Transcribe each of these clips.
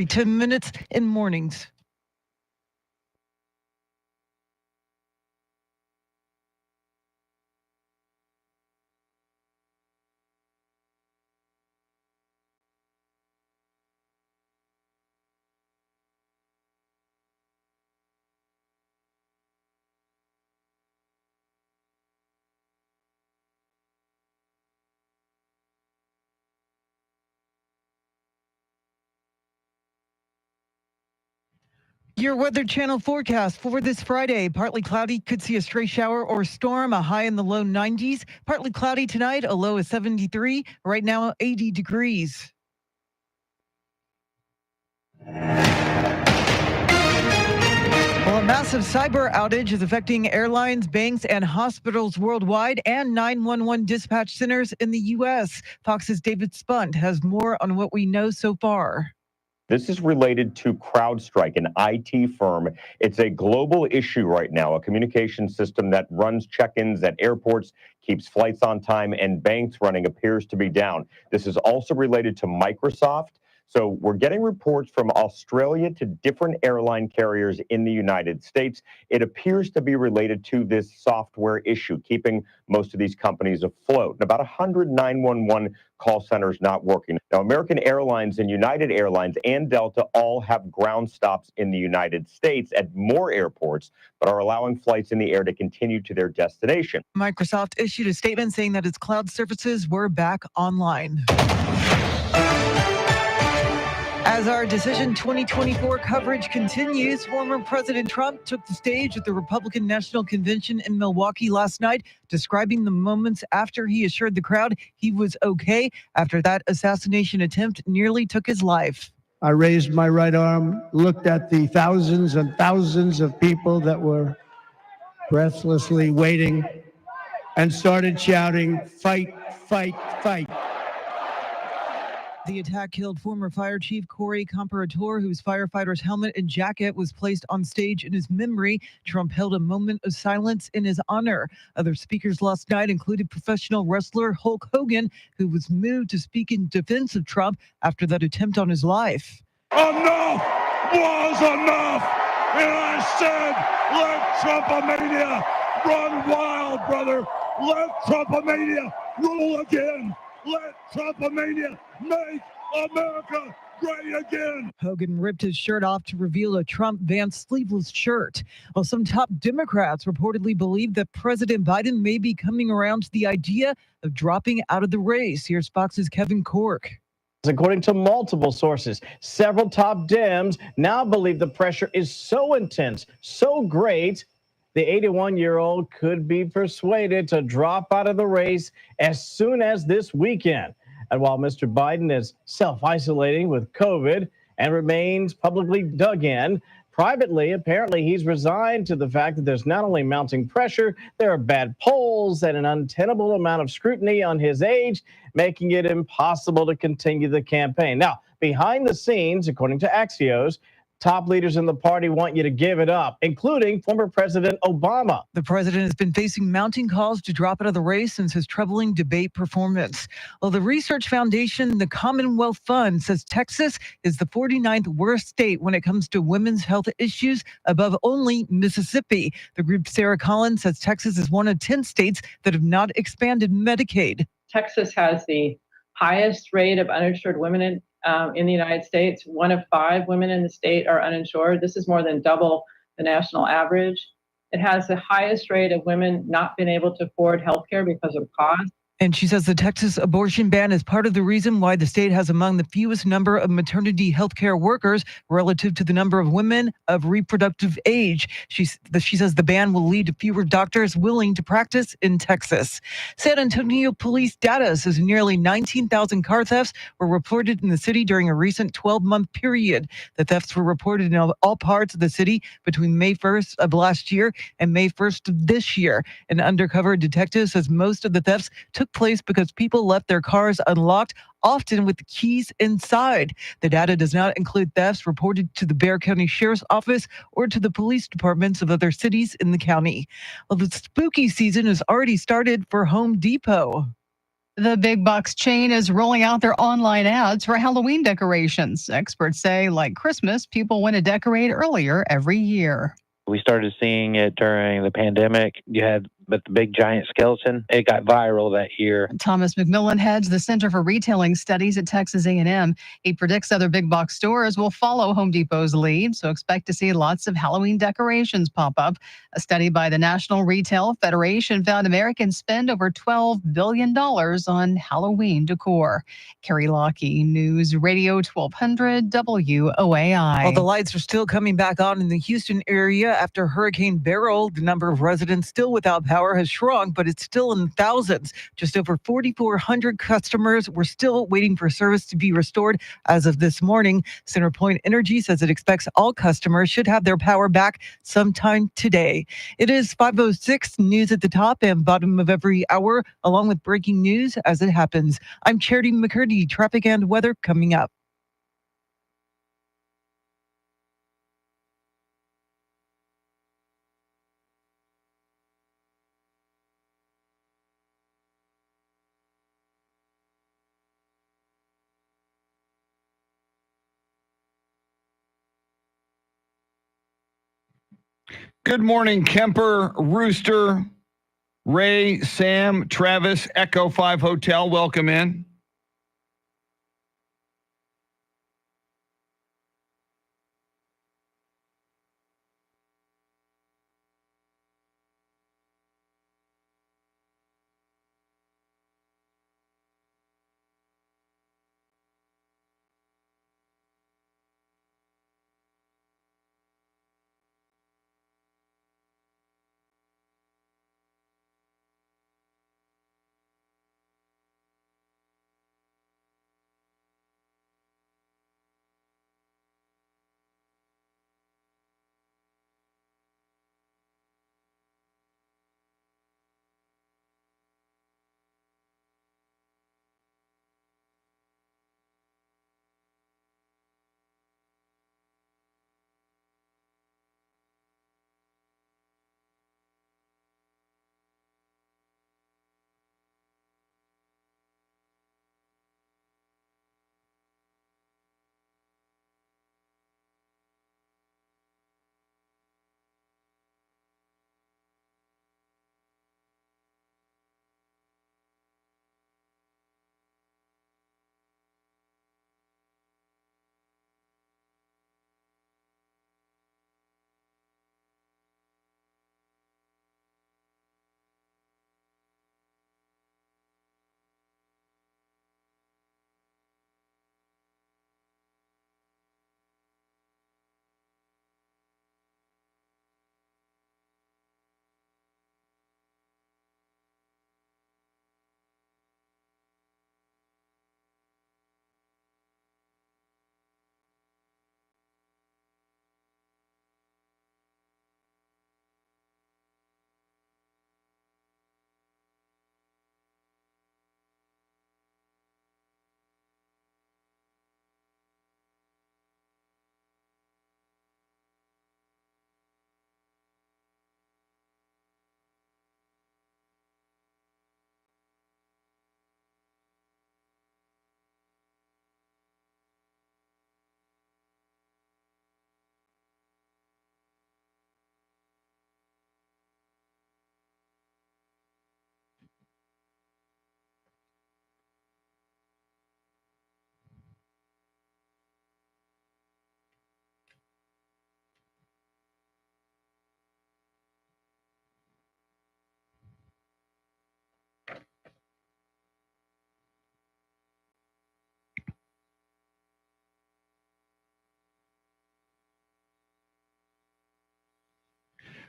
10 minutes in mornings. Your Weather Channel forecast for this Friday. Partly cloudy, could see a stray shower or storm, a high in the low 90s. Partly cloudy tonight, a low of 73. Right now, 80 degrees. Well, a massive cyber outage is affecting airlines, banks, and hospitals worldwide and 911 dispatch centers in the U.S. Fox's David Spunt has more on what we know so far. This is related to CrowdStrike, an IT firm. It's a global issue right now, a communication system that runs check-ins at airports, keeps flights on time, and banks running appears to be down. This is also related to Microsoft. So we're getting reports from Australia to different airline carriers in the United States. It appears to be related to this software issue, keeping most of these companies afloat. About 100 911 call centers not working. Now, American Airlines and United Airlines and Delta all have ground stops in the United States at more airports, but are allowing flights in the air to continue to their destination. Microsoft issued a statement saying that its cloud services were back online. As our Decision 2024 coverage continues, former President Trump took the stage at the Republican National Convention in Milwaukee last night, describing the moments after he assured the crowd he was okay after that assassination attempt nearly took his life. I raised my right arm, looked at the thousands and thousands of people that were breathlessly waiting, and started shouting, "Fight, fight, fight." The attack killed former Fire Chief Corey Comparator, whose firefighter's helmet and jacket was placed on stage in his memory. Trump held a moment of silence in his honor. Other speakers last night included professional wrestler Hulk Hogan, who was moved to speak in defense of Trump after that attempt on his life. Enough was enough, and I said, let Trumpomania run wild, brother. Let Trumpomania rule again. Let Trumpomania make America great again. Hogan ripped his shirt off to reveal a Trump Vance sleeveless shirt. Well, some top Democrats reportedly believe that President Biden may be coming around to the idea of dropping out of the race. Here's Fox's Kevin Corke. According to multiple sources, several top Dems now believe the pressure is so intense, so great, the 81-year-old could be persuaded to drop out of the race as soon as this weekend. And while Mr. Biden is self-isolating with COVID and remains publicly dug in, privately, apparently he's resigned to the fact that there's not only mounting pressure, there are bad polls and an untenable amount of scrutiny on his age, making it impossible to continue the campaign. Now, behind the scenes, according to Axios, top leaders in the party want you to give it up, including former President Obama. The president has been facing mounting calls to drop out of the race since his troubling debate performance. Well, the research foundation, the Commonwealth Fund, says Texas is the 49th worst state when it comes to women's health issues, above only Mississippi. The group Sarah Collins says Texas is one of 10 states that have not expanded Medicaid. Texas has the highest rate of uninsured women in the United States. 1 of 5 women in the state are uninsured. This is more than double the national average. It has the highest rate of women not being able to afford health care because of cost. And she says the Texas abortion ban is part of the reason why the state has among the fewest number of maternity health care workers relative to the number of women of reproductive age. She says the ban will lead to fewer doctors willing to practice in Texas. San Antonio police data says nearly 19,000 car thefts were reported in the city during a recent 12-month period. The thefts were reported in all parts of the city between May 1st of last year and May 1st of this year. An undercover detective says most of the thefts took place because people left their cars unlocked, often with the keys inside. The data does not include thefts reported to the Bexar County Sheriff's Office or to the police departments of other cities in the county. Well, the spooky season has already started for Home Depot. The big box chain is rolling out their online ads for Halloween decorations. Experts say, like Christmas, people want to decorate earlier every year. We started seeing it during the pandemic. You had the big giant skeleton. It got viral that year. Thomas McMillan heads the Center for Retailing Studies at Texas A&M. He predicts other big box stores will follow Home Depot's lead, so expect to see lots of Halloween decorations pop up. A study by the National Retail Federation found Americans spend over $12 billion on Halloween decor. Carrie Lockie, News Radio 1200 WOAI. Well, the lights are still coming back on in the Houston area after Hurricane Beryl. The number of residents still without power has shrunk, but it's still in thousands. Just over 4,400 customers were still waiting for service to be restored as of this morning. CenterPoint Energy says it expects all customers should have their power back sometime today. It is 5:06, news at the top and bottom of every hour, along with breaking news as it happens. I'm Charity McCurdy. Traffic and weather coming up. Good morning, Kemper, Rooster, Ray, Sam, Travis, Echo 5 Hotel. Welcome in.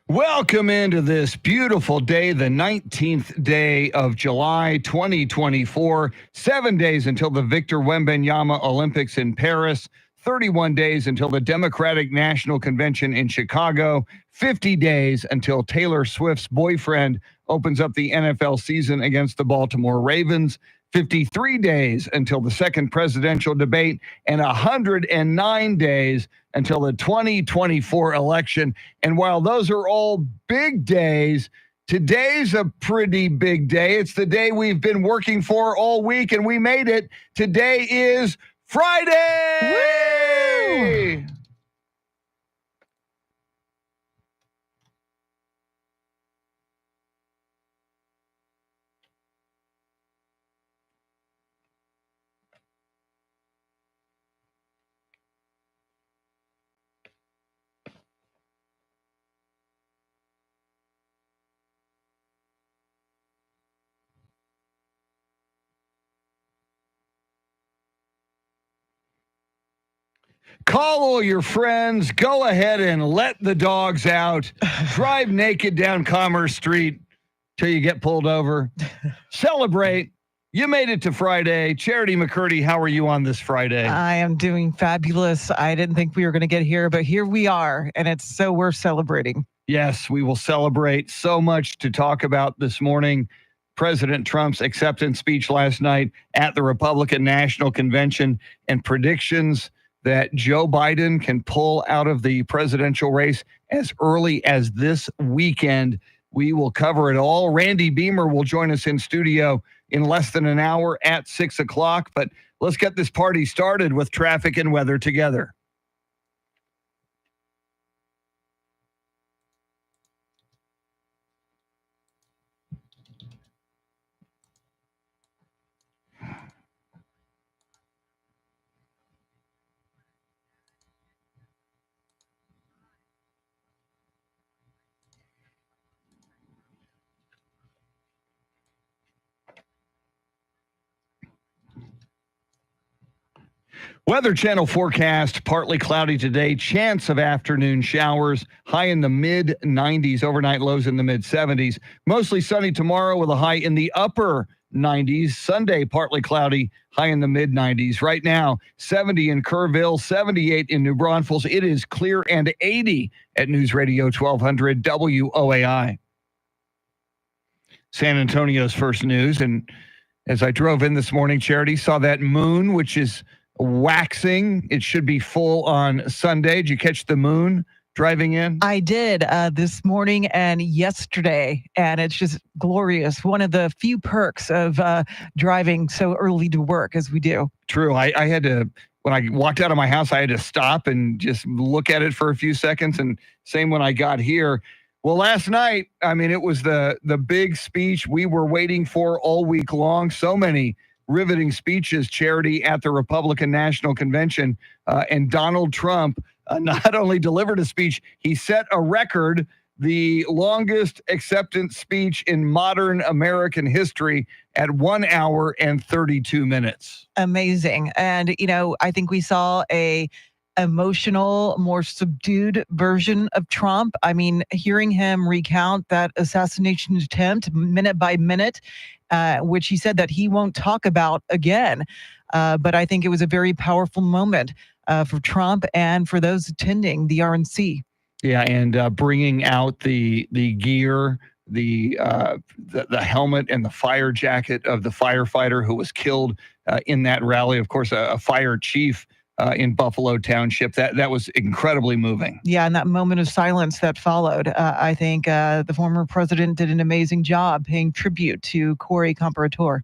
Welcome into this beautiful day, the 19th day of July, 2024. 7 days until the Victor Wembanyama Olympics in Paris. 31 days until the Democratic National Convention in Chicago. 50 days until Taylor Swift's boyfriend opens up the NFL season against the Baltimore Ravens. 53 days until the second presidential debate, and 109 days until the 2024 election. And while those are all big days, Today's a pretty big day. It's the day we've been working for all week, and we made it. Today is Friday. Woo! Call all your friends. Go ahead and let the dogs out. Drive naked down Commerce Street till you get pulled over. Celebrate. You made it to Friday. Charity McCurdy, how are you on this Friday? I am doing fabulous. I didn't think we were going to get here, but here we are, and it's so worth celebrating. Yes, we will celebrate. So much to talk about this morning. President Trump's acceptance speech last night at the Republican National Convention and predictions that Joe Biden can pull out of the presidential race as early as this weekend. We will cover it all. Randy Beamer will join us in studio in less than an hour at 6 o'clock. But let's get this party started with traffic and weather together. Weather Channel forecast, partly cloudy today, chance of afternoon showers, high in the mid 90s, overnight lows in the mid 70s. Mostly sunny tomorrow with a high in the upper 90s. Sunday, partly cloudy, high in the mid 90s. Right now, 70 in Kerrville, 78 in New Braunfels. It is clear and 80 at News Radio 1200 WOAI. San Antonio's first news. And as I drove in this morning, Charity, saw that moon, which is waxing. It should be full on Sunday. Did you catch the moon driving in? I did this morning and yesterday, and it's just glorious. One of the few perks of driving so early to work as we do. True. I had to, when I walked out of my house, I had to stop and just look at it for a few seconds. And same when I got here. Well, last night, I mean, it was the big speech we were waiting for all week long. So many riveting speeches, Charity, at the Republican National Convention. And Donald Trump not only delivered a speech, he set a record, the longest acceptance speech in modern American history at 1 hour and 32 minutes. Amazing. And, you know, I think we saw a emotional, more subdued version of Trump. I mean, hearing him recount that assassination attempt minute by minute, which he said that he won't talk about again. But I think it was a very powerful moment for Trump and for those attending the RNC. Yeah, and bringing out the gear, the helmet and the fire jacket of the firefighter who was killed in that rally. Of course, a fire chief in Buffalo Township. That was incredibly moving. Yeah, and that moment of silence that followed, I think the former president did an amazing job paying tribute to Corey Comparator.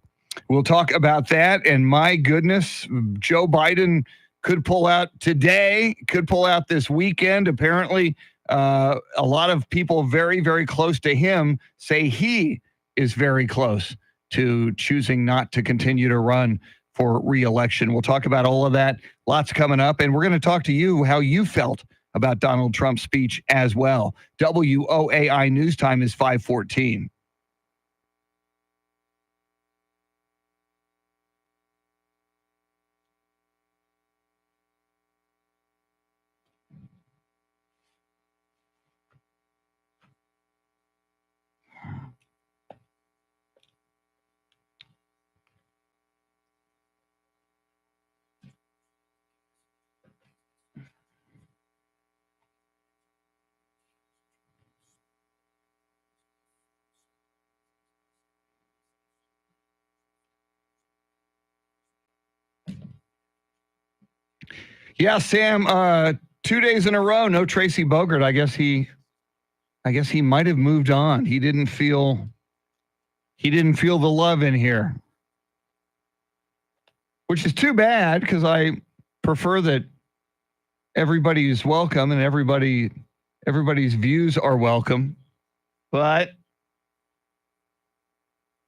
We'll talk about that. And my goodness, Joe Biden could pull out today, could pull out this weekend. Apparently, a lot of people very, very close to him say he is very close to choosing not to continue to run for re-election. We'll talk about all of that. Lots coming up. And we're going to talk to you how you felt about Donald Trump's speech as well. WOAI News Time is 5:14. Yeah, Sam, 2 days in a row, no Tracy Bogart. I guess he I guess he might have moved on. He didn't feel the love in here, which is too bad because I prefer that everybody's welcome and everybody's views are welcome. But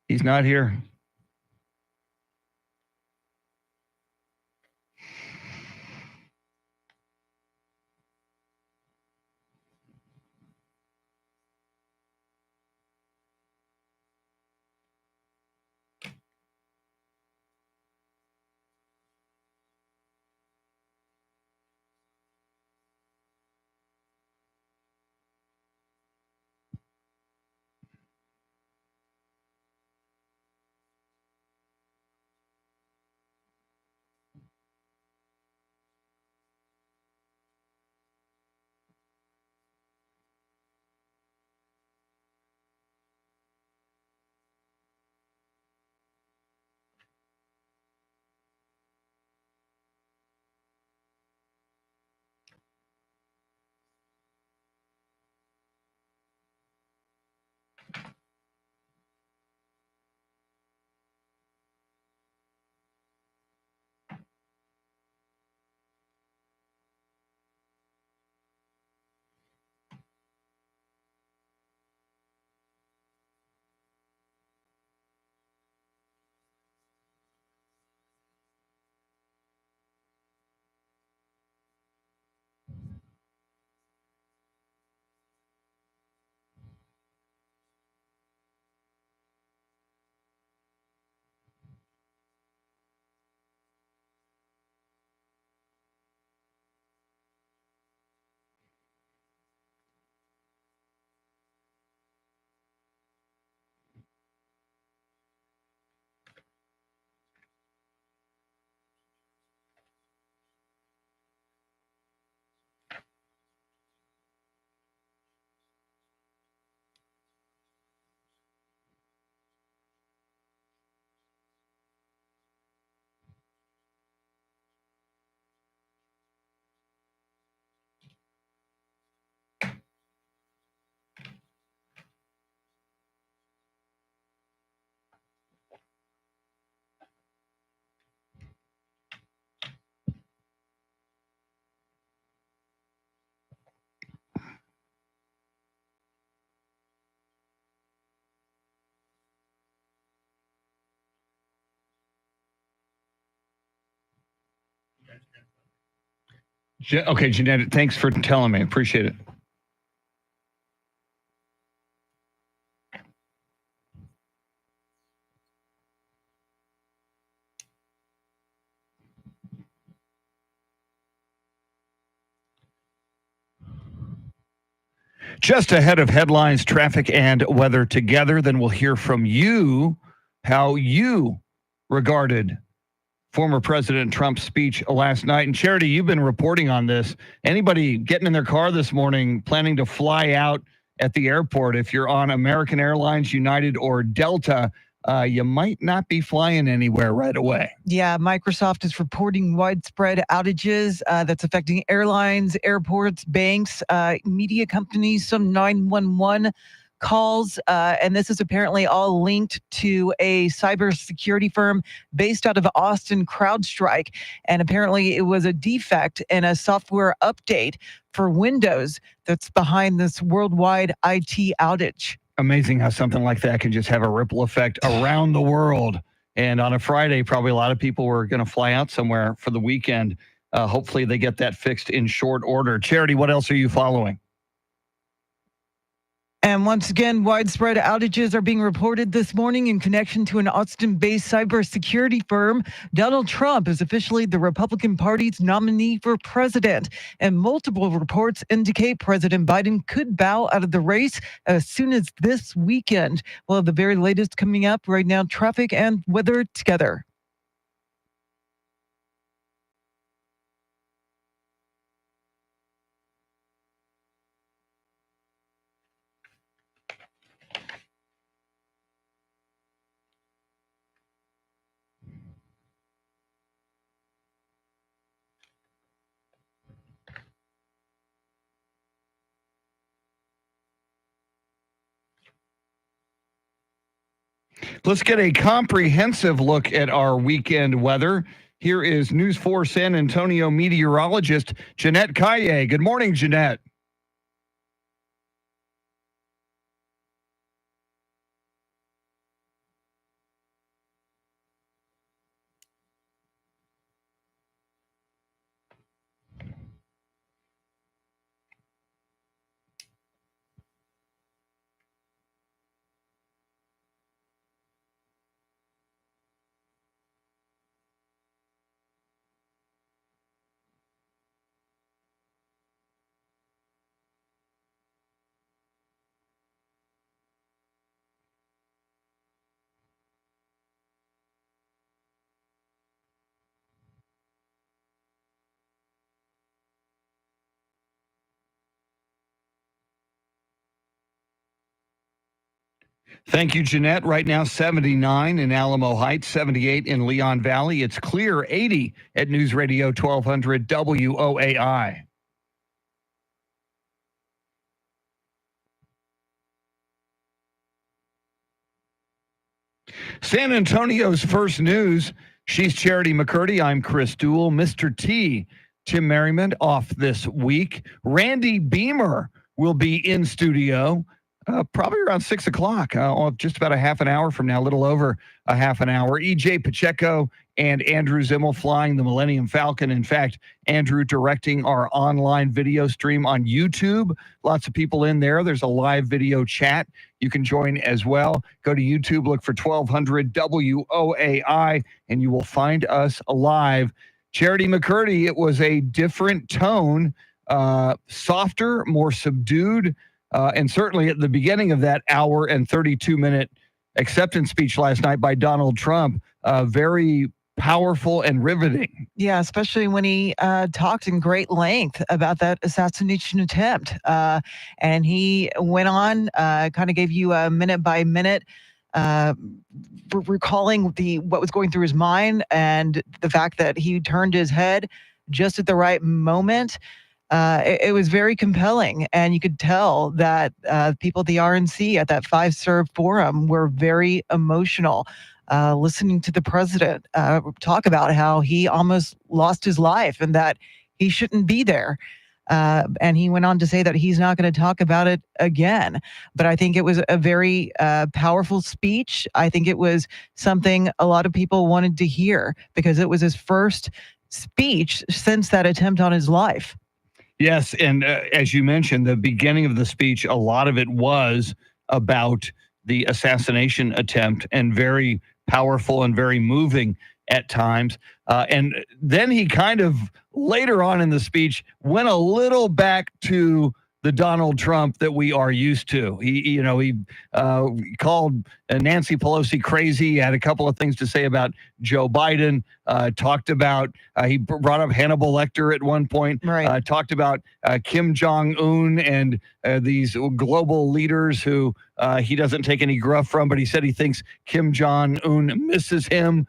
he's not here. Okay, Jeanette, thanks for telling me. Appreciate it. Just ahead of headlines, traffic, and weather together, then we'll hear from you how you regarded former President Trump's speech last night. And Charity, you've been reporting on this. Anybody getting in their car this morning planning to fly out at the airport, if you're on American Airlines, United, or Delta, you might not be flying anywhere right away. Yeah, Microsoft is reporting widespread outages that's affecting airlines, airports, banks, media companies, some 911 calls. And this is apparently all linked to a cybersecurity firm based out of Austin, CrowdStrike. And apparently it was a defect in a software update for Windows that's behind this worldwide IT outage. Amazing how something like that can just have a ripple effect around the world. And on a Friday, probably a lot of people were going to fly out somewhere for the weekend. Hopefully they get that fixed in short order. Charity, what else are you following? And once again, widespread outages are being reported this morning in connection to an Austin-based cybersecurity firm. Donald Trump is officially the Republican Party's nominee for president, and multiple reports indicate President Biden could bow out of the race as soon as this weekend. Well, the very latest coming up right now, traffic and weather together. Let's get a comprehensive look at our weekend weather. Here is News 4 San Antonio meteorologist Jeanette Calle. Good morning, Jeanette. Thank you, Jeanette. Right now, 79 in Alamo Heights, 78 in Leon Valley. It's clear, 80 at News Radio 1200 WOAI. San Antonio's first news. She's Charity McCurdy. I'm Chris Duell. Mr. T, Tim Merriman, off this week. Randy Beamer will be in studio probably around 6 o'clock, just about a half an hour from now, a little over a half an hour. EJ Pacheco and Andrew Zimmel flying the Millennium Falcon. In fact, Andrew directing our online video stream on YouTube. Lots of people in there. There's a live video chat. You can join as well. Go to YouTube, look for 1200 WOAI, and you will find us live. Charity McCurdy, it was a different tone, softer, more subdued, and certainly at the beginning of that hour and 32-minute acceptance speech last night by Donald Trump, very powerful and riveting. Yeah, especially when he talked in great length about that assassination attempt. And he went on, kind of gave you a minute by minute recalling what was going through his mind and the fact that he turned his head just at the right moment. It was very compelling, and you could tell that people at the RNC at that 5-Serve forum were very emotional, listening to the president talk about how he almost lost his life and that he shouldn't be there. And he went on to say that he's not going to talk about it again. But I think it was a very powerful speech. I think it was something a lot of people wanted to hear because it was his first speech since that attempt on his life. Yes, and as you mentioned, the beginning of the speech, a lot of it was about the assassination attempt and very powerful and very moving at times. And then he kind of later on in the speech went a little back to the Donald Trump that we are used to. He called Nancy Pelosi crazy. He had a couple of things to say about Joe Biden. Talked about, he brought up Hannibal Lecter at one point. Right. Talked about Kim Jong-un and these global leaders who he doesn't take any gruff from, but he said he thinks Kim Jong-un misses him.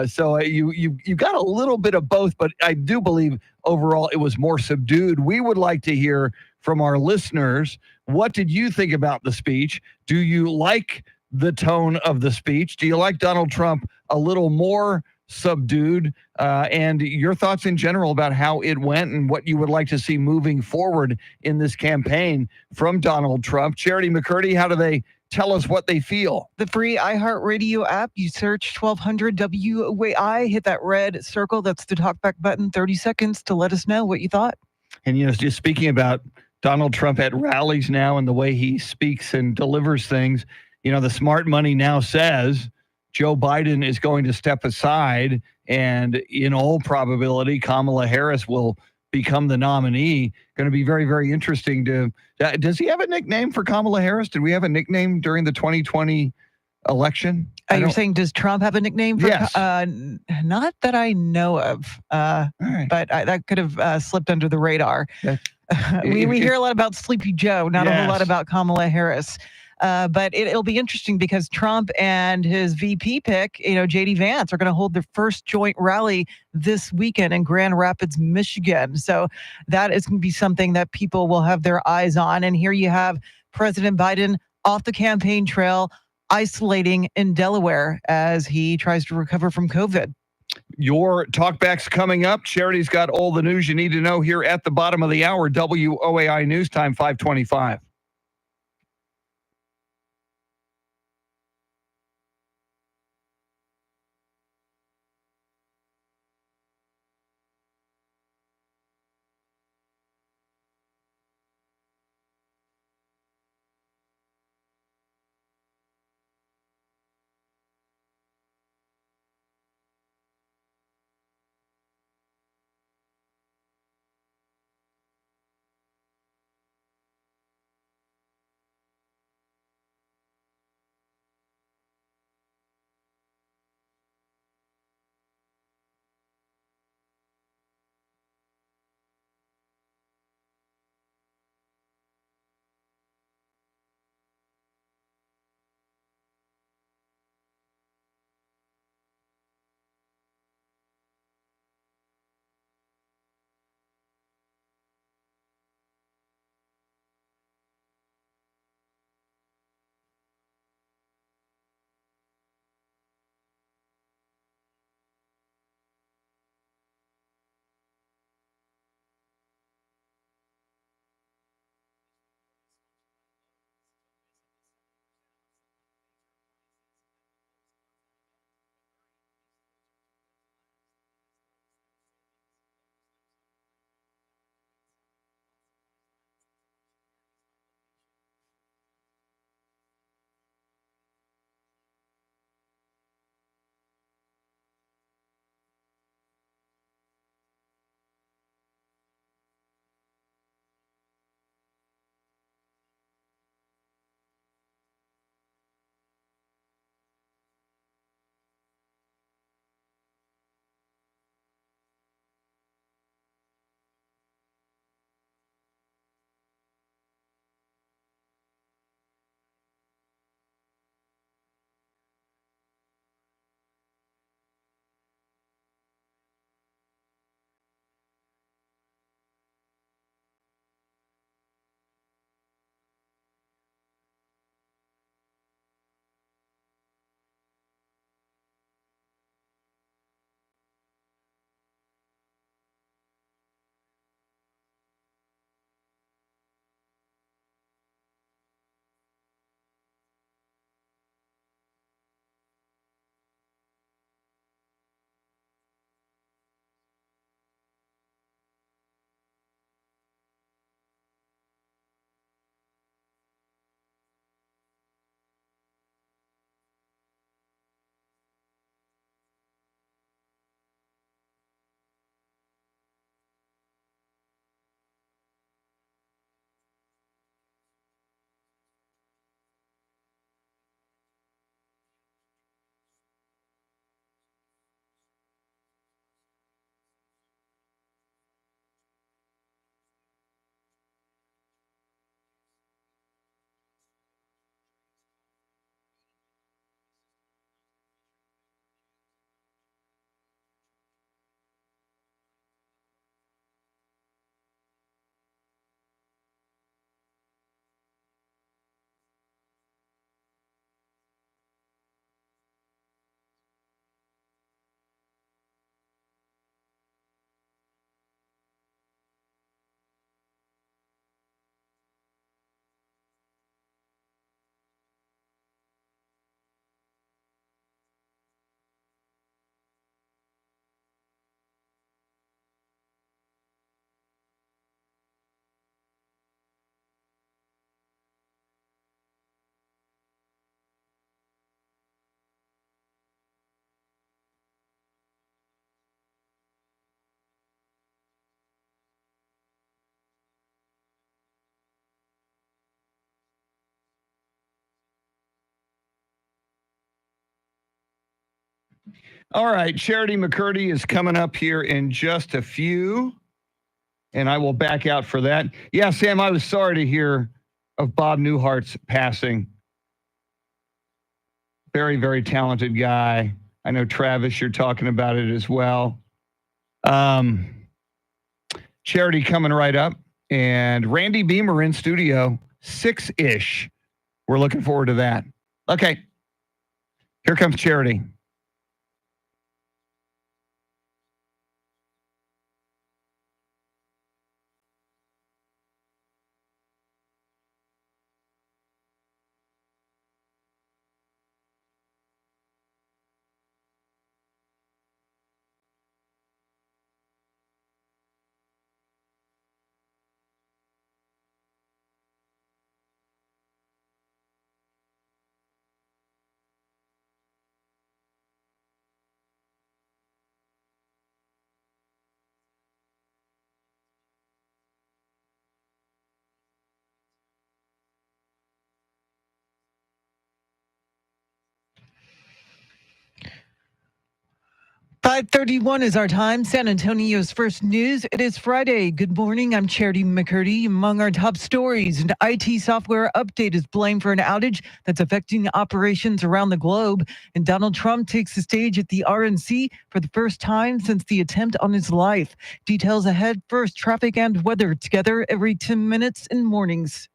So you got a little bit of both, but I do believe overall it was more subdued. We would like to hear from our listeners. What did you think about the speech? Do you like the tone of the speech? Do you like Donald Trump a little more subdued? And your thoughts in general about how it went and what you would like to see moving forward in this campaign from Donald Trump. Charity McCurdy, how do they tell us what they feel? The free iHeartRadio app, you search 1200 WOAI, hit that red circle. That's the talkback button, 30 seconds to let us know what you thought. And, just speaking about Donald Trump at rallies now and the way he speaks and delivers things, the smart money now says Joe Biden is going to step aside and in all probability, Kamala Harris will become the nominee. Going to be very, very interesting does he have a nickname for Kamala Harris? Did we have a nickname during the 2020 election? You're saying, does Trump have a nickname? Yes. Not that I know of, All right. but that could have slipped under the radar. We hear a lot about Sleepy Joe, not a whole lot about Kamala Harris. But it'll be interesting because Trump and his VP pick, J.D. Vance, are going to hold their first joint rally this weekend in Grand Rapids, Michigan. So that is going to be something that people will have their eyes on. And here you have President Biden off the campaign trail isolating in Delaware as he tries to recover from COVID. Your talkback's coming up. Charity's got all the news you need to know here at the bottom of the hour. WOAI News Time 525. All right, Charity McCurdy is coming up here in just a few, and I will back out for that. Yeah, Sam, I was sorry to hear of Bob Newhart's passing. Very, very talented guy. I know, Travis, you're talking about it as well. Charity coming right up, and Randy Beamer in studio, 6-ish. We're looking forward to that. Okay, Here comes Charity. .31 is our time. San Antonio's first news. It is Friday. Good morning. I'm Charity McCurdy. Among our top stories, an IT software update is blamed for an outage that's affecting operations around the globe. And Donald Trump takes the stage at the RNC for the first time since the attempt on his life. Details ahead. First, traffic and weather together every 10 minutes in mornings.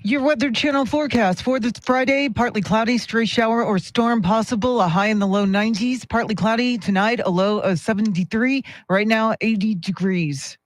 Your Weather Channel forecast for this Friday: partly cloudy, stray shower or storm possible, a high in the low 90s. Partly cloudy tonight, a low of 73. Right now, 80 degrees.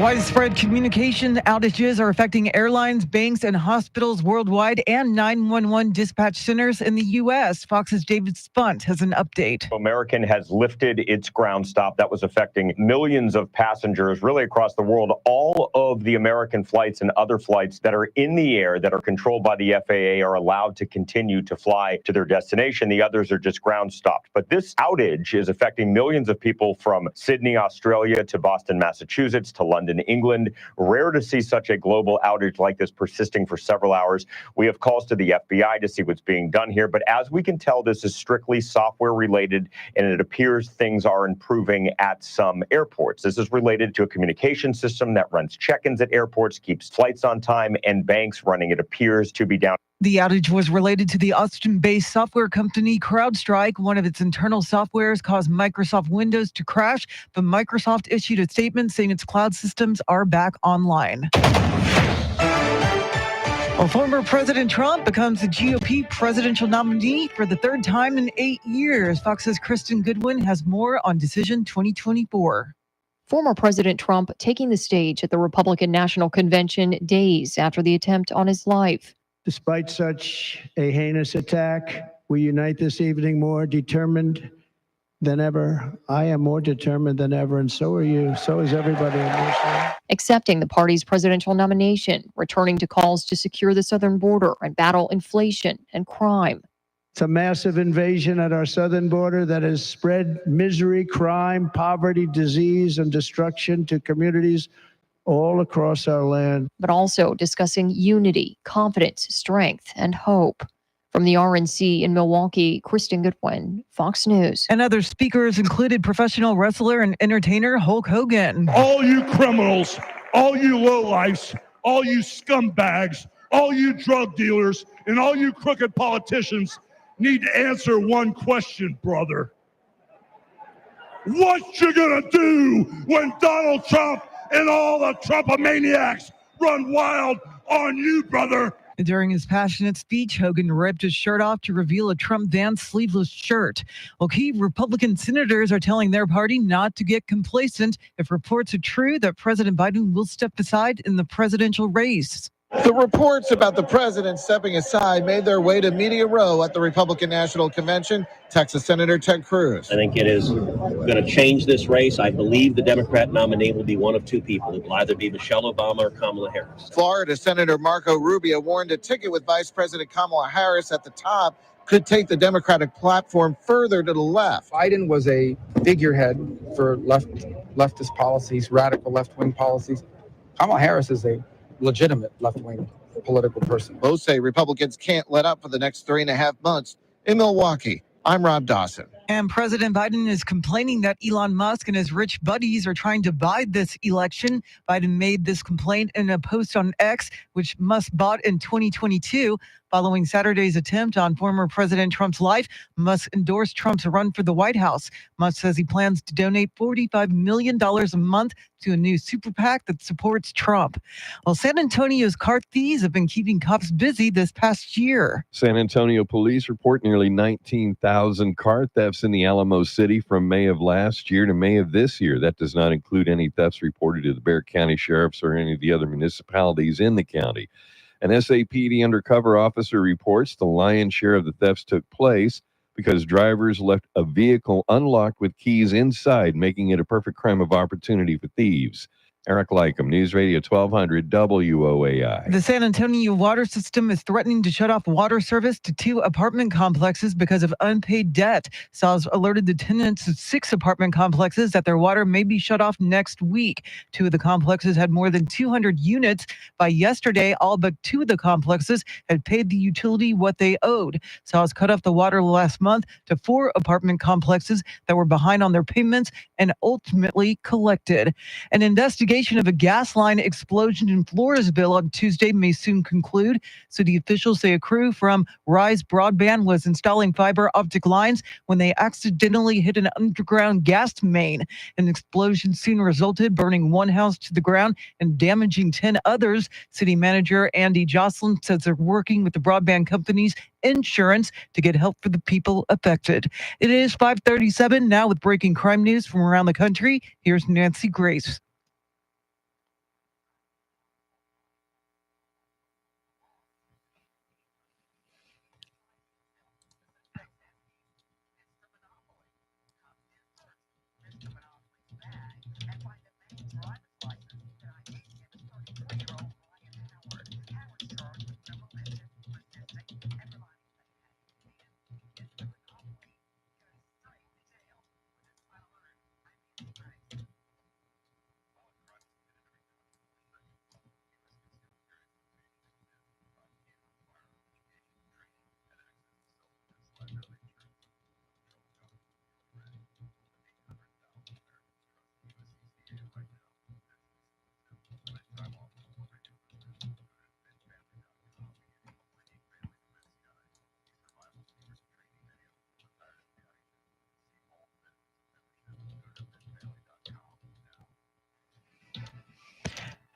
Widespread communication outages are affecting airlines, banks, and hospitals worldwide and 911 dispatch centers in the U.S. Fox's David Spunt has an update. American has lifted its ground stop that was affecting millions of passengers really across the world. All of the American flights and other flights that are in the air that are controlled by the FAA are allowed to continue to fly to their destination. The others are just ground stopped. But this outage is affecting millions of people from Sydney, Australia to Boston, Massachusetts to London, England. Rare to see such a global outage like this persisting for several hours. We have calls to the FBI to see what's being done here. But as we can tell, this is strictly software related, and it appears things are improving at some airports. This is related to a communication system that runs check-ins at airports, keeps flights on time, and banks running. It appears to be down. The outage was related to the Austin-based software company CrowdStrike. One of its internal softwares caused Microsoft Windows to crash, but Microsoft issued a statement saying its cloud systems are back online. Well, former President Trump becomes the GOP presidential nominee for the third time in 8 years. Fox's Kristen Goodwin has more on Decision 2024. Former President Trump taking the stage at the Republican National Convention days after the attempt on his life. Despite such a heinous attack, we unite this evening more determined than ever. I am more determined than ever, and so are you. So is everybody in this room. Accepting the party's presidential nomination, returning to calls to secure the southern border and battle inflation and crime. It's a massive invasion at our southern border that has spread misery, crime, poverty, disease, and destruction to communities all across our land. But also discussing unity, confidence, strength, and hope. From the RNC in Milwaukee, Kristen Goodwin, Fox News. And other speakers included professional wrestler and entertainer Hulk Hogan. All you criminals, all you lowlifes, all you scumbags, all you drug dealers, and all you crooked politicians need to answer one question, brother. What you gonna do when Donald Trump and all the Trumpomaniacs run wild on you, brother? During his passionate speech, Hogan ripped his shirt off to reveal a Trump Van sleeveless shirt. Well, key Republican senators are telling their party not to get complacent if reports are true that President Biden will step aside in the presidential race. The reports about the president stepping aside made their way to Media Row at the Republican National Convention. Texas Senator Ted Cruz. I think it is going to change this race. I believe the Democrat nominee will be one of two people. It will either be Michelle Obama or Kamala Harris. Florida Senator Marco Rubio warned a ticket with Vice President Kamala Harris at the top could take the Democratic platform further to the left. Biden was a figurehead for leftist policies, radical left-wing policies. Kamala Harris is a legitimate left-wing political person. Both say Republicans can't let up for the next 3.5 months. In Milwaukee, I'm Rob Dawson. And President Biden is complaining that Elon Musk and his rich buddies are trying to buy this election. Biden made this complaint in a post on X, which Musk bought in 2022. Following Saturday's attempt on former President Trump's life, Musk endorsed Trump's run for the White House. Musk says he plans to donate $45 million a month to a new super PAC that supports Trump. Well, San Antonio's car thieves have been keeping cops busy this past year. San Antonio police report nearly 19,000 car thefts in the Alamo City from May of last year to May of this year. That does not include any thefts reported to the Bexar County Sheriffs or any of the other municipalities in the county. An SAPD undercover officer reports the lion's share of the thefts took place because drivers left a vehicle unlocked with keys inside, making it a perfect crime of opportunity for thieves. Eric Lycum, News Radio 1200 WOAI. The San Antonio water system is threatening to shut off water service to 2 apartment complexes because of unpaid debt. SAWS alerted the tenants of 6 apartment complexes that their water may be shut off next week. 2 of the complexes had more than 200 units. By yesterday, all but 2 of the complexes had paid the utility what they owed. SAWS cut off the water last month to 4 apartment complexes that were behind on their payments and ultimately collected. An investigation of a gas line explosion in Floresville on Tuesday may soon conclude. City officials say a crew from Rise Broadband was installing fiber optic lines when they accidentally hit an underground gas main. An explosion soon resulted, burning 1 house to the ground and damaging 10 others. City manager Andy Jocelyn says they're working with the broadband company's insurance to get help for the people affected. It is 5:37 now with breaking crime news from around the country. Here's Nancy Grace.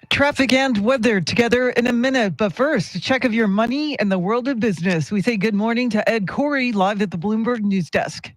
Traffic and weather together in a minute. But first, a check of your money and the world of business. We say good morning to Ed Corey live at the Bloomberg News Desk.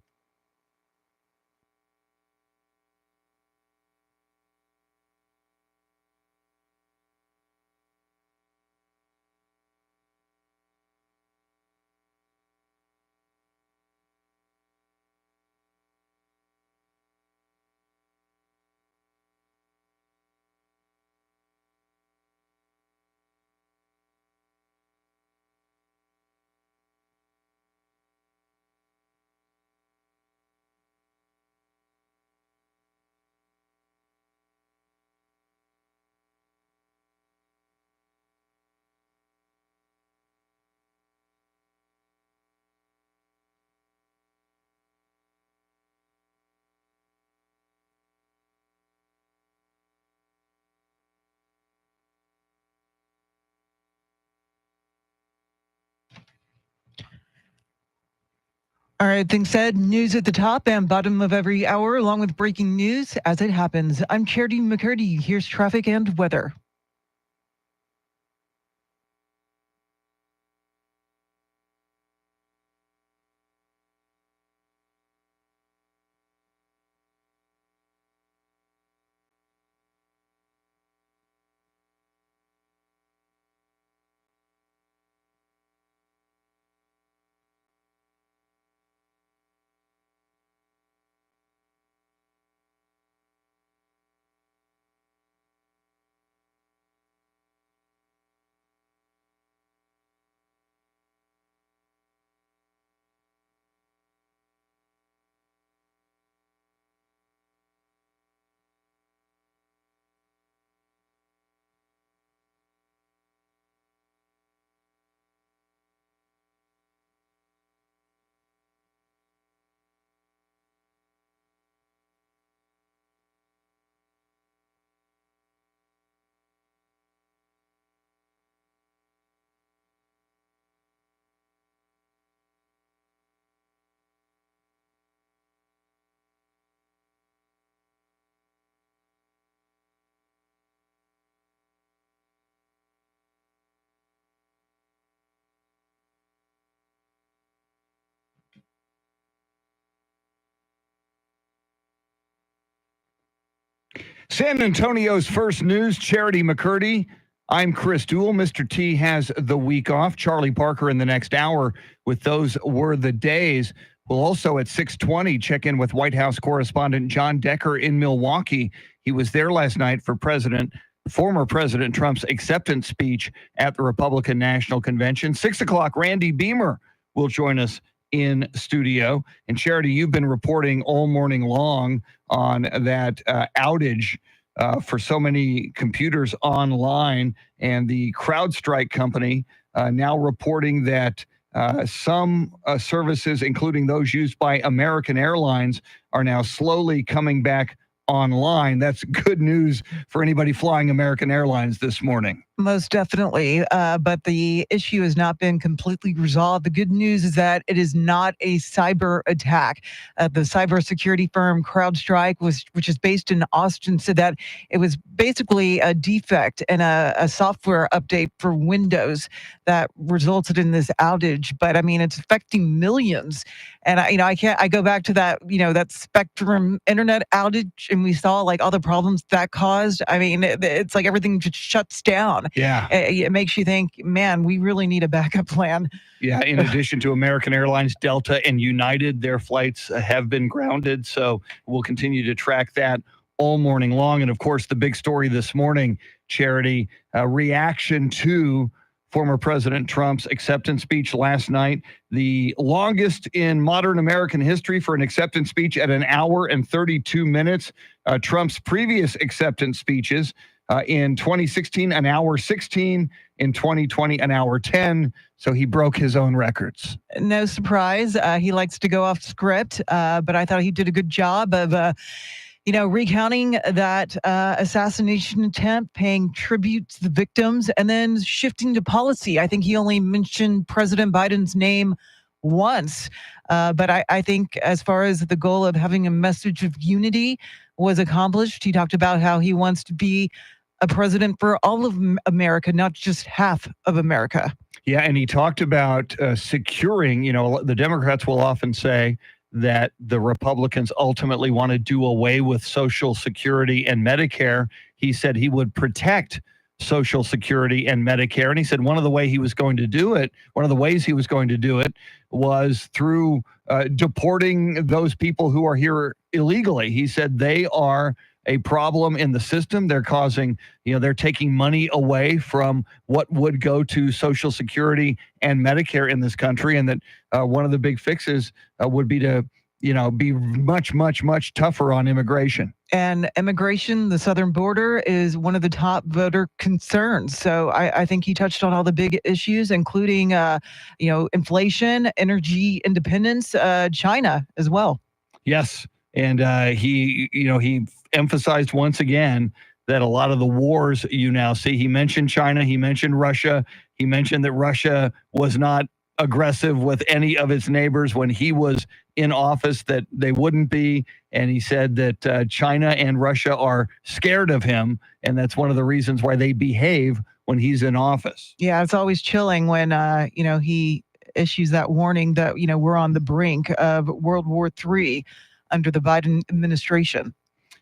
All right, things said, news at the top and bottom of every hour, along with breaking news as it happens. I'm Charity McCurdy. Here's traffic and weather. San Antonio's first news, Charity McCurdy. I'm Chris Duell. Mr. T has the week off. Charlie Parker in the next hour with Those Were the Days. We'll also at 6:20 check in with White House correspondent John Decker in Milwaukee. He was there last night for former President Trump's acceptance speech at the Republican National Convention. 6 o'clock, Randy Beamer will join us in studio. And Charity, you've been reporting all morning long on that outage for so many computers online, and the CrowdStrike company now reporting that some services, including those used by American Airlines, are now slowly coming back online. That's good news for anybody flying American Airlines this morning. Most definitely. But the issue has not been completely resolved. The good news is that it is not a cyber attack. The cybersecurity firm CrowdStrike, which is based in Austin, said that it was basically a defect in a software update for Windows that resulted in this outage. But I mean, it's affecting millions. And I go back to that, that Spectrum internet outage, and we saw like all the problems that caused. I mean, it's like everything just shuts down. Yeah. It makes you think, man, we really need a backup plan. Yeah. In addition to American Airlines, Delta, and United, their flights have been grounded. So we'll continue to track that all morning long. And of course, the big story this morning, Charity, reaction to former President Trump's acceptance speech last night, the longest in modern American history for an acceptance speech at 1 hour and 32 minutes. Trump's previous acceptance speeches in 2016, 1 hour 16, in 2020, 1 hour 10. So he broke his own records. No surprise. He likes to go off script, but I thought he did a good job of recounting that assassination attempt, paying tribute to the victims, and then shifting to policy. I think he only mentioned President Biden's name once. But I think as far as the goal of having a message of unity was accomplished, he talked about how he wants to be a president for all of America, not just half of America. Yeah, and he talked about securing, the Democrats will often say that the Republicans ultimately want to do away with Social Security and Medicare. He said he would protect Social Security and Medicare. And he said one of the ways he was going to do it was through deporting those people who are here illegally. He said they are a problem in the system. They're causing, they're taking money away from what would go to Social Security and Medicare in this country. And that one of the big fixes would be to, be much, much, much tougher on immigration. And immigration, the southern border, is one of the top voter concerns. So I think he touched on all the big issues, including, inflation, energy independence, China as well. Yes. And he emphasized once again that a lot of the wars you now see, he mentioned China, he mentioned Russia, he mentioned that Russia was not aggressive with any of its neighbors when he was in office, that they wouldn't be. And he said that China and Russia are scared of him. And that's one of the reasons why they behave when he's in office. Yeah, it's always chilling when, he issues that warning that, we're on the brink of World War III under the Biden administration.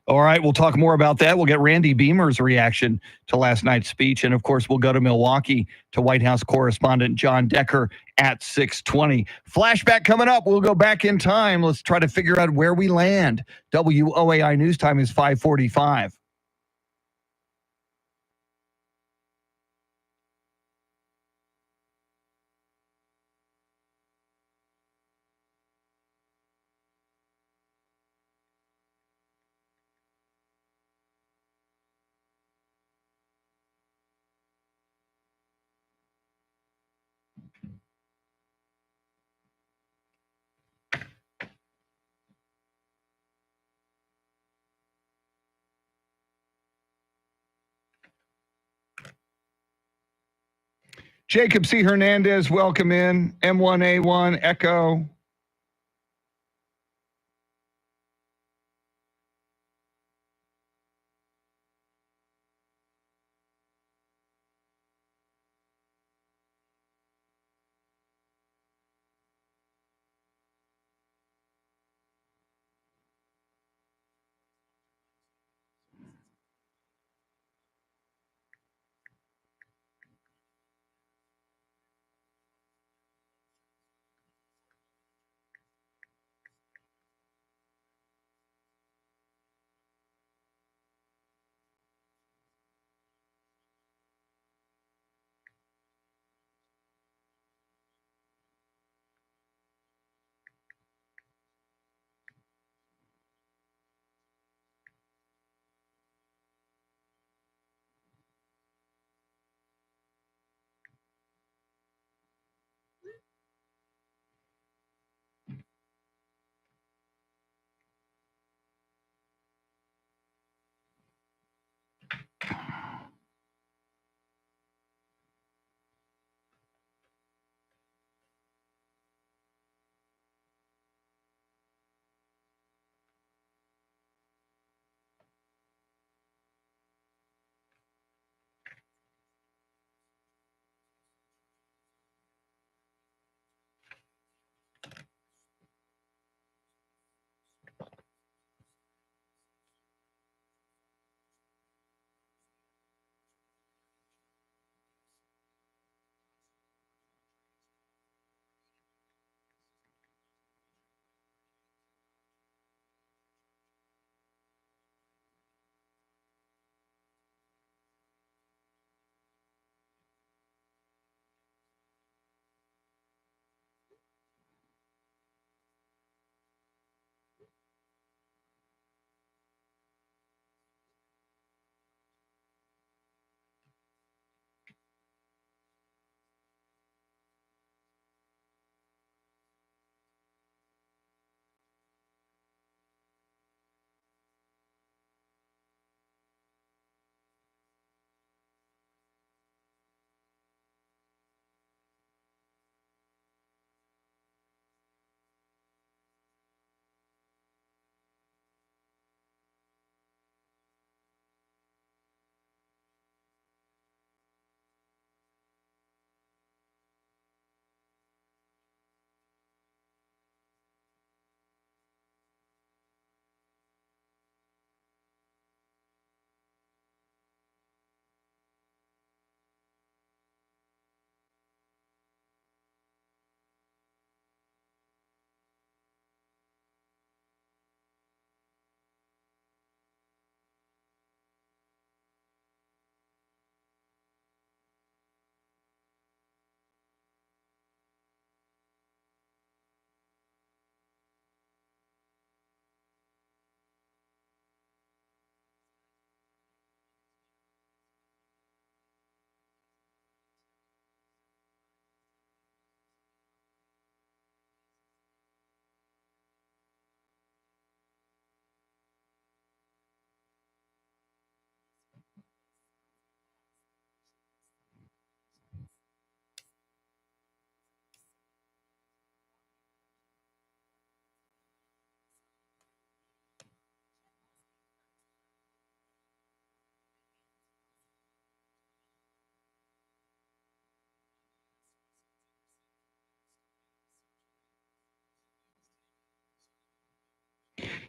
All right, we'll talk more about that. We'll get Randy Beamer's reaction to last night's speech. And of course, we'll go to Milwaukee to White House correspondent John Decker at 6:20. Flashback coming up. We'll go back in time. Let's try to figure out where we land. WOAI News Time is 5:45. Jacob C. Hernandez, welcome in. M1A1, Echo.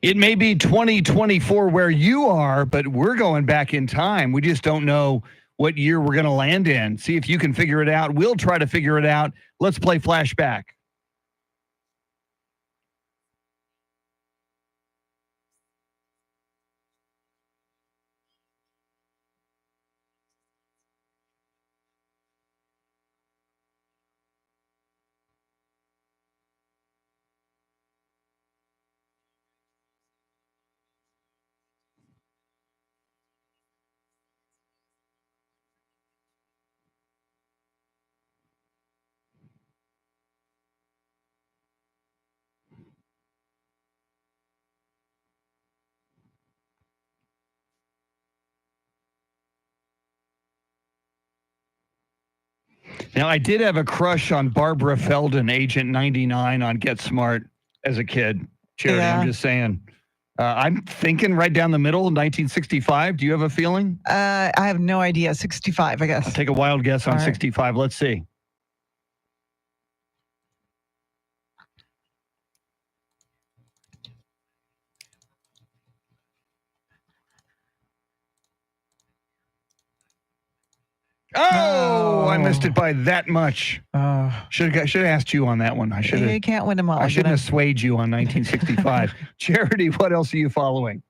It may be 2024 where you are, but we're going back in time. We just don't know what year we're going to land in. See if you can figure it out. We'll try to figure it out. Let's play flashback. Now, I did have a crush on Barbara Feldon, Agent 99 on Get Smart as a kid. Charity, Yeah. I'm just saying. I'm thinking right down the middle, 1965. Do you have a feeling? I have no idea. 65, I guess. I'll take a wild guess on All right. 65. Let's see. Oh, I missed it by that much. Should have asked you on that one. I should You have. can't win them all. I shouldn't have swayed you on 1965. Charity, what else are you following?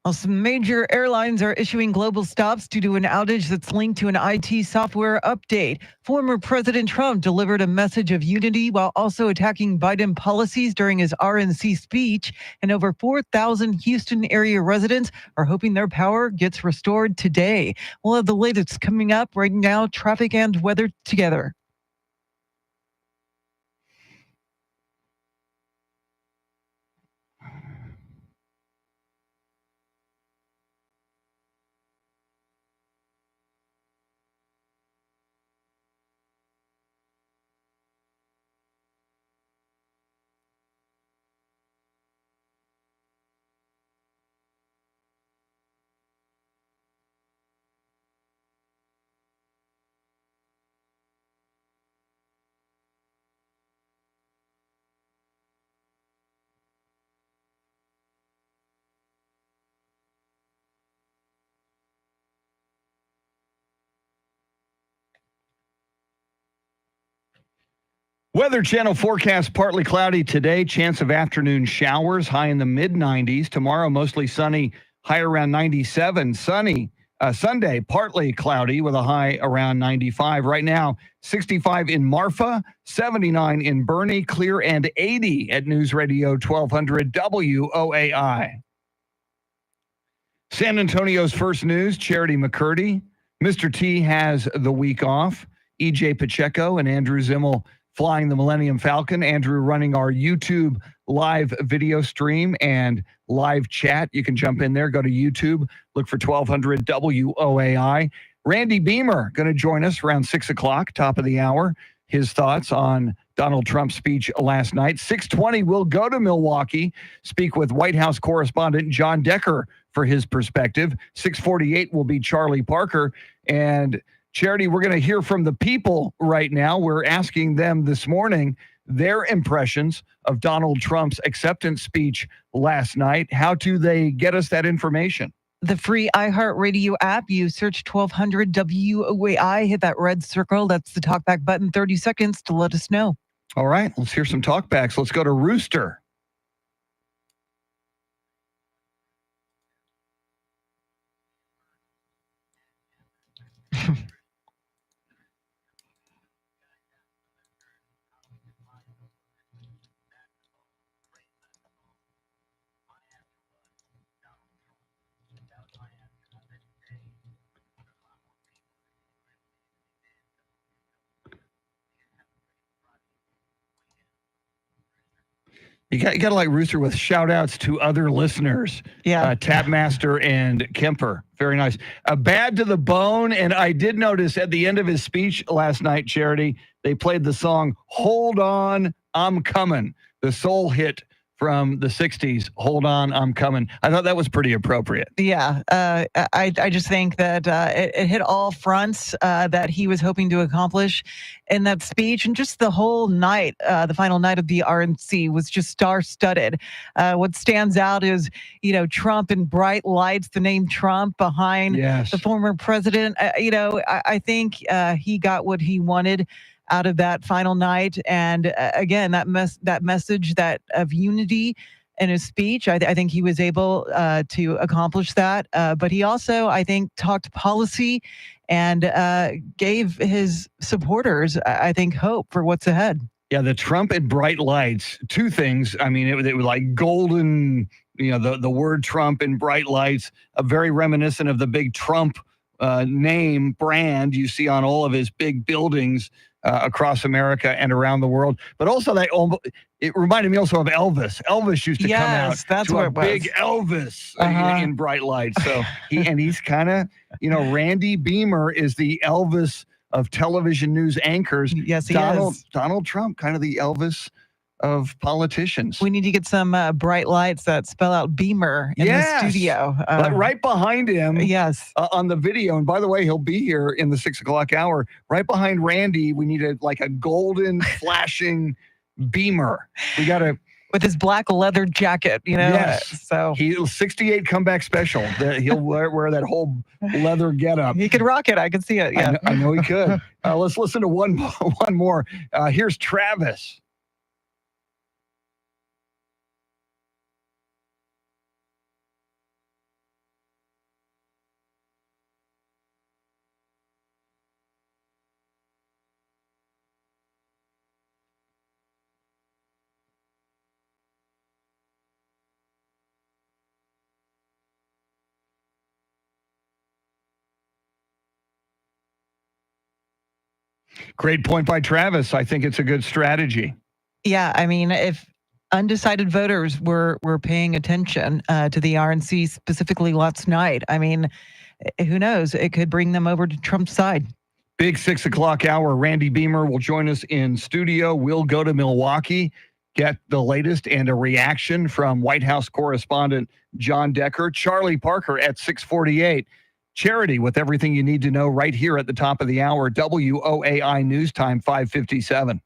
Well, some major airlines are issuing global stops due to an outage that's linked to an IT software update. Former President Trump delivered a message of unity while also attacking Biden policies during his RNC speech, and over 4,000 Houston area residents are hoping their power gets restored today. We'll have the latest coming up right now, traffic and weather together. Weather Channel forecast partly cloudy today. Chance of afternoon showers, high in the mid 90s. Tomorrow, mostly sunny, high around 97. Sunday, partly cloudy with a high around 95. Right now, 65 in Marfa, 79 in Bernie, clear and 80 at News Radio 1200 WOAI. San Antonio's first news, Charity McCurdy. Mr. T has the week off. EJ Pacheco and Andrew Zimmel flying the Millennium Falcon. Andrew running our YouTube live video stream and live chat. You can jump in there, go to YouTube, look for 1200 WOAI. Randy Beamer going to join us around 6 o'clock, top of the hour. His thoughts on Donald Trump's speech last night. 6:20, we'll go to Milwaukee, speak with White House correspondent John Decker for his perspective. 6:48 will be Charlie Parker. And Charity, we're going to hear from the people right now. We're asking them this morning their impressions of Donald Trump's acceptance speech last night. How do they get us that information? The free iHeartRadio app. You search 1200 WOAI, hit that red circle. That's the talkback button. 30 seconds to let us know. All right, let's hear some talkbacks. Let's go to Rooster. You got to like Rooster with shout outs to other listeners. Yeah. Tapmaster and Kemper. Very nice. Bad to the Bone. And I did notice at the end of his speech last night, Charity, they played the song Hold On, I'm Coming, the soul hit from the 60s, Hold On, I'm Coming. I thought that was pretty appropriate. Yeah, I just think that it hit all fronts that he was hoping to accomplish in that speech, and just the whole night, the final night of the RNC was just star-studded. What stands out is, Trump in bright lights, the name Trump behind Yes. the former president. I think he got what he wanted out of that final night, and again, that message that of unity in his speech, I think he was able to accomplish that. But he also, I think, talked policy and gave his supporters, I think, hope for what's ahead. Yeah, the Trump and bright lights, two things. I mean, it was like golden, the word Trump and bright lights, very reminiscent of the big Trump name brand you see on all of his big buildings across America and around the world. But also it reminded me also of Elvis. Elvis used to come out that's to what a it was. big Elvis in bright lights. So he's kind of, Randy Beamer is the Elvis of television news anchors. Yes, he is. Donald Trump, kind of the Elvis of politicians. We need to get some bright lights that spell out Beamer in the studio. But right behind him, yes, on the video, and by the way, he'll be here in the 6 o'clock hour. Right behind Randy, we need a golden flashing Beamer. We got to, with his black leather jacket, Yes. So he'll 68 comeback special. He'll wear that whole leather getup. he could rock it. I can see it. Yeah, I know he could. Let's listen to one more. Here's Travis. Great point by Travis. I think it's a good strategy. Yeah, I mean, if undecided voters were paying attention to the RNC specifically last night, I mean, who knows? It could bring them over to Trump's side. Big 6 o'clock hour. Randy Beamer will join us in studio. We'll go to Milwaukee, get the latest and a reaction from White House correspondent John Decker. Charlie Parker at 6:48. Charity with everything you need to know right here at the top of the hour. WOAI News Time 5:57.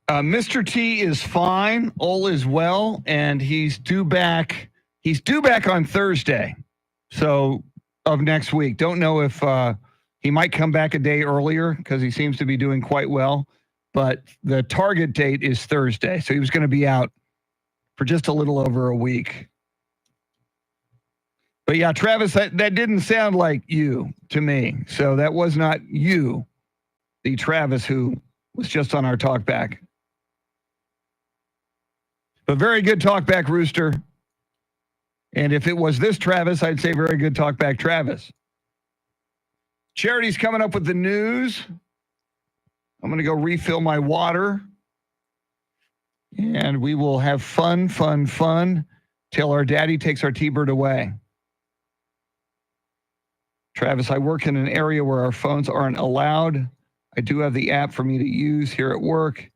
Mr. T is fine. All is well, and he's due back. He's due back on Thursday, so of next week. Don't know if he might come back a day earlier because he seems to be doing quite well. But the target date is Thursday, so he was going to be out for just a little over a week. But yeah, Travis, that didn't sound like you to me. So that was not you, the Travis who was just on our talkback. But very good talkback, Rooster. And if it was this Travis, I'd say very good talkback, Travis. Charity's coming up with the news. I'm going to go refill my water. And we will have fun till our daddy takes our T-Bird away. Travis, I work in an area where our phones aren't allowed. I do have the app for me to use here at work.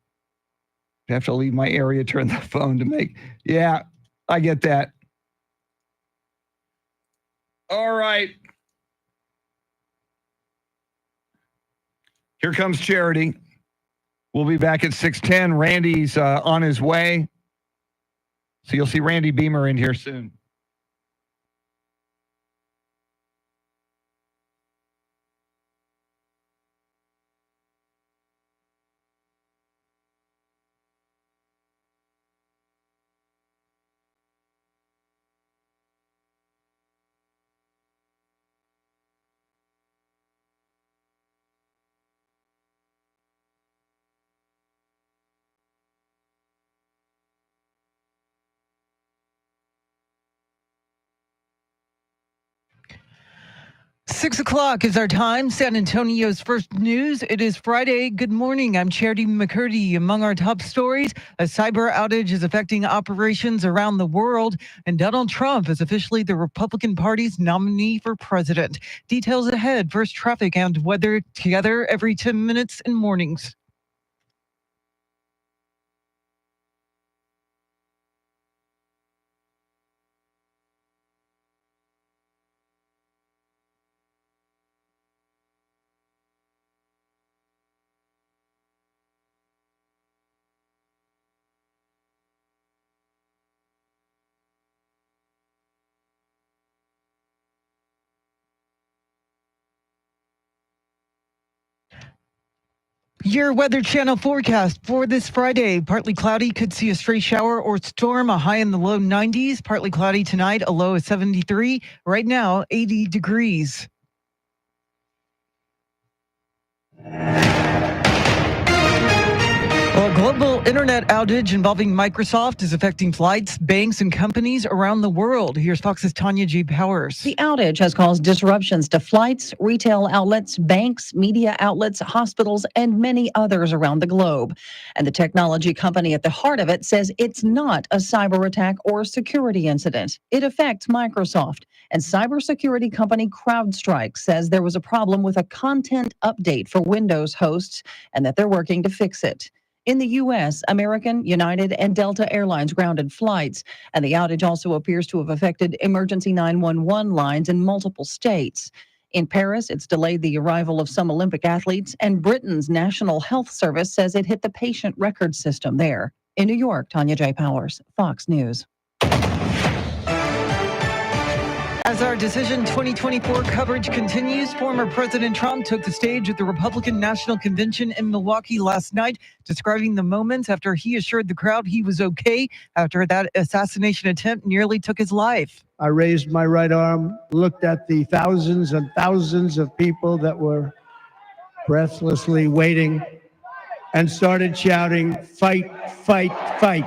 I have to leave my area, turn the phone to make. Yeah, I get that. All right. Here comes Charity. We'll be back at 6:10. Randy's on his way. So you'll see Randy Beamer in here soon. Six o'clock is our time. San Antonio's first news. It is Friday. Good morning. I'm Charity McCurdy. Among our top stories, a cyber outage is affecting operations around the world, and Donald Trump is officially the Republican Party's nominee for president. Details ahead. First, traffic and weather together every 10 minutes in mornings. Your Weather Channel forecast for this Friday. Partly cloudy, could see a stray shower or storm, a high in the low 90s. Partly cloudy tonight, a low of 73. Right now, 80 degrees. Well, a global internet outage involving Microsoft is affecting flights, banks, and companies around the world. Here's Fox's Tanya G. Powers. The outage has caused disruptions to flights, retail outlets, banks, media outlets, hospitals, and many others around the globe. And the technology company at the heart of it says it's not a cyber attack or security incident. It affects Microsoft. And cybersecurity company CrowdStrike says there was a problem with a content update for Windows hosts and that they're working to fix it. In the U.S., American, United, and Delta Airlines grounded flights, and the outage also appears to have affected emergency 911 lines in multiple states. In Paris, it's delayed the arrival of some Olympic athletes, and Britain's National Health Service says it hit the patient record system there. In New York, Tanya J. Powers, Fox News. As our Decision 2024 coverage continues, former President Trump took the stage at the Republican National Convention in Milwaukee last night, describing the moments after he assured the crowd he was okay after that assassination attempt nearly took his life. I raised my right arm, looked at the thousands and thousands of people that were breathlessly waiting, and started shouting, "Fight, fight, fight."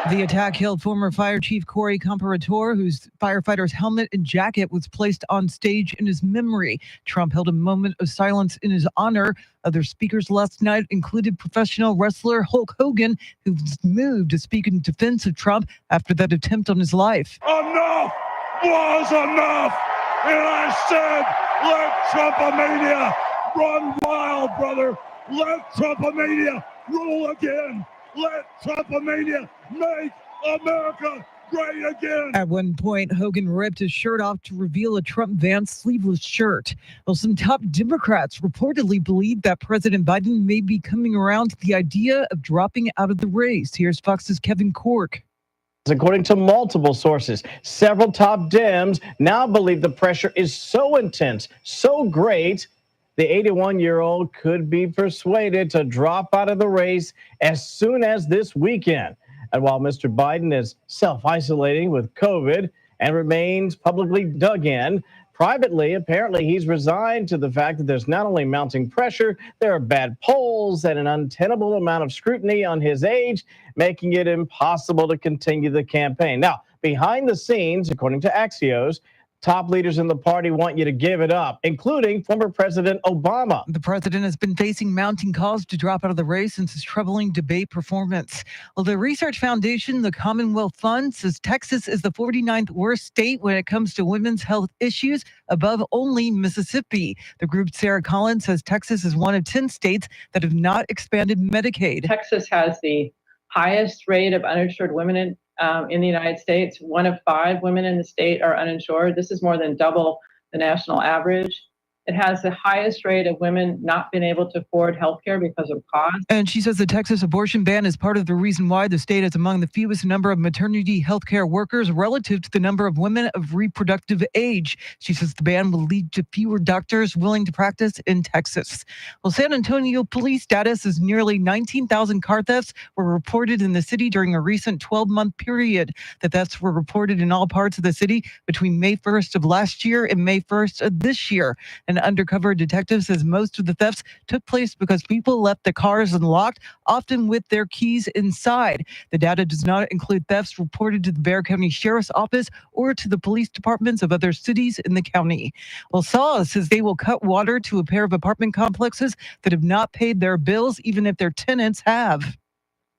The attack killed former Fire Chief Corey Comparator, whose firefighter's helmet and jacket was placed on stage in his memory. Trump held a moment of silence in his honor. Other speakers last night included professional wrestler Hulk Hogan, who was moved to speak in defense of Trump after that attempt on his life. Enough was enough. And I said, let Trumpomania run wild, brother. Let Trumpomania rule again. Let Trumpomania make America great again. At one point, Hogan ripped his shirt off to reveal a Trump Vance sleeveless shirt. Well, some top Democrats reportedly believe that President Biden may be coming around to the idea of dropping out of the race. Here's Fox's Kevin Corke. According to multiple sources, several top Dems now believe the pressure is so intense, so great, the 81-year-old could be persuaded to drop out of the race as soon as this weekend. And while Mr. Biden is self-isolating with COVID and remains publicly dug in, privately, apparently he's resigned to the fact that there's not only mounting pressure, there are bad polls and an untenable amount of scrutiny on his age, making it impossible to continue the campaign. Now, behind the scenes, according to Axios, Top leaders in the party want you to give it up, including former President Obama. The president has been facing mounting calls to drop out of the race since his troubling debate performance. Well, the research foundation, the Commonwealth Fund, says Texas is the 49th worst state when it comes to women's health issues, above only Mississippi. The group Sarah Collins says Texas is one of 10 states that have not expanded Medicaid. Texas has the highest rate of uninsured women in the United States. 1 of 5 women in the state are uninsured. This is more than double the national average. It has the highest rate of women not being able to afford health care because of cost. And she says the Texas abortion ban is part of the reason why the state is among the fewest number of maternity health care workers relative to the number of women of reproductive age. She says the ban will lead to fewer doctors willing to practice in Texas. Well, San Antonio police data says nearly 19,000 car thefts were reported in the city during a recent 12-month period. The thefts were reported in all parts of the city between May 1st of last year and May 1st of this year. An undercover detective says most of the thefts took place because people left the cars unlocked, often with their keys inside. The data does not include thefts reported to the Bexar County Sheriff's Office or to the police departments of other cities in the county. Well, SAW says they will cut water to a pair of apartment complexes that have not paid their bills, even if their tenants have.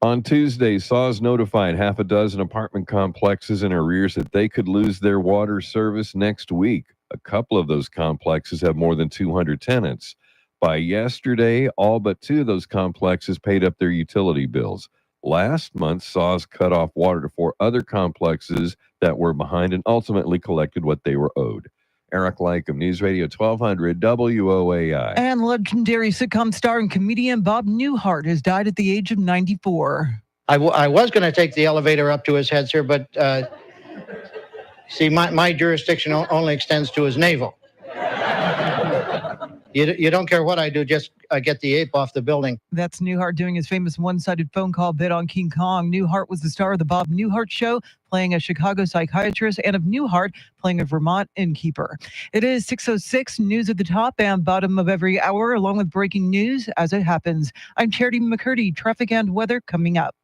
On Tuesday, SAWS notified half a dozen apartment complexes in arrears that they could lose their water service next week. A couple of those complexes have more than 200 tenants. By yesterday, all but 2 of those complexes paid up their utility bills. Last month, SAWS cut off water to 4 other complexes that were behind and ultimately collected what they were owed. Eric Lycum, News Radio 1200 WOAI. And legendary sitcom star and comedian Bob Newhart has died at the age of 94. I was going to take the elevator up to his head, sir, but see, my jurisdiction only extends to his navel. You don't care what I do, just get the ape off the building. That's Newhart doing his famous one-sided phone call bit on King Kong. Newhart was the star of the Bob Newhart Show, playing a Chicago psychiatrist, and of Newhart, playing a Vermont innkeeper. It is 6:06, news at the top and bottom of every hour, along with breaking news as it happens. I'm Charity McCurdy. Traffic and weather coming up.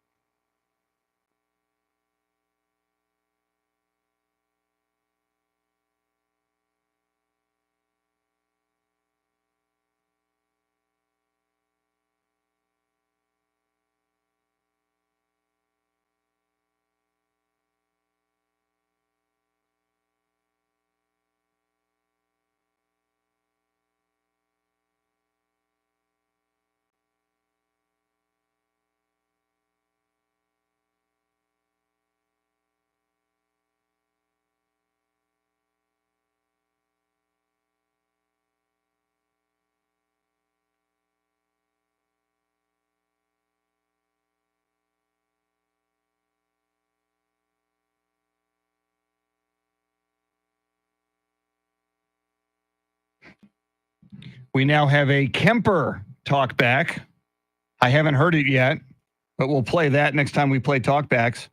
We now have a Kemper talkback. I haven't heard it yet, but we'll play that next time we play talkbacks,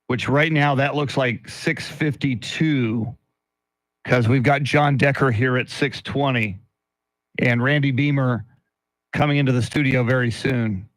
which right now that looks like 6:52 because we've got John Decker here at 6:20 and Randy Beamer coming into the studio very soon.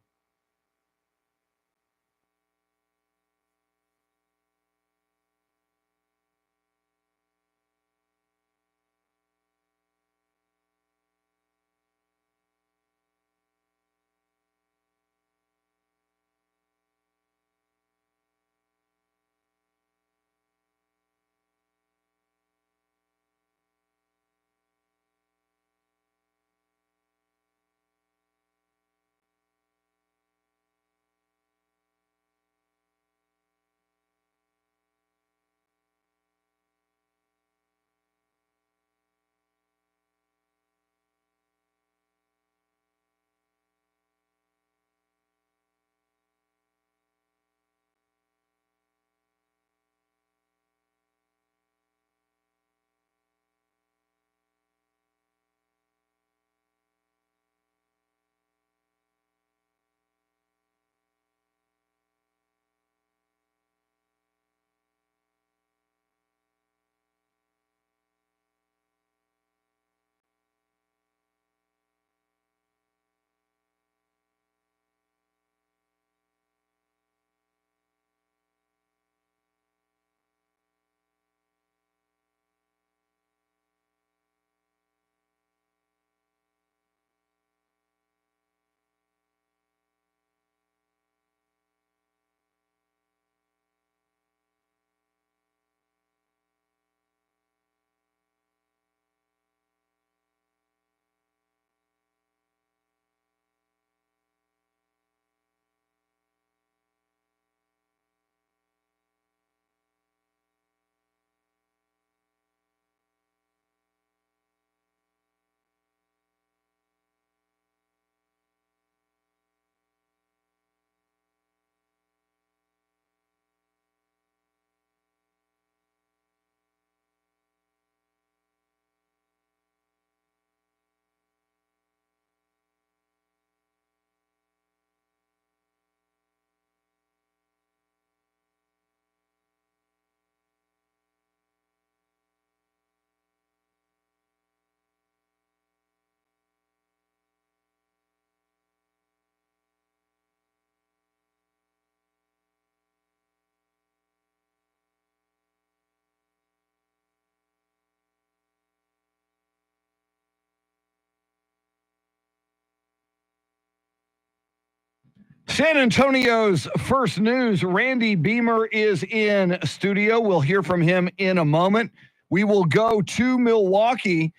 San Antonio's First News, Randy Beamer is in studio. We'll hear from him in a moment. We will go to Milwaukee.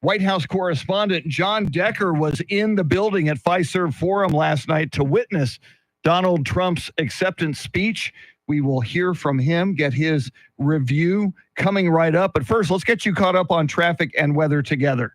White House correspondent John Decker was in the building at Fiserv Forum last night to witness Donald Trump's acceptance speech. We will hear from him, get his review coming right up. But first, let's get you caught up on traffic and weather together.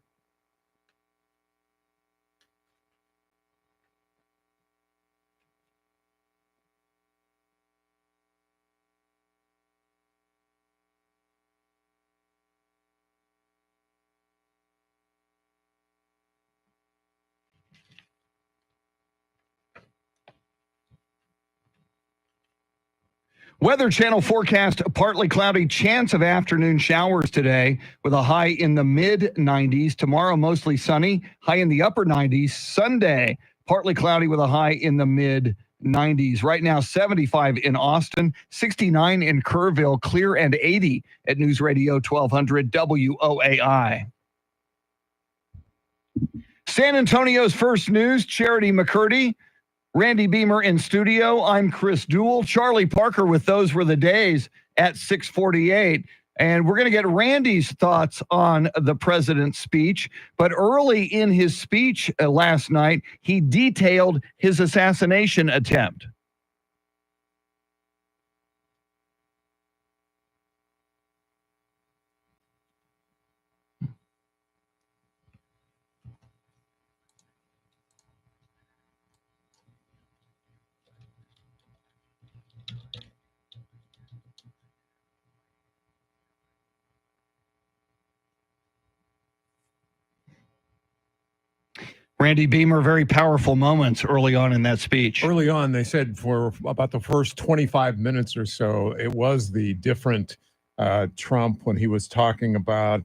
Weather Channel forecast, partly cloudy, chance of afternoon showers today with a high in the mid-90s. Tomorrow, mostly sunny, high in the upper 90s. Sunday, partly cloudy with a high in the mid-90s. Right now, 75 in Austin, 69 in Kerrville, clear and 80 at News Radio 1200 WOAI. San Antonio's First News, Charity McCurdy. Randy Beamer in studio. I'm Chris Duell. Charlie Parker with Those Were the Days at 6:48. And we're going to get Randy's thoughts on the president's speech. But early in his speech last night, he detailed his assassination attempt. Randy Beamer, very powerful moments early on in that speech. Early on, they said for about the first 25 minutes or so, it was the different Trump when he was talking about,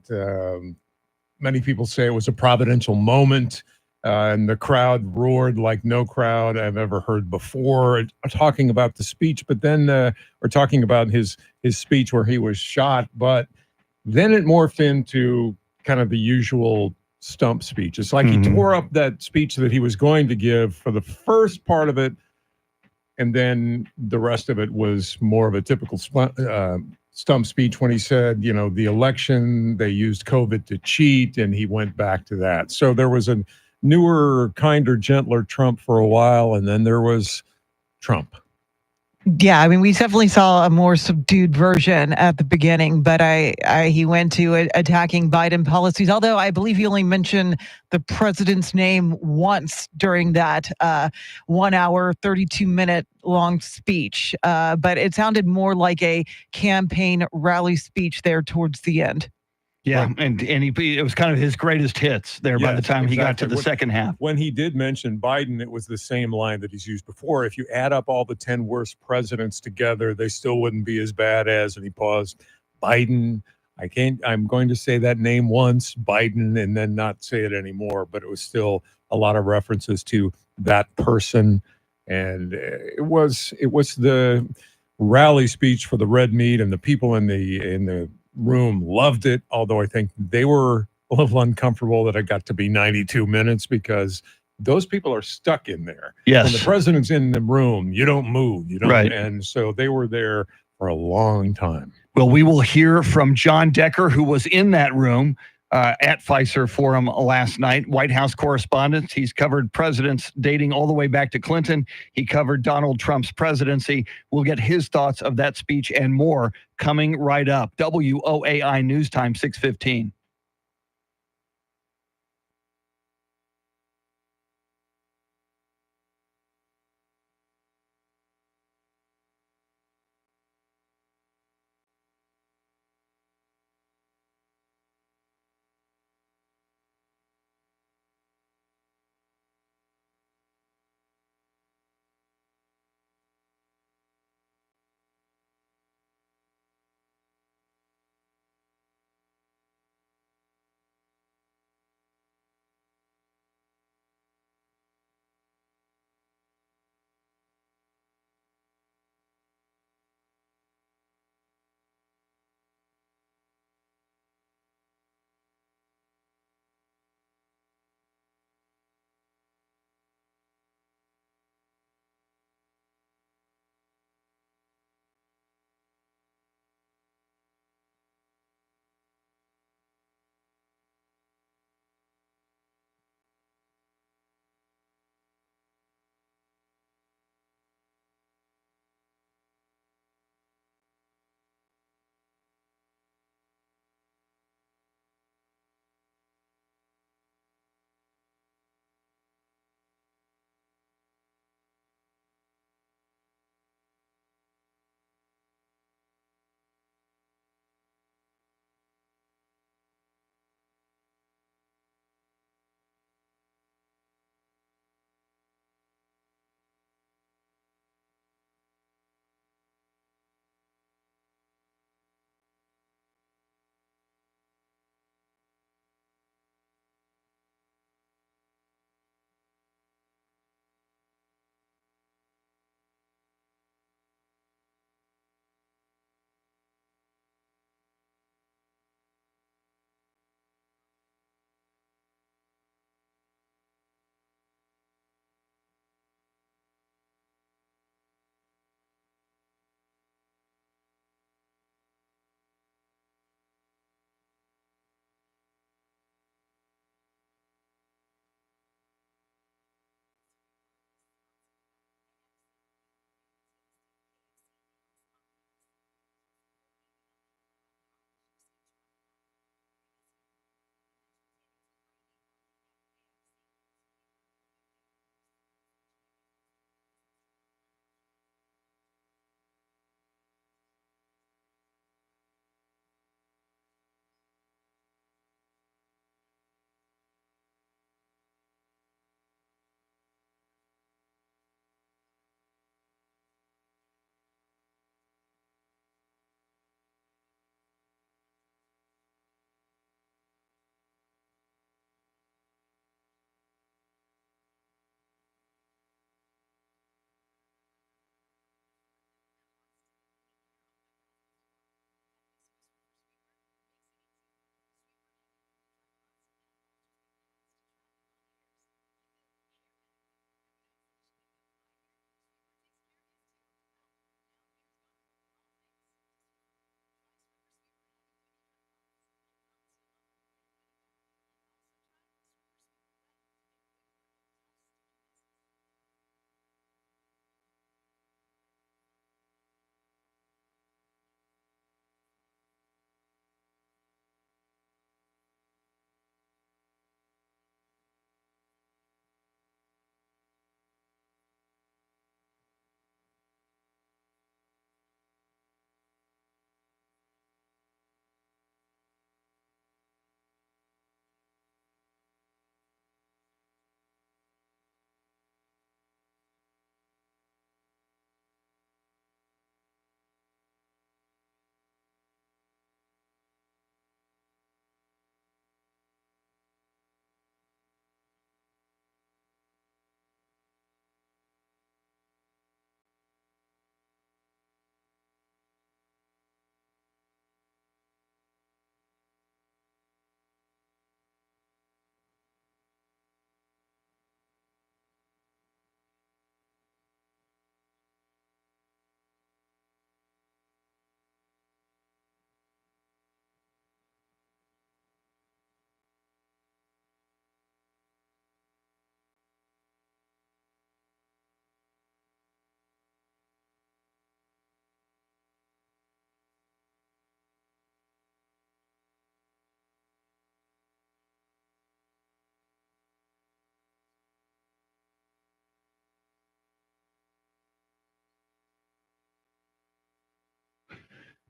many people say it was a providential moment, and the crowd roared like no crowd I've ever heard before, talking about the speech, but then, or talking about his speech where he was shot, but then it morphed into kind of the usual stump speech. It's like he tore up that speech that he was going to give for the first part of it, and then the rest of it was more of a typical stump speech when he said, you know, the election, they used COVID to cheat, and he went back to that. So there was a newer, kinder, gentler Trump for a while, and then there was Trump. Yeah, I mean, we definitely saw a more subdued version at the beginning, but he went to attacking Biden policies, although I believe he only mentioned the president's name once during that 1 hour, 32-minute long speech. But it sounded more like a campaign rally speech there towards the end. Yeah, right. and it was kind of his greatest hits there by the time he got to the second half. When he did mention Biden, it was the same line that he's used before. If you add up all the 10 worst presidents together, they still wouldn't be as bad as, and he paused, Biden. I'm going to say that name once, Biden, and then not say it anymore, but it was still a lot of references to that person. And it was the rally speech for the red meat, and the people in the room loved it, although I think they were a little uncomfortable that it got to be 92 minutes because those people are stuck in there. Yes. When the president's in the room, you don't move. You don't, right. And so they were there for a long time. Well, we will hear from John Decker, who was in that room at Fiserv Forum last night. White House correspondent. He's covered presidents dating all the way back to Clinton. He covered Donald Trump's presidency. We'll get his thoughts of that speech and more coming right up. WOAI News Time, 6:15.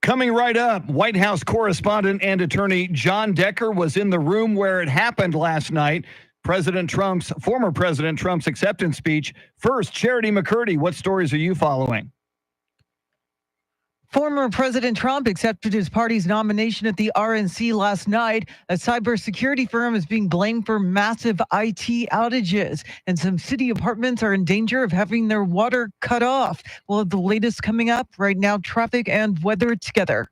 Coming right up, White House correspondent and attorney John Decker was in the room where it happened last night. Former President Trump's acceptance speech. First, Charity McCurdy, what stories are you following? Former President Trump accepted his party's nomination at the RNC last night. A cybersecurity firm is being blamed for massive IT outages, and some city apartments are in danger of having their water cut off. We'll have the latest coming up right now, traffic and weather together.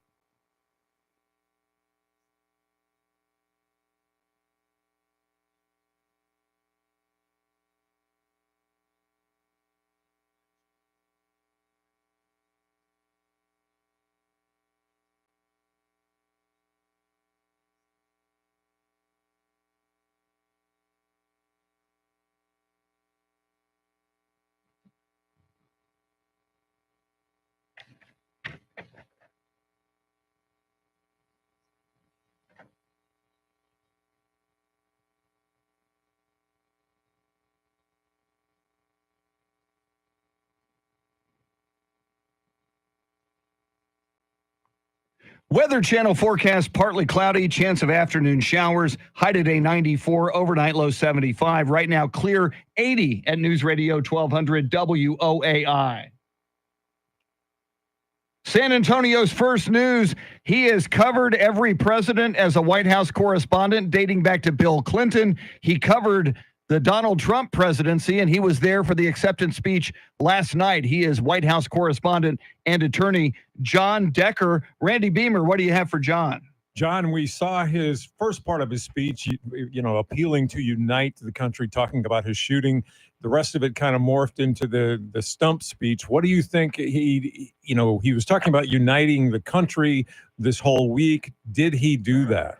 Weather Channel forecast, partly cloudy, chance of afternoon showers, high today 94, overnight low 75. Right now clear 80 at News Radio 1200 WOAI. San Antonio's First News. He has covered every president as a White House correspondent dating back to Bill Clinton. He covered the Donald Trump presidency, and he was there for the acceptance speech last night. He is White House correspondent and attorney John Decker. Randy Beamer, what do you have for John? John, we saw his first part of his speech, appealing to unite the country, talking about his shooting. The rest of it kind of morphed into the stump speech. What do you think? He was talking about uniting the country this whole week. Did he do that?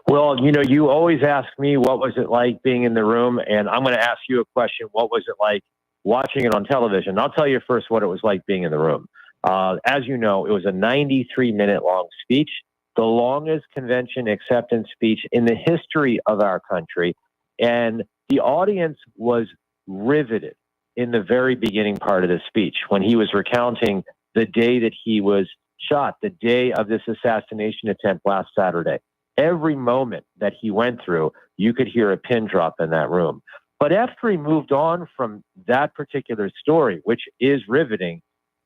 Well, you always ask me, what was it like being in the room? And I'm going to ask you a question. What was it like watching it on television? I'll tell you first what it was like being in the room. As you know, it was a 93-minute long speech, the longest convention acceptance speech in the history of our country. And the audience was riveted in the very beginning part of the speech when he was recounting the day that he was shot, the day of this assassination attempt last Saturday. Every moment that he went through, you could hear a pin drop in that room. But after he moved on from that particular story, which is riveting,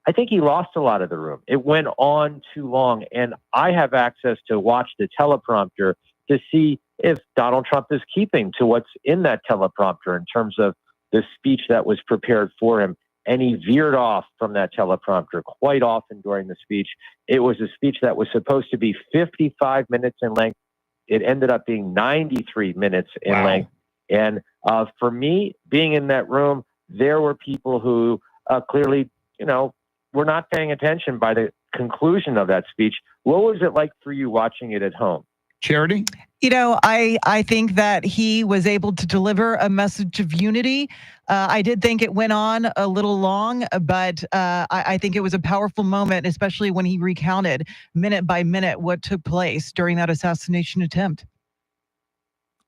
I think he lost a lot of the room. It went on too long. And I have access to watch the teleprompter to see if Donald Trump is keeping to what's in that teleprompter in terms of the speech that was prepared for him. And he veered off from that teleprompter quite often during the speech. It was a speech that was supposed to be 55 minutes in length. It ended up being 93 minutes in length. And for me, being in that room, there were people who clearly, were not paying attention by the conclusion of that speech. What was it like for you watching it at home? Charity? I think that he was able to deliver a message of unity. I did think it went on a little long, but I think it was a powerful moment, especially when he recounted minute by minute what took place during that assassination attempt.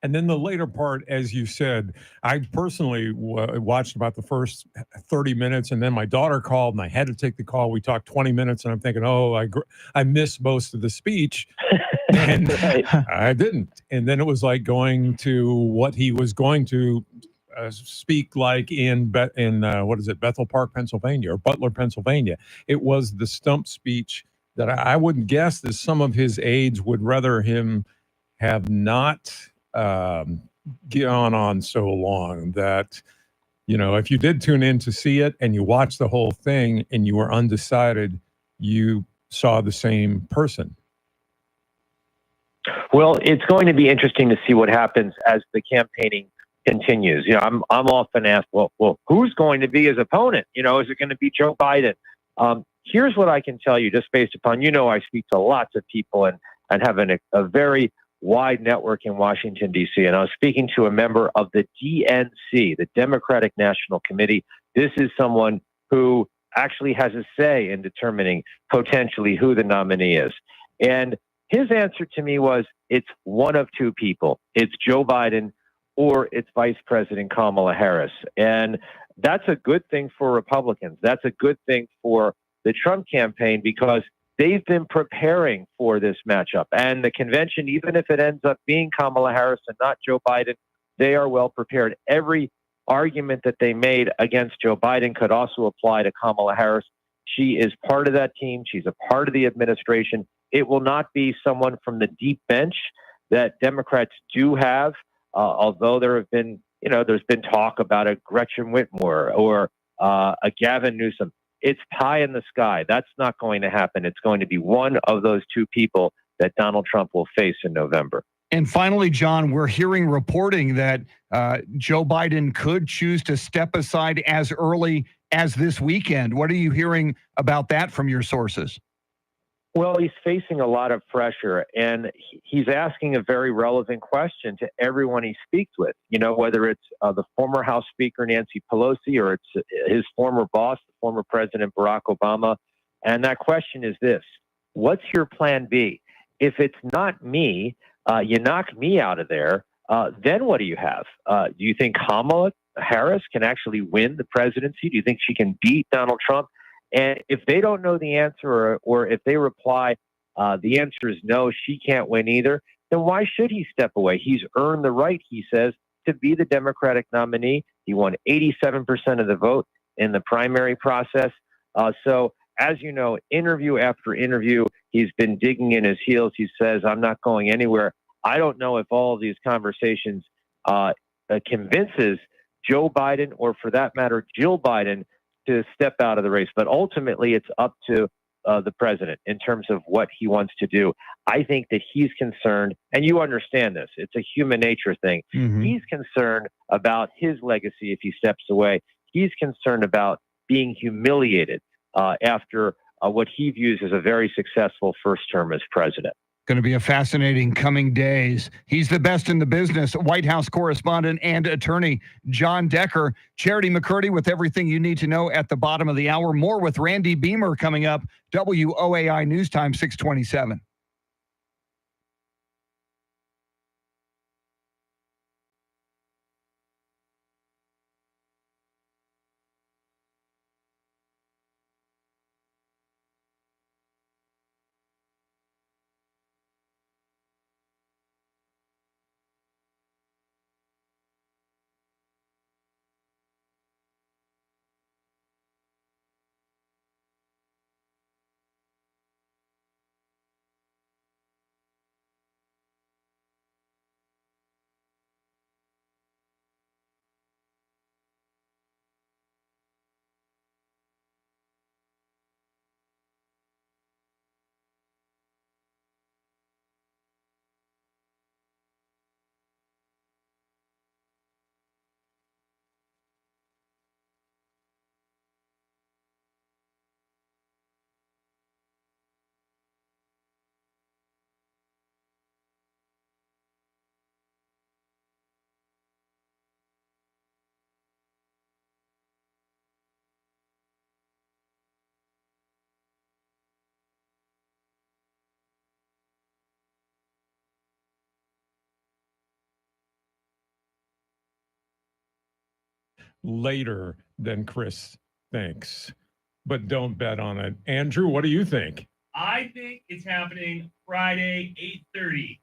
And then the later part, as you said, I personally watched about the first 30 minutes, and then my daughter called, and I had to take the call. We talked 20 minutes, and I'm thinking, I missed most of the speech, and I didn't. And then it was like going to what he was going to speak like in Bethel Park, Pennsylvania, or Butler, Pennsylvania. It was the stump speech that I would guess that some of his aides would rather him have not gone on so long. That, if you did tune in to see it and you watched the whole thing and you were undecided, you saw the same person. Well, it's going to be interesting to see what happens as the campaigning continues. I'm often asked, well, who's going to be his opponent? Is it going to be Joe Biden? Here's what I can tell you, just based upon, I speak to lots of people and have a very wide network in Washington, D.C. And I was speaking to a member of the DNC, the Democratic National Committee. This is someone who actually has a say in determining potentially who the nominee is. And his answer to me was, it's one of two people. It's Joe Biden or it's Vice President Kamala Harris. And that's a good thing for Republicans. That's a good thing for the the Trump campaign because they've been preparing for this matchup. And the convention, even if it ends up being Kamala Harris and not Joe Biden, they are well prepared. Every argument that they made against Joe Biden could also apply to Kamala Harris. She is part of that team. She's a part of the administration. It will not be someone from the deep bench that Democrats do have, although there have been, there's been talk about a Gretchen Whitmer or a Gavin Newsom. It's pie in the sky. That's not going to happen. It's going to be one of those two people that Donald Trump will face in November. And finally, John, we're hearing reporting that Joe Biden could choose to step aside as early as this weekend. What are you hearing about that from your sources? Well, he's facing a lot of pressure, and he's asking a very relevant question to everyone he speaks with, whether it's the former House Speaker, Nancy Pelosi, or it's his former boss, the former President Barack Obama. And that question is this: what's your plan B? If it's not me, you knock me out of there, then what do you have? Do you think Kamala Harris can actually win the presidency? Do you think she can beat Donald Trump? And if they don't know the answer, or if they reply, the answer is no, she can't win either, then why should he step away? He's earned the right, he says, to be the Democratic nominee. He won 87% of the vote in the primary process. So, as you know, interview after interview, he's been digging in his heels. He says, I'm not going anywhere. I don't know if all of these conversations convinces Joe Biden, or for that matter, Jill Biden, to step out of the race. But ultimately, it's up to the president in terms of what he wants to do. I think that he's concerned, and you understand this, it's a human nature thing. Mm-hmm. He's concerned about his legacy if he steps away. He's concerned about being humiliated after what he views as a very successful first term as president. Going to be a fascinating coming days. He's the best in the business. White House correspondent and attorney John Decker. Charity McCurdy with everything you need to know at the bottom of the hour. More with Randy Beamer coming up. WOAI News Time 627. Later than Chris thinks, but don't bet on it. Andrew, what do you think? I think it's happening Friday, 8:30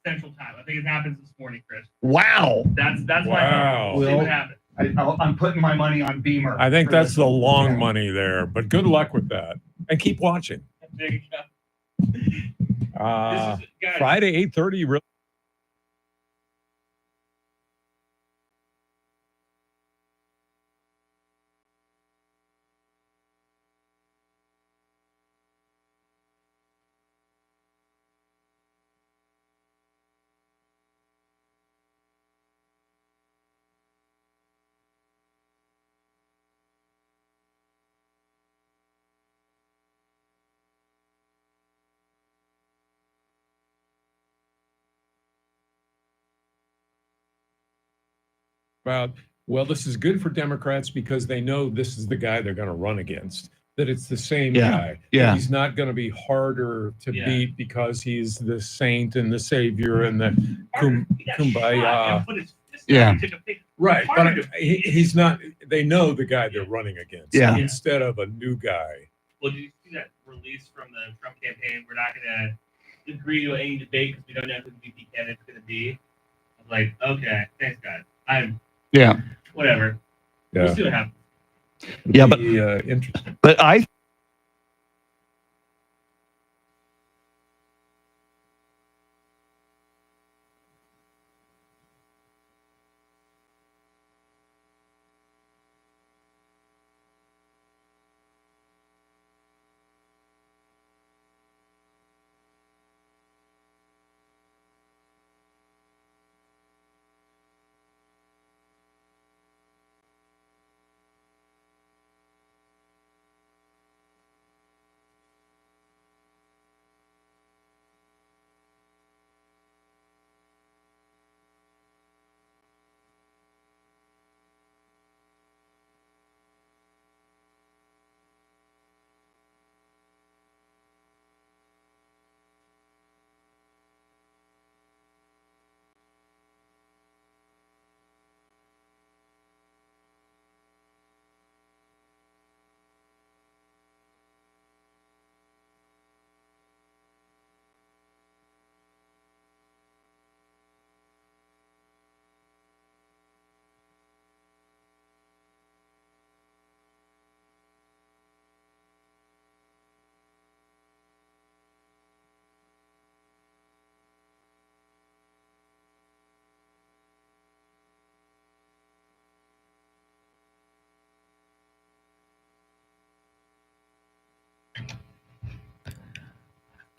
Central Time. I think it happens this morning, Chris. Wow. That's Wow. my we'll see what happens. I'm putting my money on Beamer. I think that's the long money there, but good luck with that. And keep watching. Big stuff. Guys, Friday, 8:30. Really? Well, this is good for Democrats because they know this is the guy they're going to run against, that it's the same guy. Yeah. He's not going to be harder to beat because he's the saint and the savior and the kumbaya. Yeah. Right. But he's not, they know the guy they're running against Yeah. instead of a new guy. well, did you see that release from the Trump campaign? We're not going to agree to any debate because we don't know who the VP candidate's going to be. I was like, okay, thanks, guys. Yeah. Whatever. Yeah. We'll see what happens. Yeah, but interesting. But I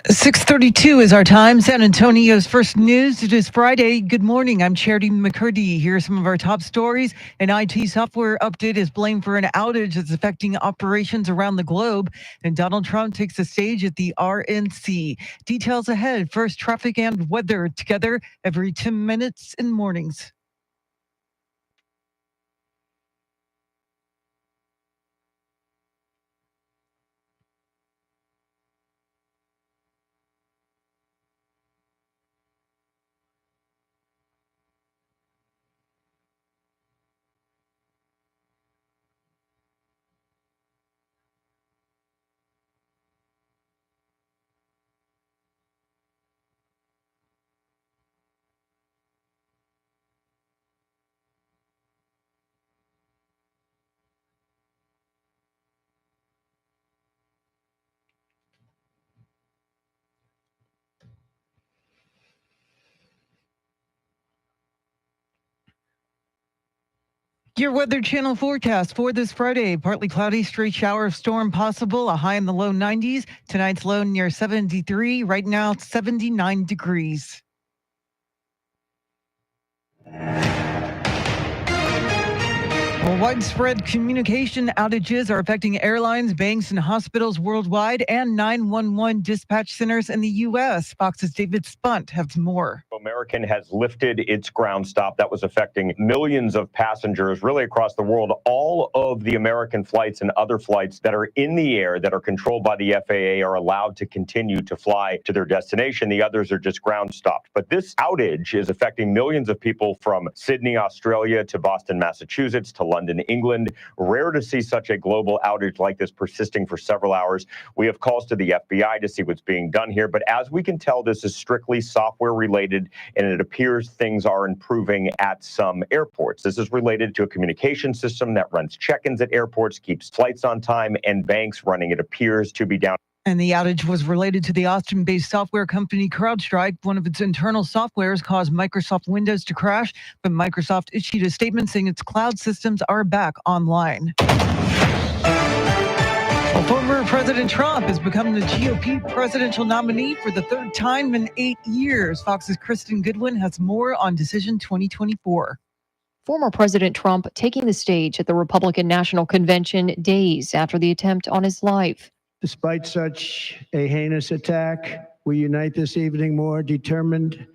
.632 is our time. San Antonio's first news. It is Friday. Good morning. I'm Charity McCurdy. Here are some of our top stories. An IT software update is blamed for an outage that's affecting operations around the globe. And Donald Trump takes the stage at the RNC. Details ahead. First, traffic and weather together every 10 minutes in mornings. Your Weather Channel forecast for this Friday. Partly cloudy, stray shower storm possible, a high in the low 90s. Tonight's low near 73. Right now, it's 79 degrees. Well, widespread communication outages are affecting airlines, banks, and hospitals worldwide and 911 dispatch centers in the U.S. Fox's David Spunt has more. American has lifted its ground stop that was affecting millions of passengers really across the world. All of the American flights and other flights that are in the air that are controlled by the FAA are allowed to continue to fly to their destination. The others are just ground stopped. But this outage is affecting millions of people from Sydney, Australia to Boston, Massachusetts to London, England. Rare to see such a global outage like this persisting for several hours. We have calls to the FBI to see what's being done here. But as we can tell, this is strictly software related, and it appears things are improving at some airports. This is related to a communication system that runs check-ins at airports, keeps flights on time, and banks running. It appears to be down. And the outage was related to the Austin-based software company CrowdStrike. One of its internal softwares caused Microsoft Windows to crash, but Microsoft issued a statement saying its cloud systems are back online. Well, former President Trump has become the GOP presidential nominee for the third time in 8 years. Fox's Kristen Goodwin has more on Decision 2024. Former President Trump taking the stage at the Republican National Convention days after the attempt on his life. Despite such a heinous attack, we unite this evening more determined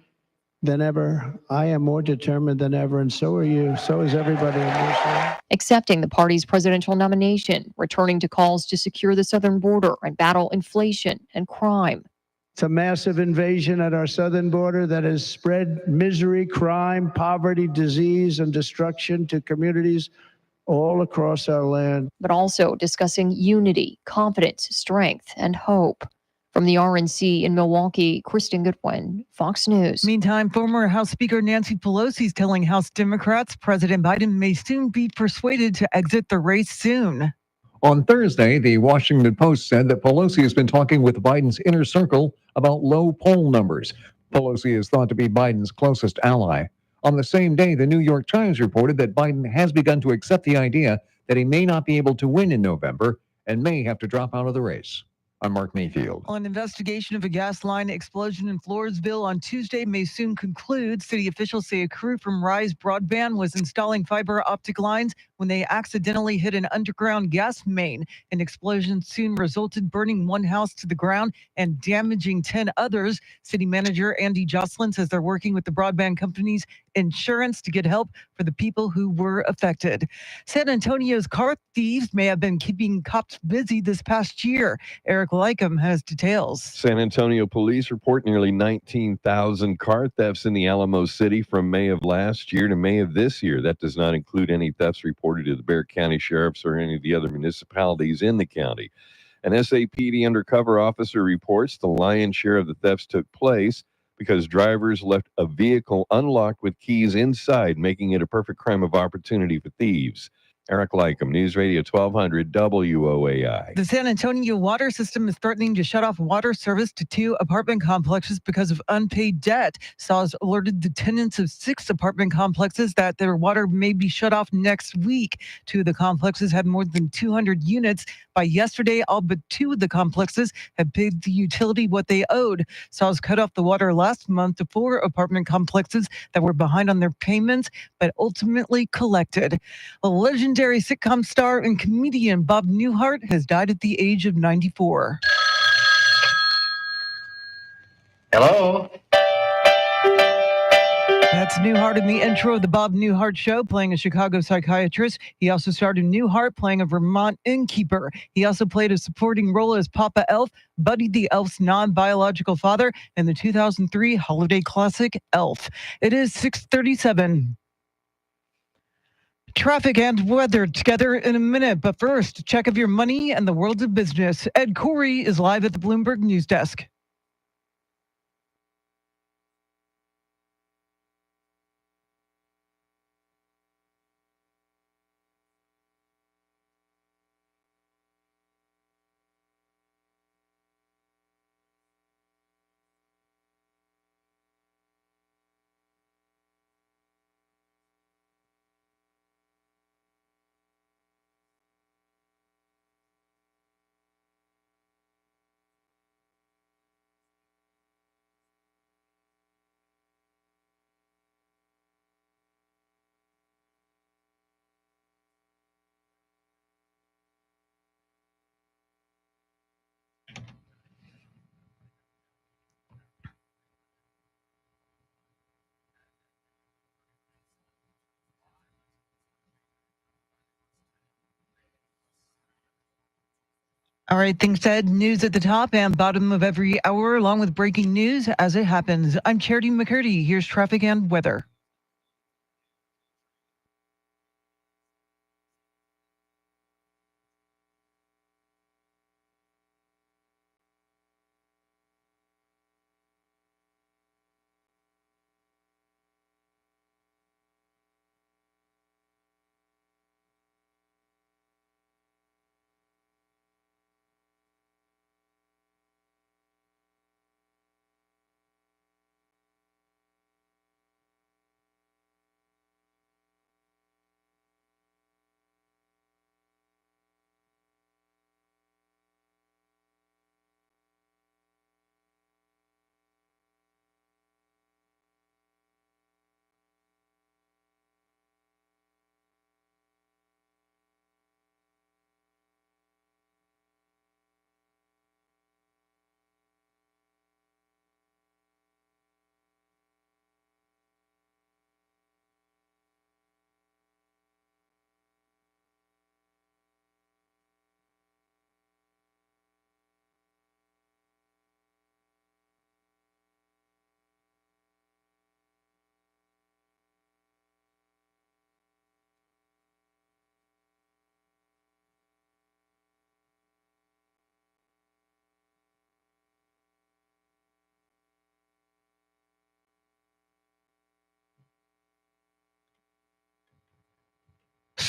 than ever. I am more determined than ever, and so are you. So is everybody in this room. Accepting the party's presidential nomination, returning to calls to secure the southern border and battle inflation and crime. It's a massive invasion at our southern border that has spread misery, crime, poverty, disease, and destruction to communities all across our land. but also discussing unity, confidence, strength, and hope. From the RNC in Milwaukee, Kristen Goodwin, Fox News. Meantime, former House Speaker Nancy Pelosi is telling House Democrats President Biden may soon be persuaded to exit the race soon. On Thursday, the Washington Post said that Pelosi has been talking with Biden's inner circle about low poll numbers. Pelosi is thought to be Biden's closest ally. On the same day, the New York Times reported that Biden has begun to accept the idea that he may not be able to win in November and may have to drop out of the race. I'm Mark Mayfield. An investigation of a gas line explosion in Floresville on Tuesday may soon conclude. City officials say a crew from Rise Broadband was installing fiber optic lines when they accidentally hit an underground gas main. An explosion soon resulted, burning one house to the ground and damaging 10 others. City manager Andy Jocelyn says they're working with the broadband company's insurance to get help for the people who were affected. San Antonio's car thieves may have been keeping cops busy this past year. Eric Lycum has details. San Antonio police report nearly 19,000 car thefts in the Alamo City from May of last year to May of this year. That does not include any thefts reported to the Bexar County Sheriffs or any of the other municipalities in the county. An SAPD undercover officer reports the lion's share of the thefts took place because drivers left a vehicle unlocked with keys inside, making it a perfect crime of opportunity for thieves. Eric Lycum, News Radio 1200 WOAI. The San Antonio water system is threatening to shut off water service to 2 apartment complexes because of unpaid debt. SAWS alerted the tenants of 6 apartment complexes that their water may be shut off next week. 2 of the complexes had more than 200 units. By yesterday, all but 2 of the complexes had paid the utility what they owed. SAWS cut off the water last month to 4 apartment complexes that were behind on their payments, but ultimately collected. A legendary sitcom star and comedian Bob Newhart has died at the age of 94. Hello. That's Newhart in the intro of the Bob Newhart Show, playing a Chicago psychiatrist. He also starred in Newhart, playing a Vermont innkeeper. He also played a supporting role as Papa Elf, Buddy the Elf's non-biological father, in the 2003 holiday classic Elf. It is 6:37. Traffic and weather together in a minute, but first, check of your money and the world of business. Ed Corey is live at the Bloomberg News Desk. All right, thanks, Ed. News at the top and bottom of every hour, along with breaking news as it happens. I'm Charity McCurdy. Here's traffic and weather.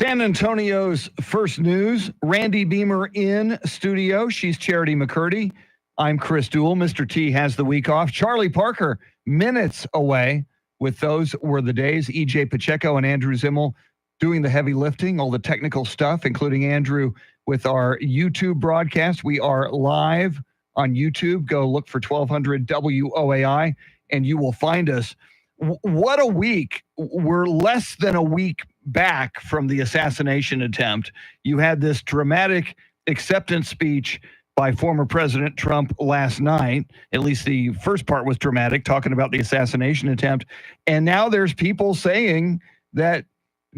San Antonio's First News, Randy Beamer in studio. She's Charity McCurdy. I'm Chris Duell. Mr. T has the week off. Charlie Parker, minutes away with Those Were the Days. EJ Pacheco and Andrew Zimmel doing the heavy lifting, all the technical stuff, including Andrew with our YouTube broadcast. We are live on YouTube. Go look for 1200 WOAI and you will find us. What a week. We're less than a week back from the assassination attempt. You had this dramatic acceptance speech by former President Trump last night. At least the first part was dramatic, talking about the assassination attempt. And now there's people saying that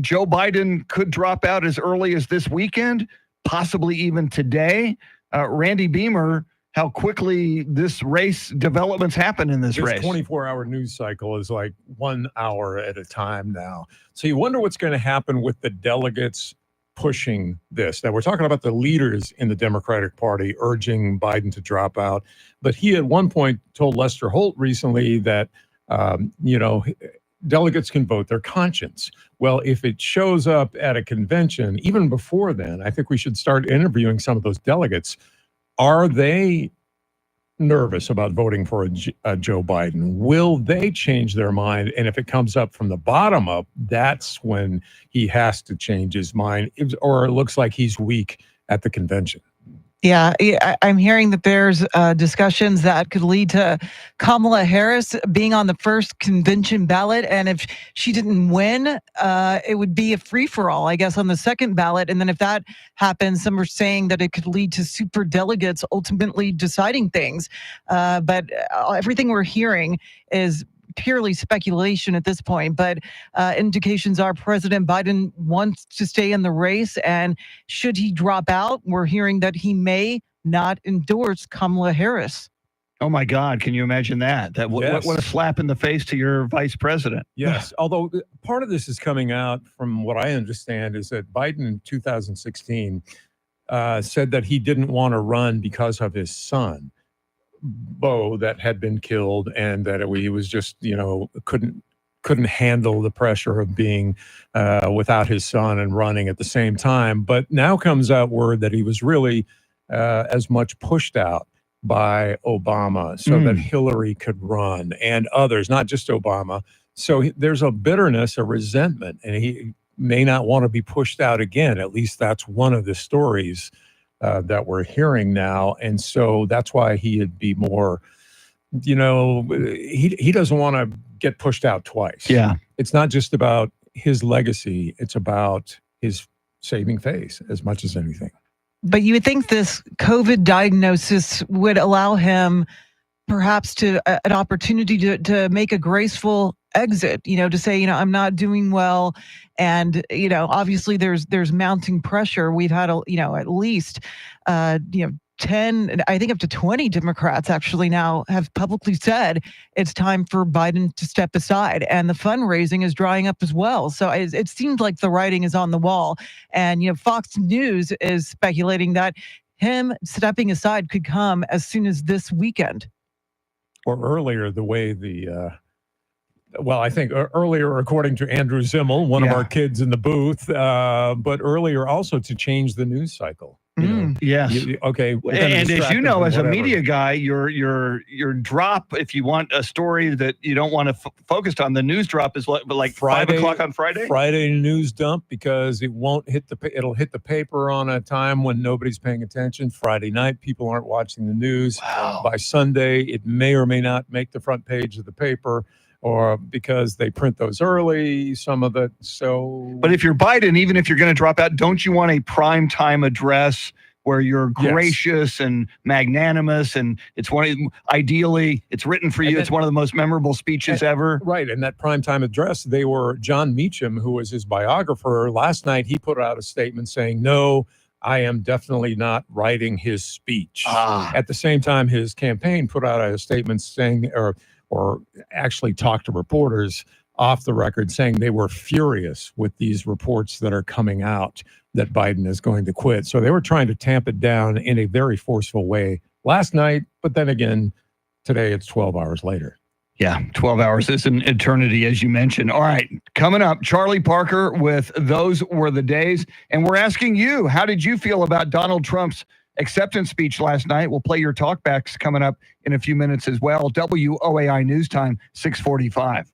Joe Biden could drop out as early as this weekend, possibly even today. Randy Beamer, how quickly this race developments happen in this race. 24-hour news cycle is like 1 hour at a time now. So you wonder what's going to happen with the delegates pushing this. Now, we're talking about the leaders in the Democratic Party urging Biden to drop out. But he at one point told Lester Holt recently that, delegates can vote their conscience. Well, if it shows up at a convention, even before then, I think we should start interviewing some of those delegates. Are they nervous about voting for a Joe Biden? Will they change their mind? And if it comes up from the bottom up, that's when he has to change his mind, or it looks like he's weak at the convention. Yeah, I'm hearing that there's discussions that could lead to Kamala Harris being on the first convention ballot. And if she didn't win, it would be a free-for-all, I guess, on the second ballot. And then if that happens, some are saying that it could lead to super delegates ultimately deciding things. But everything we're hearing is purely speculation at this point, but indications are President Biden wants to stay in the race, and should he drop out, we're hearing that he may not endorse Kamala Harris. Oh my God, can you imagine that? Yes. What a slap in the face to your vice president. Yes, although part of this is coming out from what I understand is that Biden in 2016 said that he didn't want to run because of his son, Beau, that had been killed, and that he was just, couldn't handle the pressure of being without his son and running at the same time. But now comes out word that he was really as much pushed out by Obama so that Hillary could run and others, not just Obama. So there's a bitterness, a resentment, and he may not want to be pushed out again. At least that's one of the stories that we're hearing now. And so that's why he'd be more, he doesn't want to get pushed out twice. Yeah. It's not just about his legacy. It's about his saving face as much as anything. But you would think this COVID diagnosis would allow him perhaps to an opportunity to make a graceful exit, to say, I'm not doing well. And, obviously there's mounting pressure. We've had, at least, 10, I think up to 20 Democrats actually now have publicly said it's time for Biden to step aside, and the fundraising is drying up as well. So it seems like the writing is on the wall. And, Fox News is speculating that him stepping aside could come as soon as this weekend. Or earlier, the way I think earlier, according to Andrew Zimmel, one of our kids in the booth, but earlier also to change the news cycle. Yes. Okay. And as you know, as a media guy, your drop, if you want a story that you don't want to focus on, the news drop is like Friday, 5 o'clock on Friday? Friday news dump, because it won't hit it'll hit the paper on a time when nobody's paying attention. Friday night, people aren't watching the news. Wow. By Sunday, it may or may not make the front page of the paper, or because they print those early, some of it. So, but if you're Biden, even if you're going to drop out, don't you want a prime time address where you're gracious and magnanimous, and ideally it's written for you? It's one of the most memorable speeches ever. Right. And that primetime address, John Meacham, who was his biographer, last night, he put out a statement saying, no, I am definitely not writing his speech. At the same time, his campaign put out a statement saying, or actually talked to reporters off the record, saying they were furious with these reports that are coming out that Biden is going to quit. So they were trying to tamp it down in a very forceful way last night, but then again, today it's 12 hours later. Yeah, 12 hours is an eternity, as you mentioned. All right, coming up, Charlie Parker with Those Were the Days. And we're asking you, how did you feel about Donald Trump's acceptance speech last night? We'll play your talkbacks coming up in a few minutes as well. WOAI News Time, 645.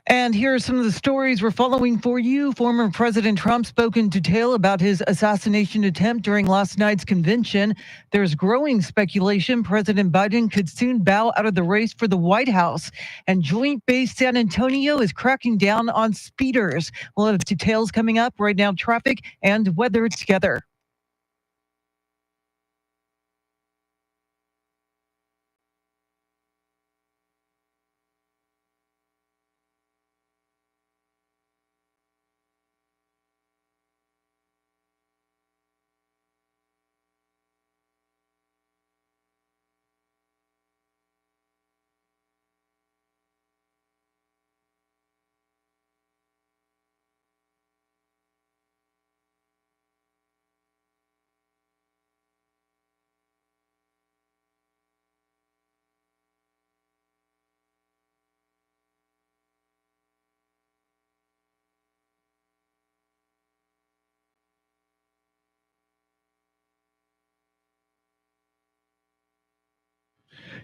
And here are some of the stories we're following for you. Former President Trump spoke in detail about his assassination attempt during last night's convention. There's growing speculation President Biden could soon bow out of the race for the White House. And Joint Base San Antonio is cracking down on speeders. We'll have details coming up. Right now, traffic and weather together.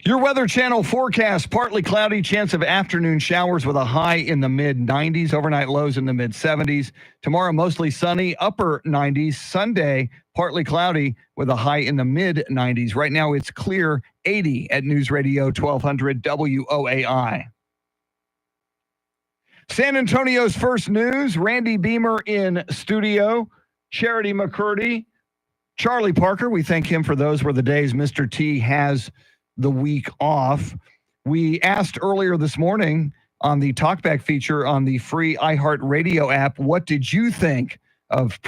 Your Weather Channel forecast: partly cloudy, chance of afternoon showers with a high in the mid-90s, overnight lows in the mid-70s. Tomorrow, mostly sunny, upper 90s. Sunday, partly cloudy with a high in the mid-90s. Right now, it's clear, 80 at News Radio 1200 WOAI. San Antonio's First News, Randy Beamer in studio, Charity McCurdy, Charlie Parker. We thank him for those were the days Mr. T has the week off. We asked earlier this morning on the Talkback feature on the free iHeartRadio app, what did you think of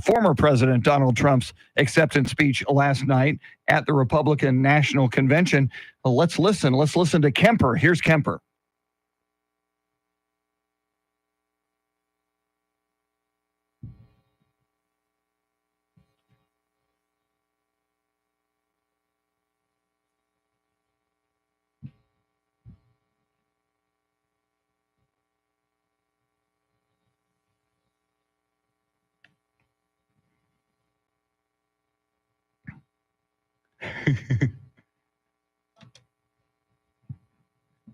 former President Donald Trump's acceptance speech last night at the Republican National Convention? Well, let's listen. Let's listen to Kemper. Here's Kemper.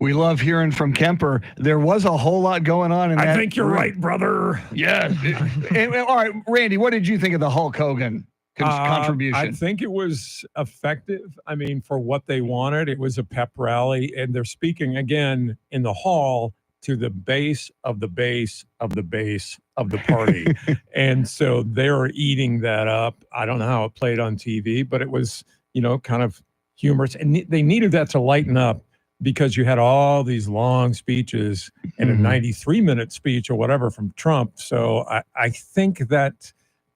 We love hearing from Kemper. There was a whole lot going on in that. I think you're right, brother. Yeah. All right, Randy, what did you think of the Hulk Hogan contribution? I think it was effective. I mean, for what they wanted, it was a pep rally, and they're speaking again in the hall to the base of the base of the base of the party. And so they're eating that up. I don't know how it played on TV, but it was, kind of humorous. And they needed that to lighten up, because you had all these long speeches and a 93-minute speech or whatever from Trump. So I think that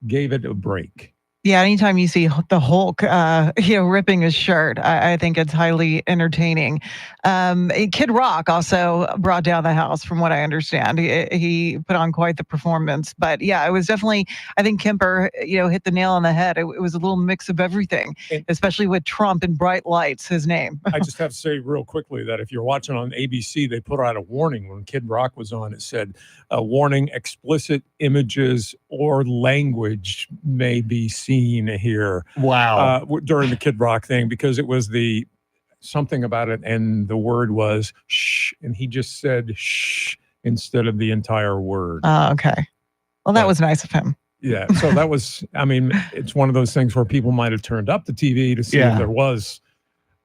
gave it a break. Yeah, anytime you see the Hulk, ripping his shirt, I think it's highly entertaining. Kid Rock also brought down the house, from what I understand. He put on quite the performance. But yeah, it was definitely, I think Kemper, hit the nail on the head. It was a little mix of everything, especially with Trump in bright lights, his name. I just have to say real quickly that if you're watching on ABC, they put out a warning when Kid Rock was on. It said, warning, explicit images or language may be seen here. Wow. During the Kid Rock thing, because it was something about it, and the word was shh, and he just said shh instead of the entire word. Okay. Well, that was nice of him. Yeah. So that was, it's one of those things where people might have turned up the TV to see if there was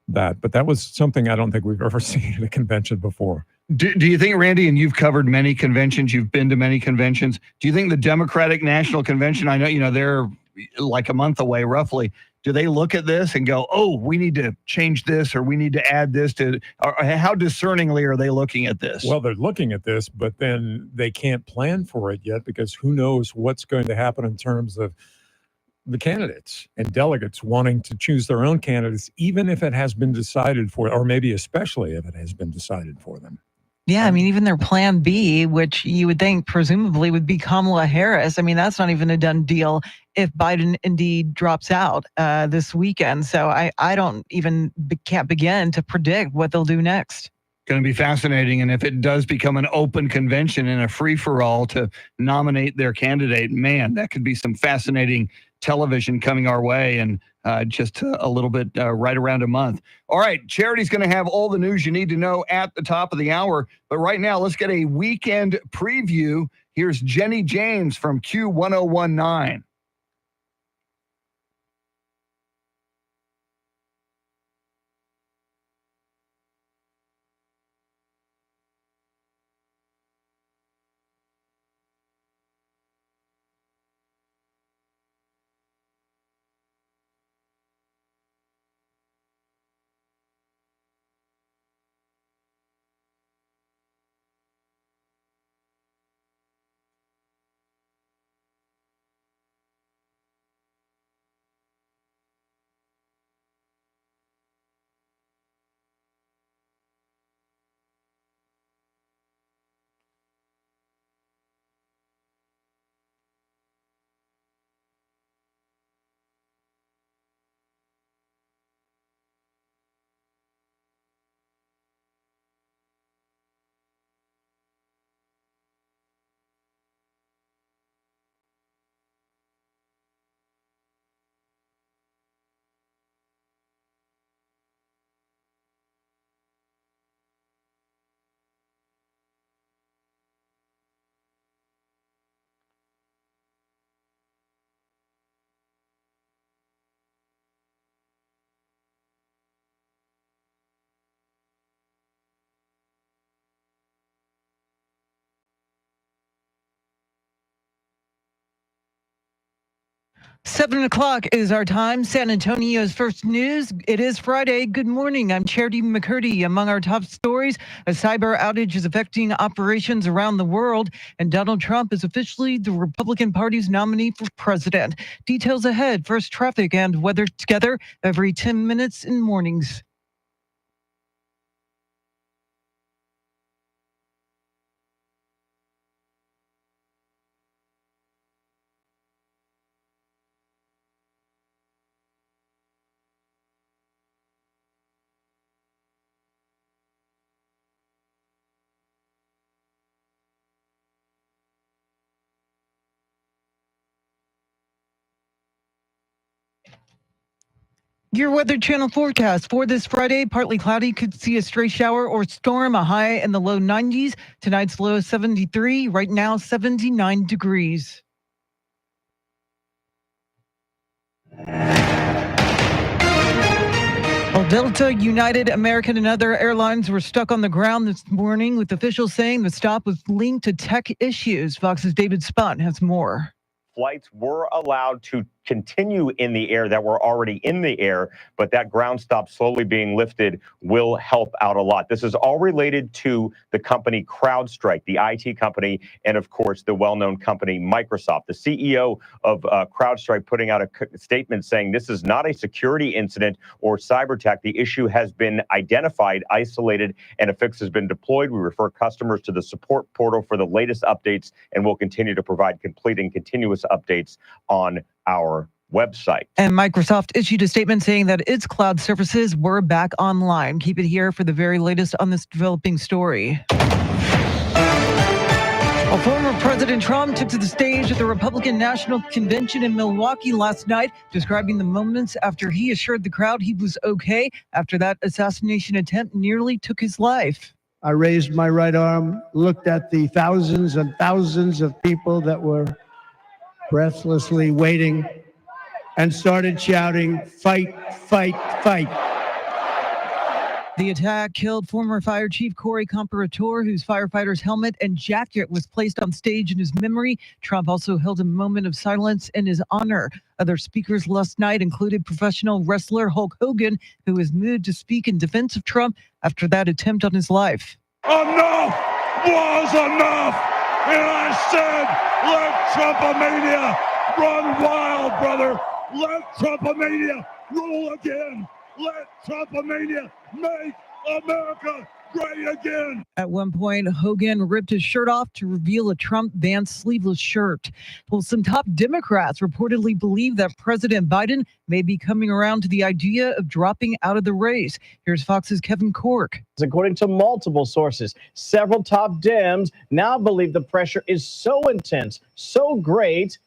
that, but that was something I don't think we've ever seen at a convention before. Do you think, Randy, and you've covered many conventions, you've been to many conventions, do you think the Democratic National Convention, I know, they're like a month away roughly, do they look at this and go, oh, we need to change this, or we need to add this to, or how discerningly are they looking at this? Well, they're looking at this, but then they can't plan for it yet, because who knows what's going to happen in terms of the candidates and delegates wanting to choose their own candidates, even if it has been decided for, or maybe especially if it has been decided for them. Yeah, even their plan B, which you would think presumably would be Kamala Harris. That's not even a done deal if Biden indeed drops out this weekend. So I can't begin to predict what they'll do next. Going to be fascinating. And if it does become an open convention and a free-for-all to nominate their candidate, man, that could be some fascinating television coming our way in just a little bit, right around a month. All right, Charity's going to have all the news you need to know at the top of the hour. But right now, let's get a weekend preview. Here's Jenny James from Q1019. Seven o'clock is our time. San Antonio's first news. It is Friday. Good morning. I'm Charity McCurdy. Among our top stories, a cyber outage is affecting operations around the world, and Donald Trump is officially the Republican Party's nominee for president. Details ahead. First, traffic and weather together every 10 minutes in mornings. Your Weather Channel forecast for this Friday: partly cloudy, could see a stray shower or storm, a high in the low 90s. Tonight's low 73, right now 79 degrees. Well, Delta, United, American, and other airlines were stuck on the ground this morning, with officials saying the stop was linked to tech issues. Fox's David Spott has more. Flights were allowed to continue in the air that were already in the air, but that ground stop slowly being lifted will help out a lot. This is all related to the company CrowdStrike, the IT company, and of course, the well-known company Microsoft. The CEO of CrowdStrike putting out a statement saying this is not a security incident or cyber attack. The issue has been identified, isolated, and a fix has been deployed. We refer customers to the support portal for the latest updates, and we'll continue to provide complete and continuous updates on our website. And Microsoft issued a statement saying that its cloud services were back online. Keep it here for the very latest on this developing story. Well, former President Trump took to the stage at the Republican National Convention in Milwaukee last night, describing the moments after he assured the crowd he was okay after that assassination attempt nearly took his life. I raised my right arm, looked at the thousands and thousands of people that were breathlessly waiting, and started shouting, "Fight, fight, fight." The attack killed former Fire Chief Corey Comparator, whose firefighter's helmet and jacket was placed on stage in his memory. Trump also held a moment of silence in his honor. Other speakers last night included professional wrestler Hulk Hogan, who was moved to speak in defense of Trump after that attempt on his life. Enough was enough. And I said, let Trumpomania run wild, brother. Let Trumpomania rule again. Let Trumpomania make America great again. At one point, Hogan ripped his shirt off to reveal a Trump-banned sleeveless shirt. Well, some top Democrats reportedly believe that President Biden may be coming around to the idea of dropping out of the race. Here's Fox's Kevin Cork. According to multiple sources, several top Dems now believe the pressure is so intense, so great,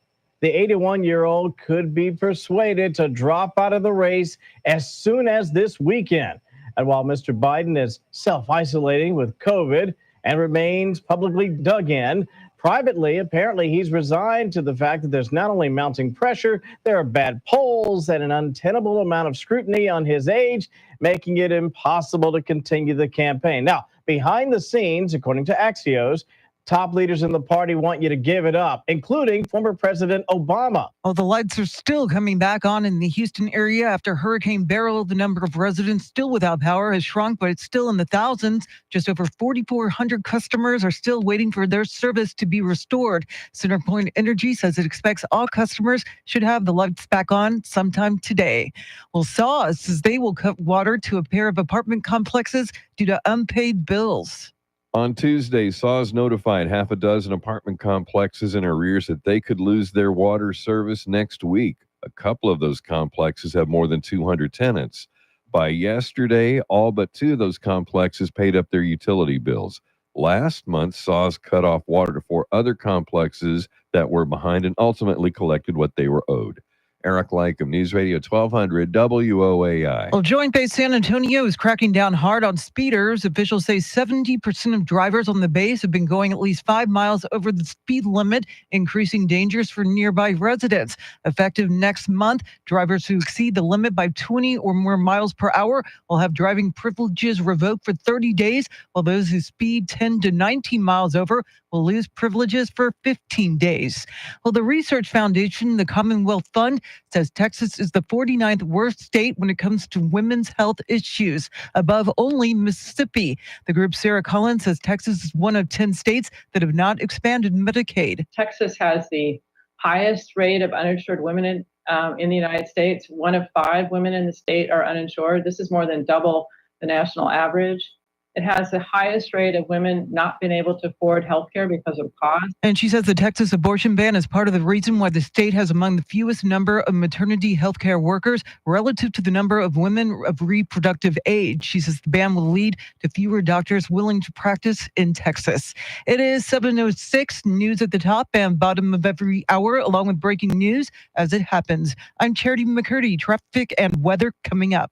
the 81-year-old could be persuaded to drop out of the race as soon as this weekend. And while Mr. Biden is self-isolating with COVID and remains publicly dug in, privately, apparently he's resigned to the fact that there's not only mounting pressure, there are bad polls and an untenable amount of scrutiny on his age, making it impossible to continue the campaign. Now, behind the scenes, according to Axios, top leaders in the party want you to give it up, including former President Obama. Well, the lights are still coming back on in the Houston area after Hurricane Beryl. The number of residents still without power has shrunk, but it's still in the thousands. Just over 4,400 customers are still waiting for their service to be restored. CenterPoint Energy says it expects all customers should have the lights back on sometime today. Well, SAW says they will cut water to a pair of apartment complexes due to unpaid bills. On Tuesday, SAWS notified half a dozen apartment complexes in arrears that they could lose their water service next week. A couple of those complexes have more than 200 tenants. By yesterday, all but 2 of those complexes paid up their utility bills. Last month, SAWS cut off water to 4 other complexes that were behind and ultimately collected what they were owed. Eric Lycum, News Radio 1200 WOAI. Well, Joint Base San Antonio is cracking down hard on speeders. Officials say 70% of drivers on the base have been going at least 5 miles over the speed limit, increasing dangers for nearby residents. Effective next month, drivers who exceed the limit by 20 or more miles per hour will have driving privileges revoked for 30 days, while those who speed 10 to 19 miles over will lose privileges for 15 days. Well, the Research Foundation, the Commonwealth Fund, says Texas is the 49th worst state when it comes to women's health issues, above only Mississippi. The group Sarah Collins says Texas is one of 10 states that have not expanded Medicaid. Texas has the highest rate of uninsured women in the United States. 1 of 5 women in the state are uninsured. This is more than double the national average. It has the highest rate of women not being able to afford health care because of cost. And she says the Texas abortion ban is part of the reason why the state has among the fewest number of maternity health care workers relative to the number of women of reproductive age. She says the ban will lead to fewer doctors willing to practice in Texas. It is 7:06, news at the top and bottom of every hour, along with breaking news as it happens. I'm Charity McCurdy. Traffic and weather coming up.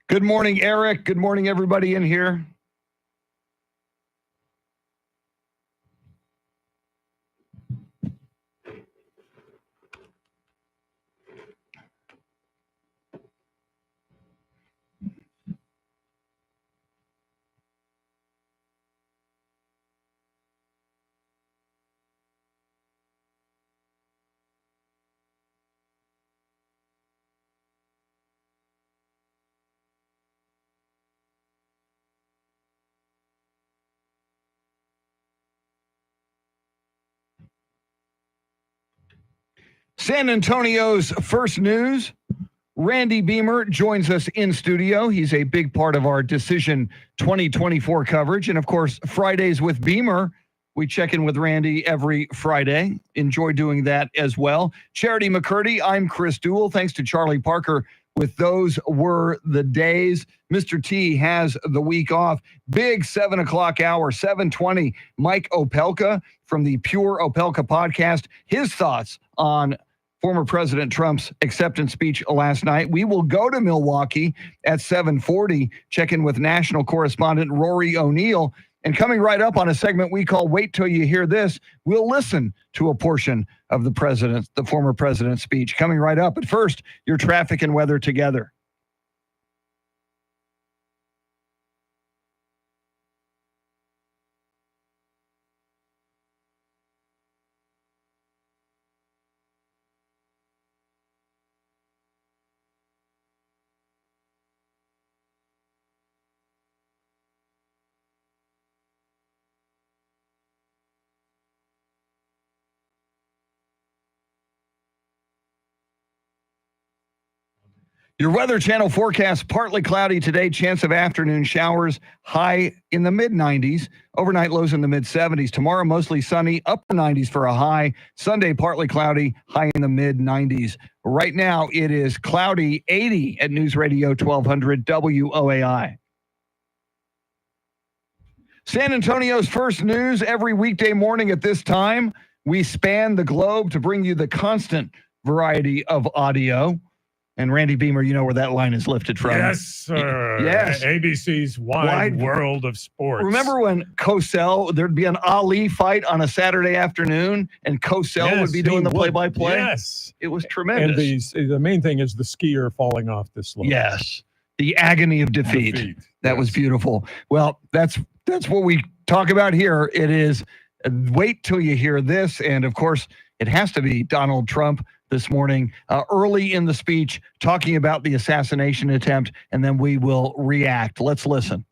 Good morning, Eric. Good morning, everybody in here. San Antonio's first news. Randy Beamer joins us in studio. He's a big part of our Decision 2024 coverage. And of course, Fridays with Beamer, we check in with Randy every Friday. Enjoy doing that as well. Charity McCurdy, I'm Chris Duell. Thanks to Charlie Parker with Those Were the Days. Mr. T has the week off. Big 7 o'clock hour, 7:20. Mike Opelka from the Pure Opelka podcast. His thoughts on former President Trump's acceptance speech last night. We will go to Milwaukee at 7:40, check in with national correspondent Rory O'Neill. And coming right up on a segment we call Wait Till You Hear This, we'll listen to a portion of the former president's speech. Coming right up. But first, your traffic and weather together. Your Weather Channel forecast, partly cloudy today, chance of afternoon showers, high in the mid-90s, overnight lows in the mid-70s. Tomorrow, mostly sunny, upper 90s for a high. Sunday, partly cloudy, high in the mid-90s. Right now, it is cloudy, 80 at News Radio 1200 WOAI. San Antonio's first news every weekday morning at this time. We span the globe to bring you the constant variety of audio. And Randy Beamer, you know where that line is lifted from. Yes, sir. Yes. ABC's Wide World of Sports. Remember when Cosell, there'd be an Ali fight on a Saturday afternoon, and Cosell would be doing the play-by-play? Yes. It was tremendous. And the main thing is the skier falling off the slope. Yes. The agony of defeat. That was beautiful. Well, that's what we talk about here. It is wait till you hear this. And, of course, it has to be Donald Trump this morning, early in the speech, talking about the assassination attempt, and then we will react. Let's listen.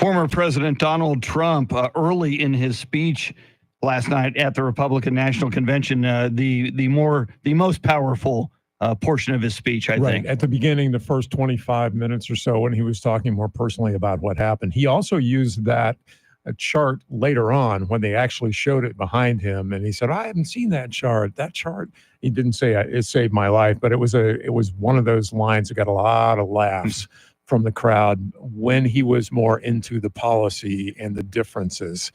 Former President Donald Trump, early in his speech last night at the Republican National Convention, the most powerful portion of his speech, I think. At the beginning, the first 25 minutes or so, when he was talking more personally about what happened, he also used that chart later on when they actually showed it behind him, and he said, "I haven't seen that chart. That chart." He didn't say it saved my life, but it was one of those lines that got a lot of laughs from the crowd when he was more into the policy and the differences.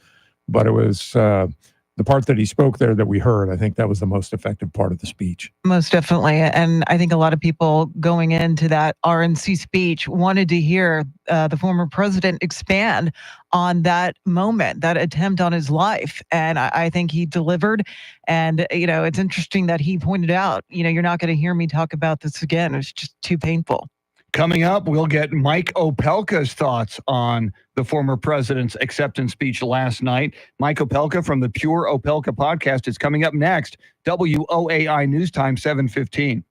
But it was the part that he spoke there that we heard. I think that was the most effective part of the speech. Most definitely. And I think a lot of people going into that RNC speech wanted to hear the former president expand on that moment, that attempt on his life. And I think he delivered. And, it's interesting that he pointed out, you're not going to hear me talk about this again. It's just too painful. Coming up, we'll get Mike Opelka's thoughts on the former president's acceptance speech last night. Mike Opelka from the Pure Opelka podcast is coming up next. WOAI News Time 7:15.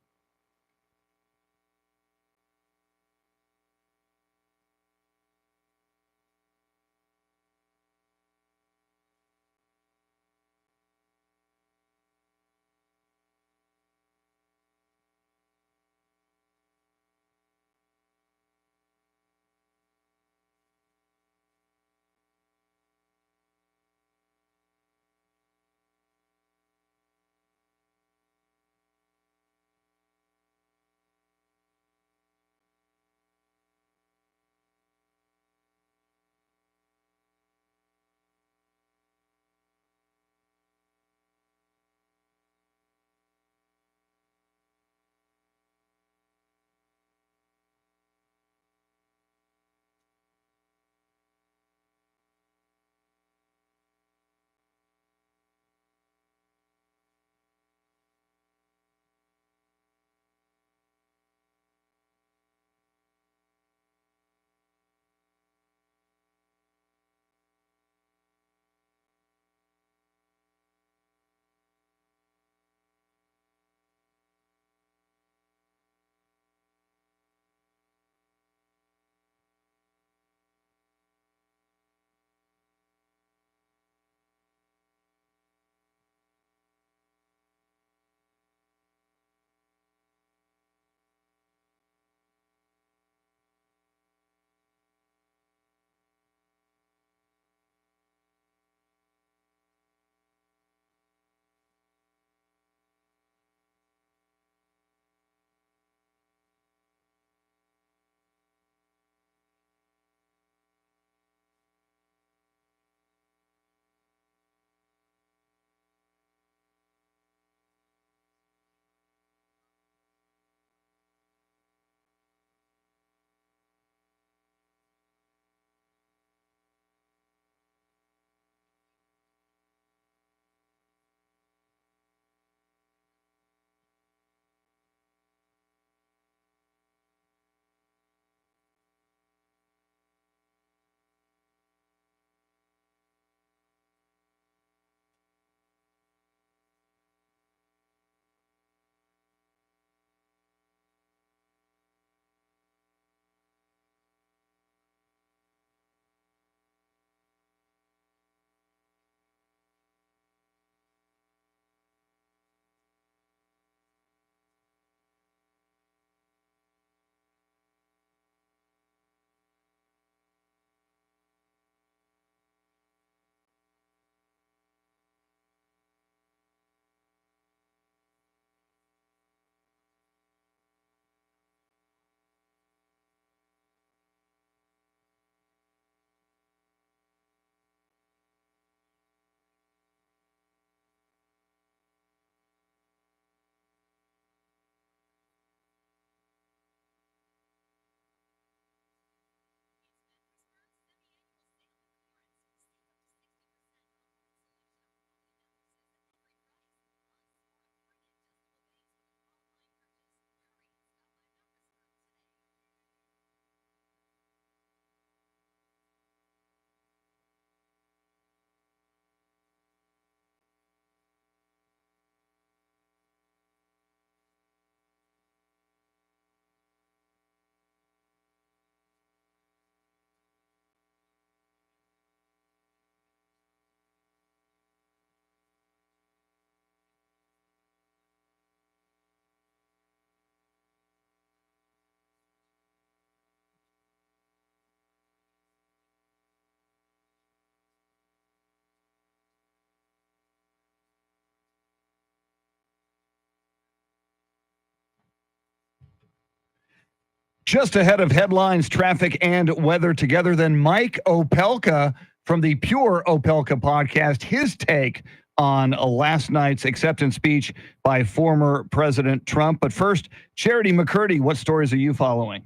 Just ahead of headlines, traffic, and weather together, then Mike Opelka from the Pure Opelka podcast, his take on last night's acceptance speech by former President Trump. But first, Charity McCurdy, what stories are you following?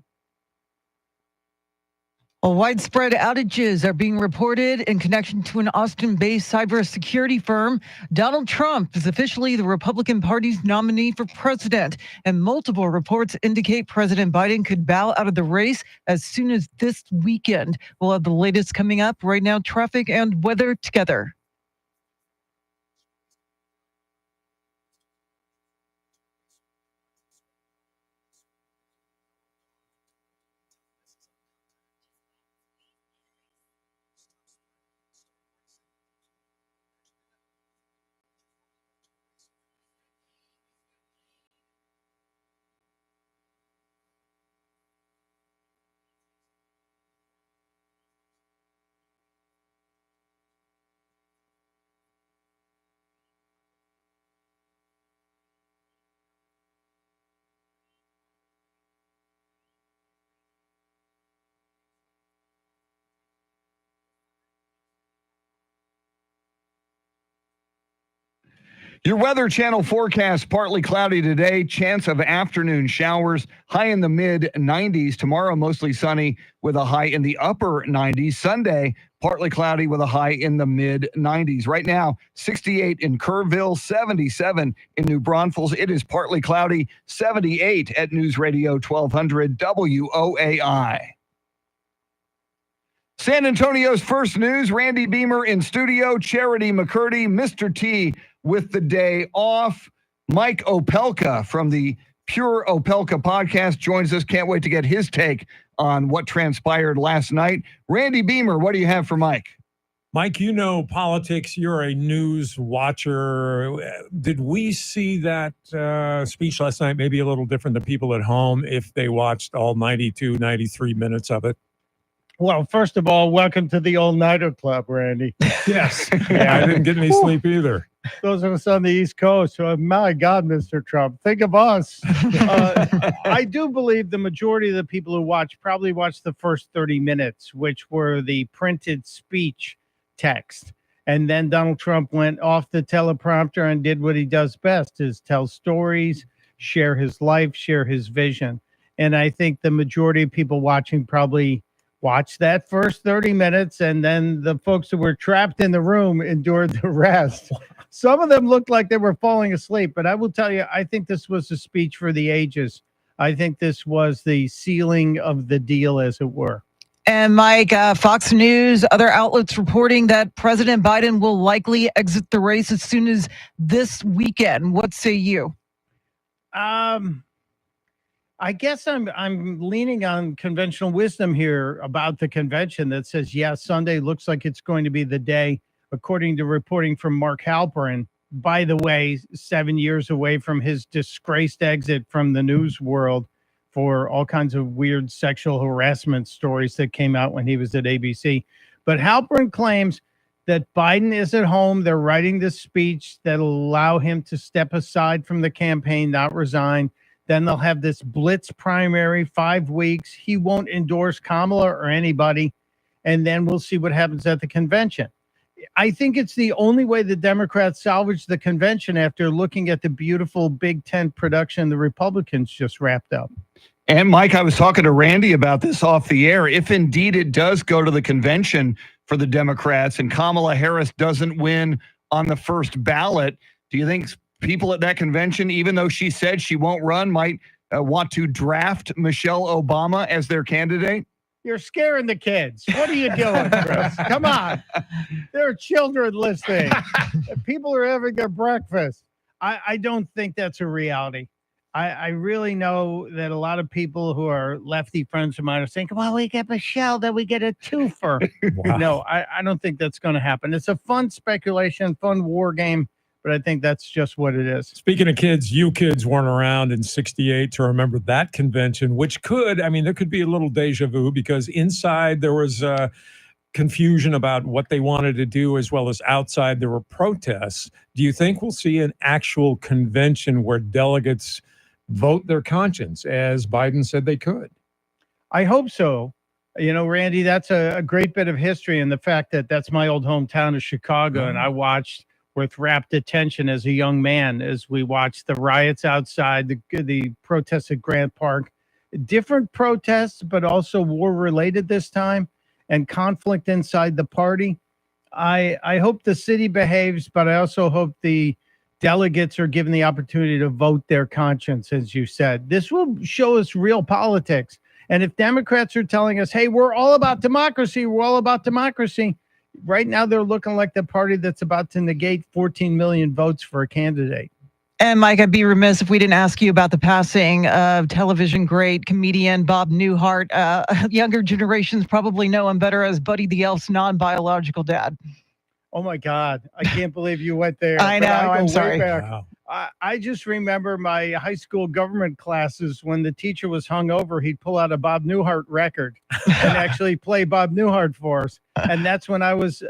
Well, widespread outages are being reported in connection to an Austin-based cybersecurity firm. Donald Trump is officially the Republican Party's nominee for president, and multiple reports indicate President Biden could bow out of the race as soon as this weekend. We'll have the latest coming up. Right now, traffic and weather together. Your Weather Channel forecast, partly cloudy today, chance of afternoon showers, high in the mid 90s. Tomorrow, mostly sunny with a high in the upper 90s. Sunday, partly cloudy with a high in the mid 90s. Right now, 68 in Kerrville, 77 in New Braunfels. It is partly cloudy, 78 at News Radio 1200 WOAI. San Antonio's First News, Randy Beamer in studio, Charity McCurdy, Mr. T with the day off. Mike Opelka from the Pure Opelka podcast joins us. Can't wait to get his take on what transpired last night. Randy Beamer, what do you have for Mike? Mike, you know politics. You're a news watcher. Did we see that speech last night maybe a little different than people at home if they watched all 92, 93 minutes of it? Well, first of all, welcome to the all-nighter club, Randy. Yes. Yeah, I didn't get any sleep either. Those of us on the East Coast, my God, Mr. Trump, think of us. I do believe the majority of the people who probably watched the first 30 minutes, which were the printed speech text. And then Donald Trump went off the teleprompter and did what he does best, is tell stories, share his life, share his vision. And I think the majority of people watching probably watched that first 30 minutes, and then the folks who were trapped in the room endured the rest. Some of them looked like they were falling asleep, but I will tell you, I think this was a speech for the ages. I think this was the sealing of the deal, as it were. And Mike, Fox News, other outlets reporting that President Biden will likely exit the race as soon as this weekend. What say you? I guess I'm leaning on conventional wisdom here about the convention that says, yeah, Sunday looks like it's going to be the day, according to reporting from Mark Halperin. By the way, 7 years away from his disgraced exit from the news world for all kinds of weird sexual harassment stories that came out when he was at ABC. But Halperin claims that Biden is at home. They're writing this speech that'll allow him to step aside from the campaign, not resign. Then they'll have this blitz primary, 5 weeks. He won't endorse Kamala or anybody. And then we'll see what happens at the convention. I think it's the only way the Democrats salvage the convention after looking at the beautiful Big Tent production the Republicans just wrapped up. And Mike, I was talking to Randy about this off the air. If indeed it does go to the convention for the Democrats and Kamala Harris doesn't win on the first ballot, do you think people at that convention, even though she said she won't run, might want to draft Michelle Obama as their candidate? You're scaring the kids. What are you doing, Chris? Come on. There are children listening. People are having their breakfast. I don't think that's a reality. I really know that a lot of people who are lefty friends of mine are saying, well, we get Michelle, then we get a twofer. Wow. No, I don't think that's going to happen. It's a fun speculation, fun war game. But I think that's just what it is. Speaking of kids, you kids weren't around in 68 to remember that convention, which there could be a little deja vu because inside there was confusion about what they wanted to do, as well as outside there were protests. Do you think we'll see an actual convention where delegates vote their conscience, as Biden said they could? I hope so. You know, Randy, that's a great bit of history, and the fact that that's my old hometown of Chicago, and I watched with rapt attention as a young man as we watched the riots outside, the protests at Grant Park, different protests, but also war related this time, and conflict inside the party. I hope the city behaves, but I also hope the delegates are given the opportunity to vote their conscience, as you said. This will show us real politics. And if Democrats are telling us, hey, we're all about democracy, right now they're looking like the party that's about to negate 14 million votes for a candidate. And Mike, I'd be remiss if we didn't ask you about the passing of television great comedian Bob Newhart. Younger generations probably know him better as Buddy the Elf's non-biological dad. Oh my God, I can't believe you went there. I know, I'm sorry. Wow. I just remember my high school government classes when the teacher was hungover, he'd pull out a Bob Newhart record and actually play Bob Newhart for us. And that's when I was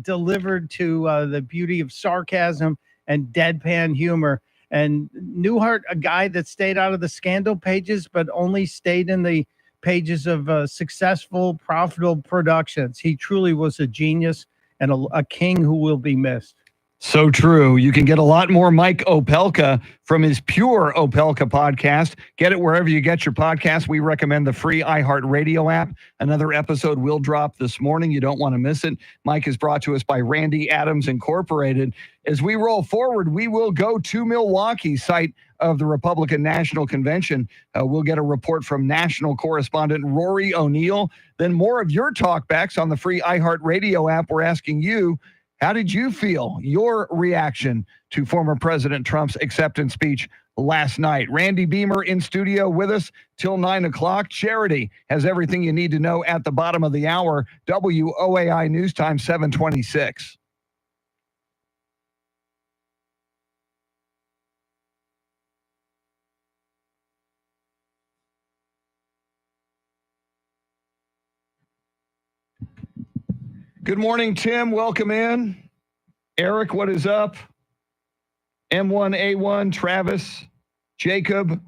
delivered to the beauty of sarcasm and deadpan humor. And Newhart, a guy that stayed out of the scandal pages, but only stayed in the pages of successful, profitable productions. He truly was a genius and a king who will be missed. So true. You can get a lot more Mike Opelka from his Pure Opelka podcast. Get it wherever you get your podcast. We recommend the free iHeartRadio app. Another episode will drop this morning. You don't want to miss it. Mike is brought to us by Randy Adams Incorporated. As we roll forward, we will go to Milwaukee, site of the Republican National Convention. We'll get a report from national correspondent Rory O'Neill. Then more of your talkbacks on the free iHeartRadio app. We're asking you, how did you feel? Your reaction to former President Trump's acceptance speech last night. Randy Beamer in studio with us till 9 o'clock. Charity has everything you need to know at the bottom of the hour. WOAI News Time 726. Good morning, Tim. Welcome in. Eric, what is up? M1A1, Travis, Jacob,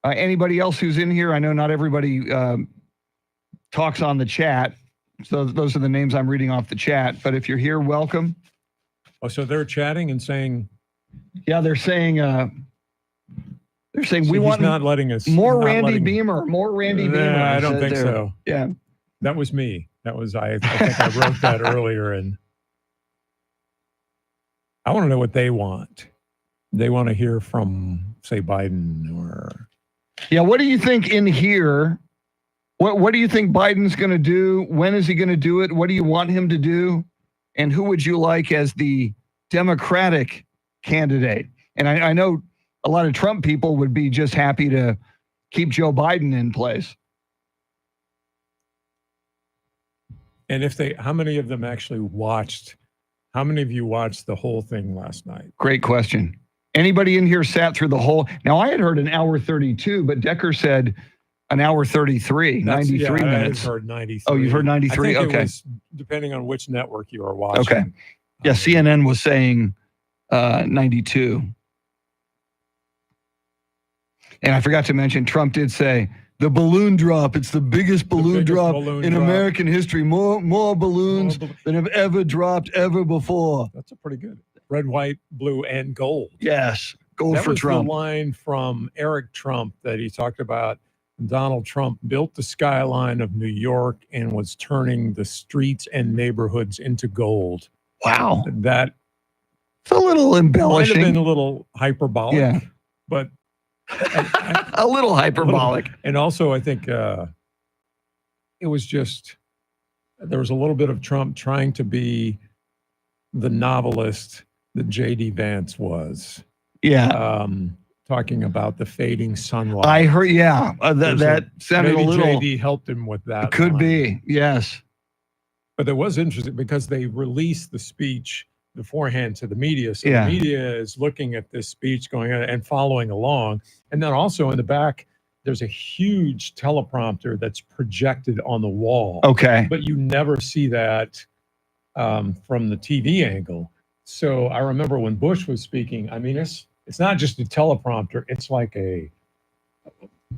anybody else who's in here? I know not everybody talks on the chat. So those are the names I'm reading off the chat. But if you're here, welcome. Oh, so they're chatting and saying. Yeah, they're saying we want not letting us more Randy Beamer, more Randy Beamer. I don't think so. Yeah. That was me. That was, I think I wrote that earlier, and I want to know what they want. They want to hear from, say, Biden or. Yeah. What do you think in here? What do you think Biden's going to do? When is he going to do it? What do you want him to do? And who would you like as the Democratic candidate? And I know a lot of Trump people would be just happy to keep Joe Biden in place. And how many of them actually watched? How many of you watched the whole thing last night? Great question. Anybody in here sat through the whole? Now, I had heard an hour 32, but Decker said an hour 33, 93 minutes. I heard 93. Oh, you've heard 93? I think okay. It was, depending on which network you are watching. Okay. Yeah, CNN was saying 92. And I forgot to mention, Trump did say, the balloon drop. It's the biggest balloon drop in American history. More balloons than have ever dropped ever before. That's a pretty good. Red, white, blue, and gold. Yes. Gold that for was Trump. The line from Eric Trump that he talked about. Donald Trump built the skyline of New York and was turning the streets and neighborhoods into gold. Wow. That it's a little embellishing. Might have been a little hyperbolic. Yeah. But a little hyperbolic. And also, I think it was just, there was a little bit of Trump trying to be the novelist that J.D. Vance was. Yeah. Talking about the fading sunlight. I heard, yeah. That sounded maybe a little. J.D. helped him with that. Could line. be, yes. But it was interesting because they released the speech beforehand to the media. So Yeah. the media is looking at this speech going on and following along. And then also in the back, there's a huge teleprompter that's projected on the wall. Okay. But you never see that from the TV angle. So I remember when Bush was speaking, I mean, it's not just a teleprompter. It's like a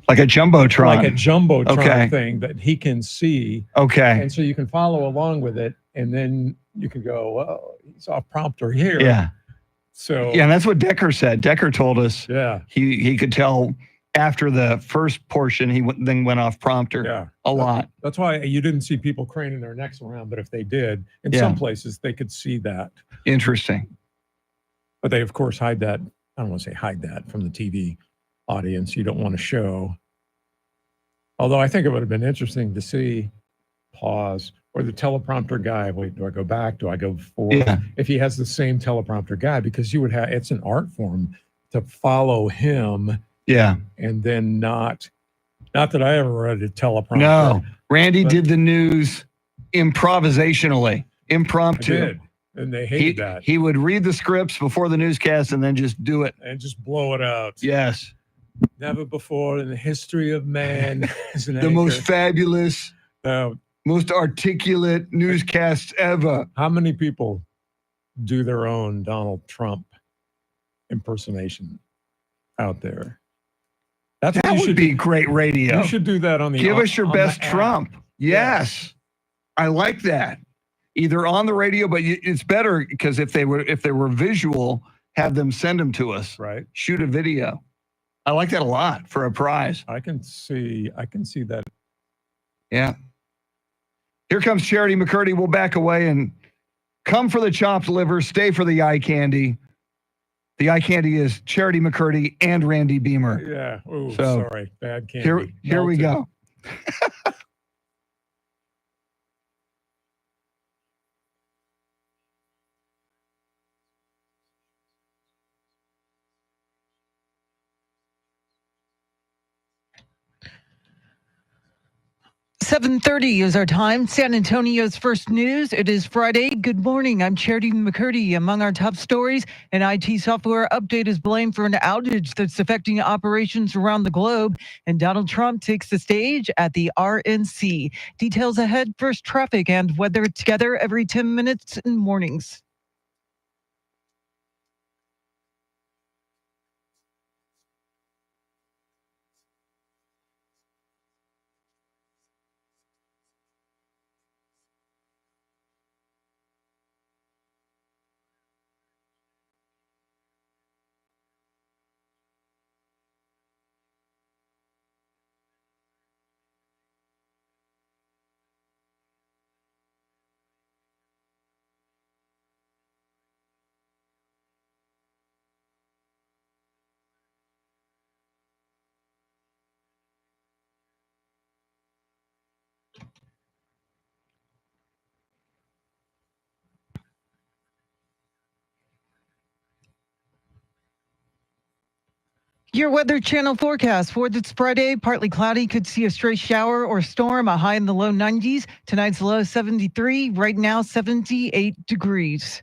Like a jumbotron. like a jumbotron Okay. thing that he can see. Okay. And so you can follow along with it, and then you can go, well, he's off prompter here. Yeah. So Yeah, and that's what Decker said. Decker told us yeah, he could tell after the first portion, then went off prompter yeah. a lot. That's why you didn't see people craning their necks around, but if they did, in Yeah. some places they could see that. Interesting. But they, of course, hide that. I don't want to say hide that from the TV audience. You don't want to show. Although I think it would have been interesting to see pause or the teleprompter guy. Wait, do I go back? Do I go forward? Yeah. If he has the same teleprompter guy, because you would have, it's an art form to follow him Yeah. and then not that I ever read a teleprompter. No. Randy But- did the news improvisationally, I impromptu. did. And they He, hated that. he would read the scripts before the newscast and then just do it. And just blow it out. Yes. Never before in the history of man is an The most anchor. fabulous, Now, most articulate newscasts ever. how many people do their own Donald Trump impersonation out there? That's what That you would should be great radio. You should do that on the Give us your on the best app. Trump. Yes. I like that. Either on the radio, but it's better because if they were visual, have them send them to us. Right. Shoot a video. I like that a lot for a prize. I can see that. Yeah. Here comes Charity McCurdy. We'll back away and come for the chopped liver, stay for the eye candy. The eye candy is Charity McCurdy and Randy Beamer. Yeah. Oh, So, sorry. Bad candy. Here we Melted. go. $7:30 is our time. San Antonio's first news. It is Friday. Good morning. I'm Charity McCurdy. Among our top stories, an IT software update is blamed for an outage that's affecting operations around the globe. And Donald Trump takes the stage at the RNC. Details ahead. First, traffic and weather together every 10 minutes in mornings. Your Weather Channel forecast for this Friday, partly cloudy, could see a stray shower or storm, a high in the low 90s. Tonight's low 73, right now 78 degrees.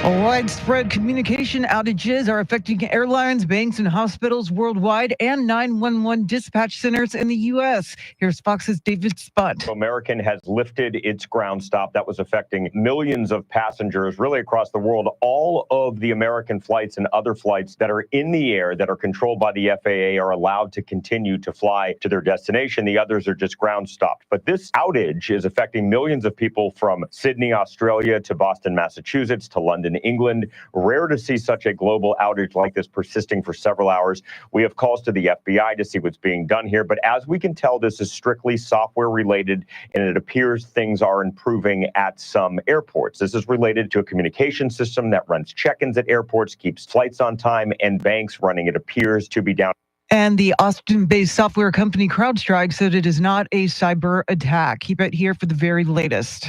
Widespread communication outages are affecting airlines, banks, and hospitals worldwide and 911 dispatch centers in the U.S. Here's Fox's David Spunt. American has lifted its ground stop that was affecting millions of passengers really across the world. All of the American flights and other flights that are in the air that are controlled by the FAA are allowed to continue to fly to their destination. The others are just ground stopped. But this outage is affecting millions of people from Sydney, Australia to Boston, Massachusetts to London, England. Rare to see such a global outage like this persisting for several hours. We have calls to the FBI to see what's being done here. But as we can tell, this is strictly software related, and it appears things are improving at some airports. This is related to a communication system that runs check-ins at airports, keeps flights on time, and banks running. It appears to be down. And the Austin-based software company CrowdStrike said it is not a cyber attack. Keep it here for the very latest.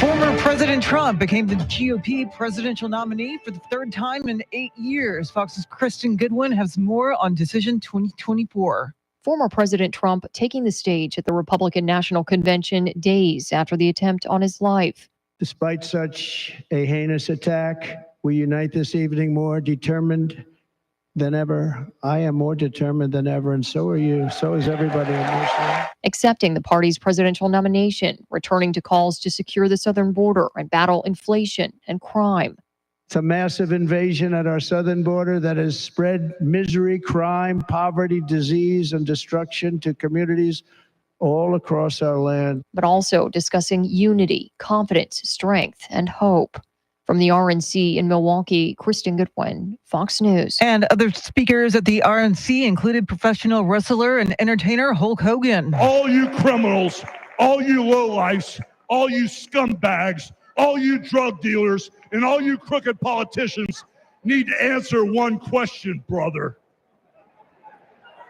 Former President Trump became the GOP presidential nominee for the third time in 8 years. Fox's Kristen Goodwin has more on Decision 2024. Former President Trump taking the stage at the Republican National Convention days after the attempt on his life. Despite such a heinous attack, we unite this evening more determined than ever. I am more determined than ever, and so are you. So is everybody in this room. Accepting the party's presidential nomination, returning to calls to secure the southern border and battle inflation and crime. It's a massive invasion at our southern border that has spread misery, crime, poverty, disease, and destruction to communities all across our land. But also discussing unity, confidence, strength, and hope. From the RNC in Milwaukee, Kristen Goodwin, Fox News. And other speakers at the RNC included professional wrestler and entertainer Hulk Hogan. All you criminals, all you lowlifes, all you scumbags, all you drug dealers, and all you crooked politicians need to answer one question, brother.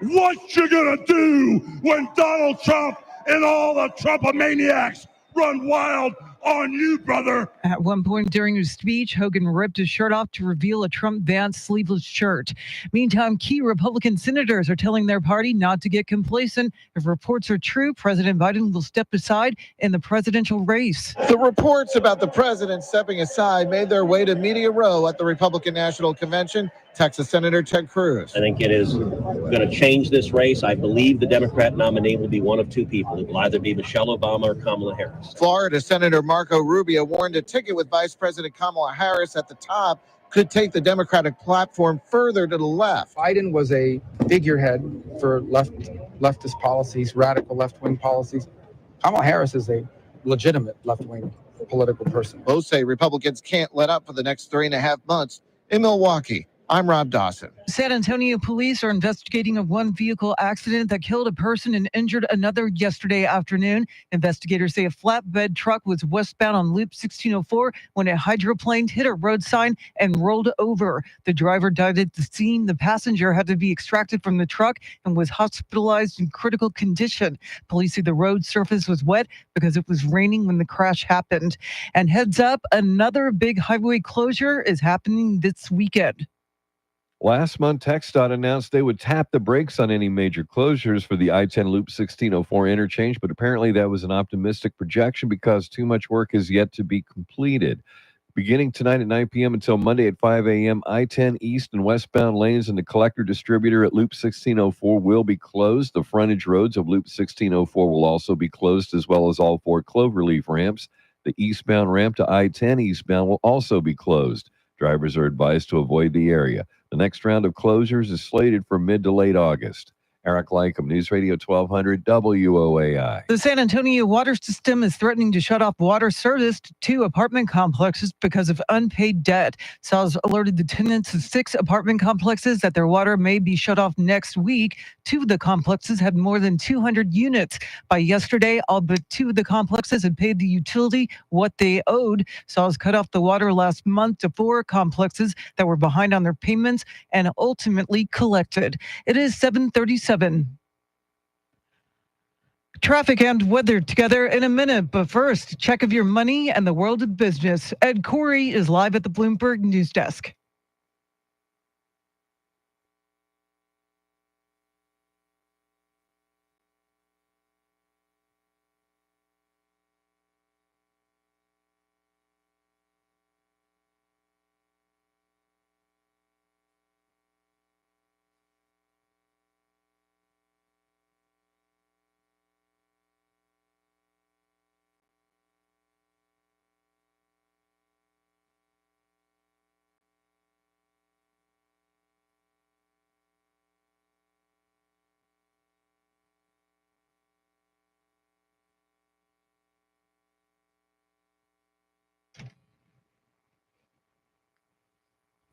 What you gonna do when Donald Trump and all the Trumpomaniacs run wild on you, brother? At one point during his speech, Hogan ripped his shirt off to reveal a Trump-Vance sleeveless shirt. Meantime, key Republican senators are telling their party not to get complacent. If reports are true, President Biden will step aside in the presidential race. The reports about the president stepping aside made their way to Media Row at the Republican National Convention. Texas Senator Ted Cruz. I think it is going to change this race. I believe the Democrat nominee will be one of two people. It will either be Michelle Obama or Kamala Harris. Florida Senator Marco Rubio warned a ticket with Vice President Kamala Harris at the top could take the Democratic platform further to the left. Biden was a figurehead for leftist policies, radical left-wing policies. Kamala Harris is a legitimate left-wing political person. Both say Republicans can't let up for the next 3.5 months. In Milwaukee, I'm Rob Dawson. San Antonio police are investigating a one-vehicle accident that killed a person and injured another yesterday afternoon. Investigators say a flatbed truck was westbound on Loop 1604 when it hydroplaned, hit a road sign, and rolled over. The driver died at the scene. The passenger had to be extracted from the truck and was hospitalized in critical condition. Police say the road surface was wet because it was raining when the crash happened. And heads up, another big highway closure is happening this weekend. Last month, TxDOT announced they would tap the brakes on any major closures for the I-10 Loop 1604 interchange, but apparently that was an optimistic projection because too much work is yet to be completed. Beginning tonight at 9 p.m. until Monday at 5 a.m., I-10 east and westbound lanes and the collector distributor at Loop 1604 will be closed. The frontage roads of Loop 1604 will also be closed, as well as all 4 cloverleaf ramps. The eastbound ramp to I-10 eastbound will also be closed. Drivers are advised to avoid the area. The next round of closures is slated for mid to late August. Eric Lycum, News Radio 1200 WOAI. The San Antonio water system is threatening to shut off water service to 2 apartment complexes because of unpaid debt. SAWS alerted the tenants of 6 apartment complexes that their water may be shut off next week. 2 of the complexes had more than 200 units. By yesterday, all but 2 of the complexes had paid the utility what they owed. SAWS cut off the water last month to 4 complexes that were behind on their payments and ultimately collected. It is 7:37. Traffic and weather together in a minute, but first, check of your money and the world of business. Ed Corey is live at the Bloomberg News Desk.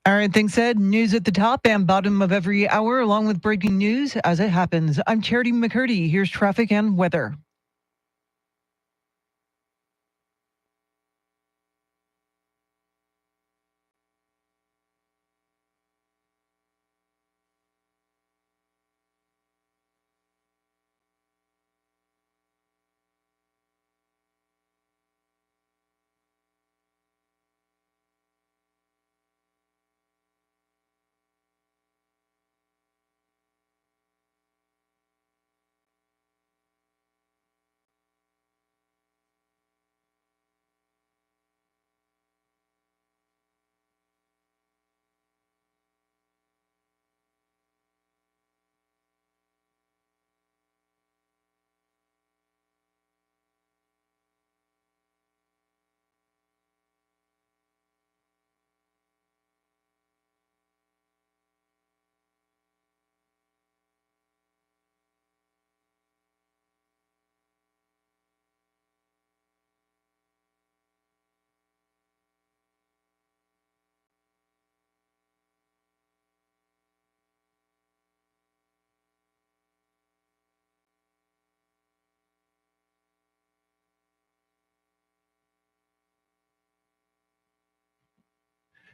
All right, thanks, Ed. News at the top and bottom of every hour, along with breaking news as it happens. I'm Charity McCurdy. Here's traffic and weather.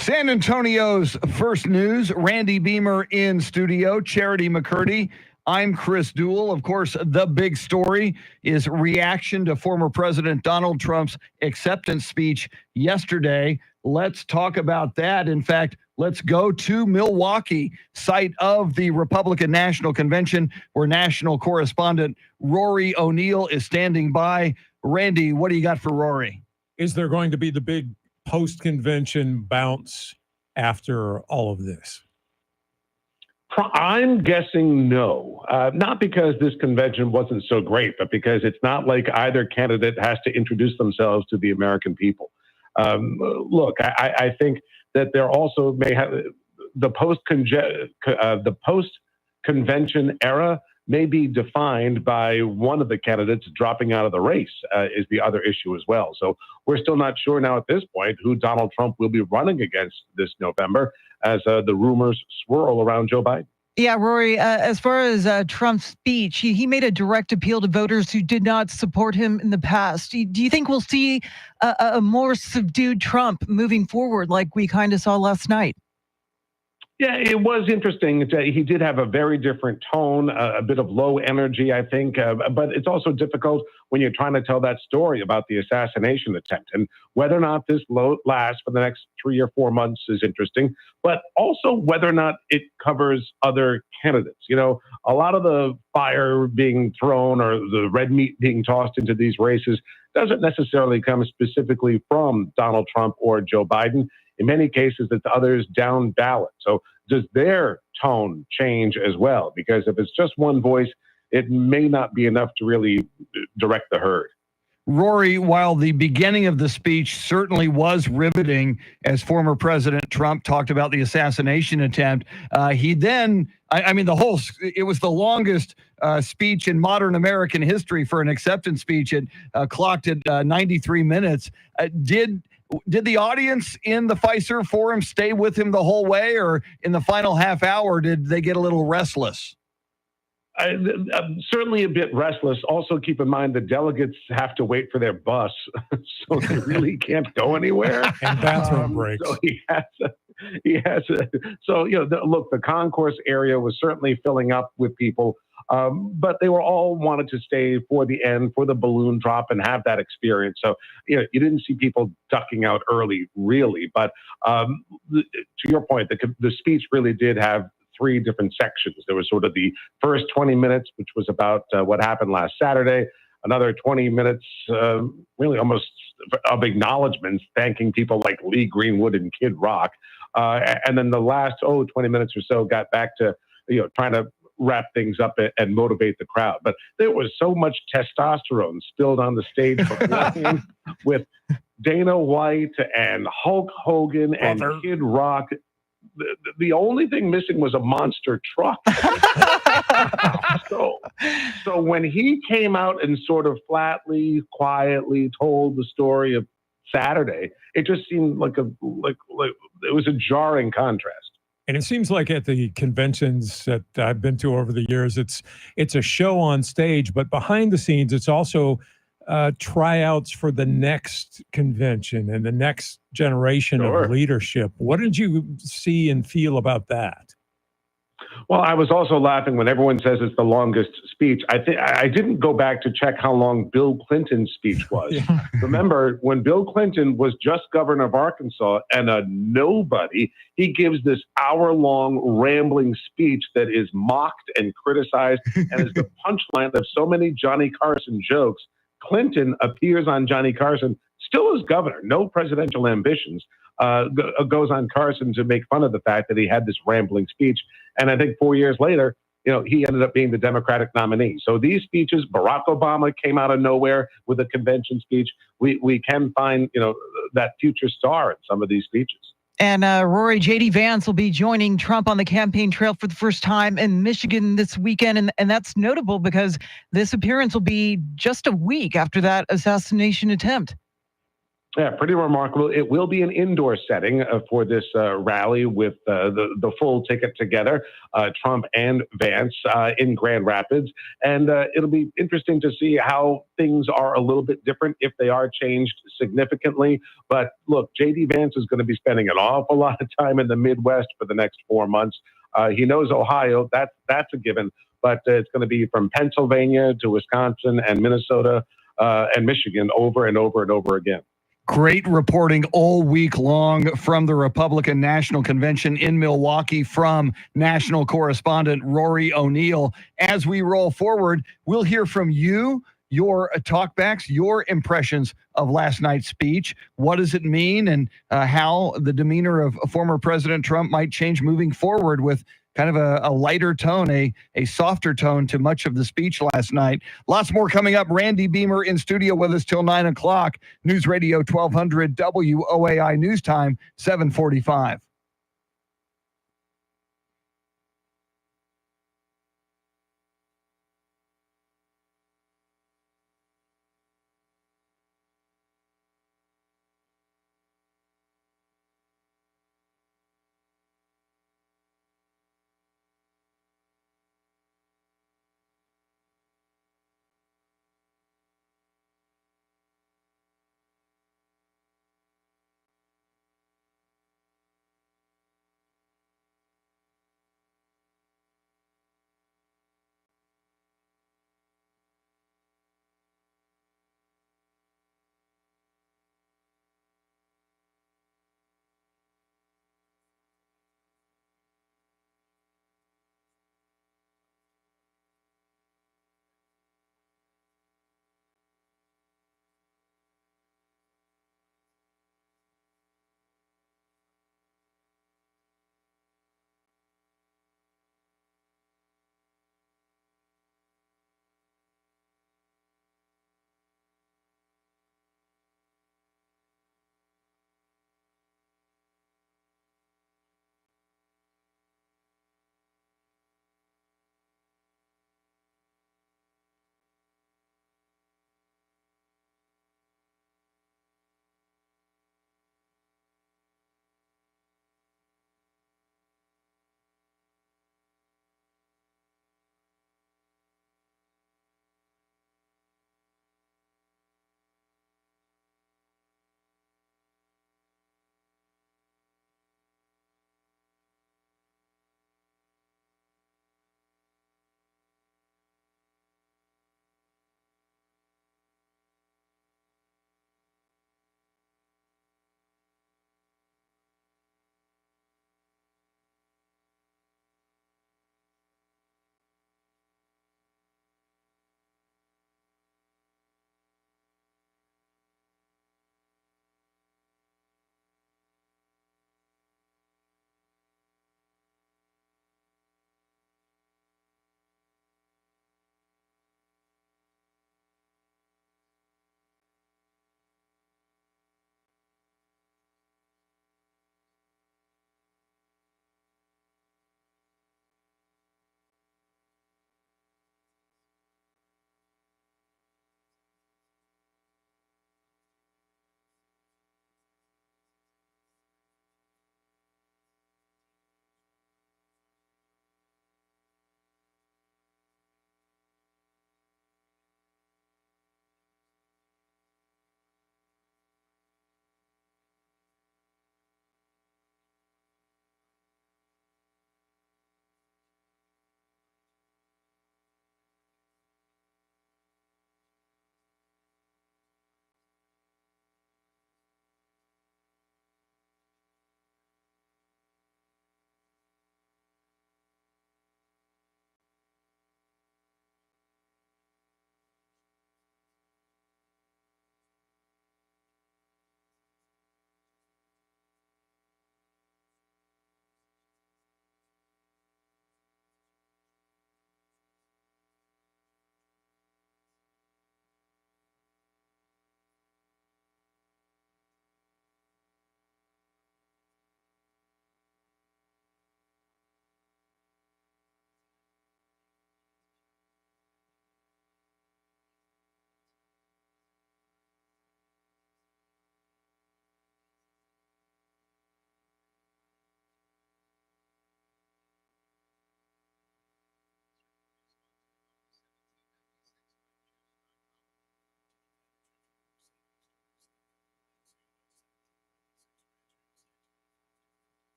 San Antonio's First News, Randy Beamer in studio, Charity McCurdy. I'm Chris Duell. Of course, the big story is reaction to former President Donald Trump's acceptance speech yesterday. Let's talk about that. In fact, let's go to Milwaukee, site of the Republican National Convention, where national correspondent Rory O'Neill is standing by. Randy, what do you got for Rory? Is there going to be the big post-convention bounce after all of this? I'm guessing no, not because this convention wasn't so great, but because it's not like either candidate has to introduce themselves to the American people. Look, I think that there also may have the post-convention era may be defined by one of the candidates dropping out of the race is the other issue as well. So we're still not sure now at this point who Donald Trump will be running against this November as the rumors swirl around Joe Biden. Yeah, Rory, as far as Trump's speech, he made a direct appeal to voters who did not support him in the past. Do you think we'll see a more subdued Trump moving forward like we kind of saw last night? Yeah, it was interesting. He did have a very different tone, a bit of low energy, I think. But it's also difficult when you're trying to tell that story about the assassination attempt. And whether or not this lasts for the next 3 or 4 months is interesting. But also whether or not it covers other candidates. You know, a lot of the fire being thrown or the red meat being tossed into these races doesn't necessarily come specifically from Donald Trump or Joe Biden. In many cases, it's others down ballot. So does their tone change as well? Because if it's just one voice, it may not be enough to really direct the herd. Rory, while the beginning of the speech certainly was riveting as former President Trump talked about the assassination attempt, he then, it was the longest speech in modern American history for an acceptance speech. It clocked at 93 minutes. Did the audience in the Fiserv Forum stay with him the whole way, or in the final half hour, did they get a little restless? I'm certainly a bit restless. Also, keep in mind the delegates have to wait for their bus, so they really can't go anywhere. And bathroom breaks. So So, you know, look, the concourse area was certainly filling up with people, but they were all wanted to stay for the end, for the balloon drop, and have that experience. So, you know, you didn't see people ducking out early, really. But to your point, the speech really did have 3 different sections. There was sort of the first 20 minutes, which was about what happened last Saturday, another 20 minutes, really almost of acknowledgments, thanking people like Lee Greenwood and Kid Rock. And then the last, 20 minutes or so got back to, you know, trying to wrap things up and motivate the crowd. But there was so much testosterone spilled on the stage beforehand with Dana White and Hulk Hogan and Kid Rock. The only thing missing was a monster truck. So when he came out and sort of flatly, quietly told the story of Saturday, it just seemed like it was a jarring contrast. And it seems like at the conventions that I've been to over the years, it's a show on stage, but behind the scenes, it's also tryouts for the next convention and the next generation of leadership. What did you see and feel about that? Well, I was also laughing when everyone says it's the longest speech. I didn't go back to check how long Bill Clinton's speech was. Yeah. Remember, when Bill Clinton was just governor of Arkansas and a nobody, he gives this hour-long rambling speech that is mocked and criticized and is the punchline of so many Johnny Carson jokes. Clinton appears on Johnny Carson, still as governor, no presidential ambitions, goes on Carson to make fun of the fact that he had this rambling speech. And I think 4 years later, you know, he ended up being the Democratic nominee. So these speeches, Barack Obama came out of nowhere with a convention speech. We can find, you know, that future star in some of these speeches. And Rory, J.D. Vance will be joining Trump on the campaign trail for the first time in Michigan this weekend. And that's notable because this appearance will be just a week after that assassination attempt. Yeah, pretty remarkable. It will be an indoor setting for this rally with the full ticket together, Trump and Vance in Grand Rapids. And it'll be interesting to see how things are a little bit different if they are changed significantly. But look, J.D. Vance is going to be spending an awful lot of time in the Midwest for the next 4 months. He knows Ohio. That's a given. But it's going to be from Pennsylvania to Wisconsin and Minnesota and Michigan over and over and over again. Great reporting all week long from the Republican National Convention in Milwaukee from national correspondent Rory O'Neill. As we roll forward, we'll hear from you, your talkbacks, your impressions of last night's speech. What does it mean, and how the demeanor of former President Trump might change moving forward with kind of a lighter tone, a softer tone to much of the speech last night. Lots more coming up. Randy Beamer in studio with us till 9 o'clock. News Radio 1200 WOAI News Time, 745.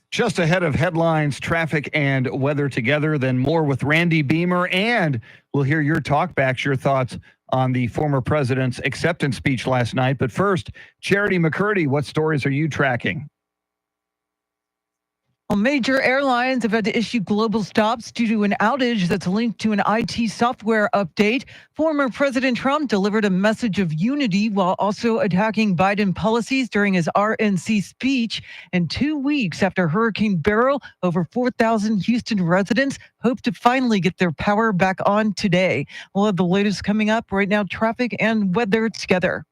Just ahead of headlines, traffic, and weather together, then more with Randy Beamer, and we'll hear your talkbacks, your thoughts on the former president's acceptance speech last night. But first, Charity McCurdy, what stories are you tracking? Well, major airlines have had to issue global stops due to an outage that's linked to an IT software update. Former President Trump delivered a message of unity while also attacking Biden policies during his RNC speech. And 2 weeks after Hurricane Beryl, over 4,000 Houston residents hope to finally get their power back on today. We'll have the latest coming up right now, traffic and weather together.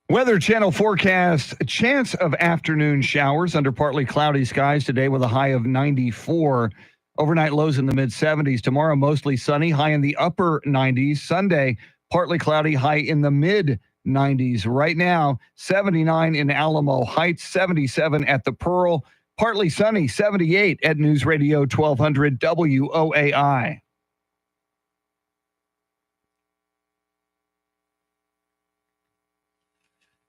Weather Channel forecast, a chance of afternoon showers under partly cloudy skies today with a high of 94. Overnight lows in the mid-70s. Tomorrow, mostly sunny, high in the upper 90s. Sunday, partly cloudy, high in the mid-90s. Right now, 79 in Alamo Heights, 77 at the Pearl, partly sunny, 78 at News Radio 1200 WOAI.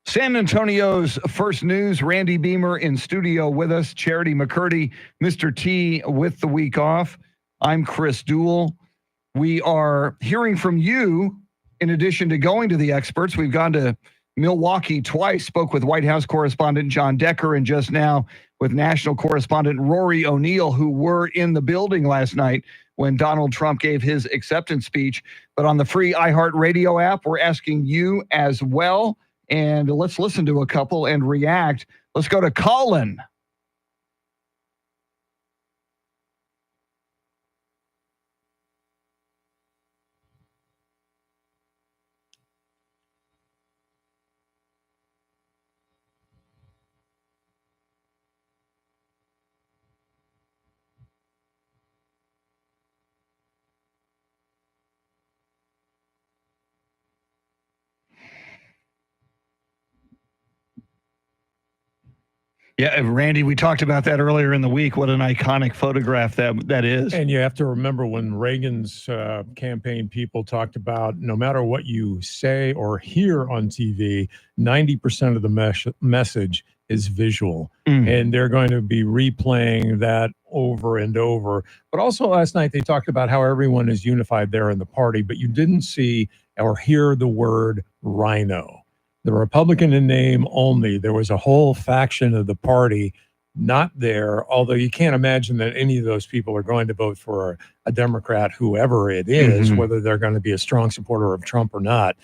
San Antonio's First News, Randy Beamer in studio with us, Charity McCurdy, Mr. T with the week off. I'm Chris Duell. We are hearing from you in addition to going to the experts. We've gone to Milwaukee twice, spoke with White House correspondent John Decker, and just now with national correspondent Rory O'Neill, who were in the building last night when Donald Trump gave his acceptance speech. But on the free iHeartRadio app, we're asking you as well. And let's listen to a couple and react. Let's go to Colin. Yeah, Randy, we talked about that earlier in the week. What an iconic photograph that is. And you have to remember when Reagan's campaign people talked about no matter what you say or hear on TV, 90% of the message is visual. And they're going to be replaying that over and over. But also last night, they talked about how everyone is unified there in the party, but you didn't see or hear the word rhino. The Republican in name only. There was a whole faction of the party not there, although you can't imagine that any of those people are going to vote for a Democrat, whoever it is, whether they're going to be a strong supporter of Trump or not.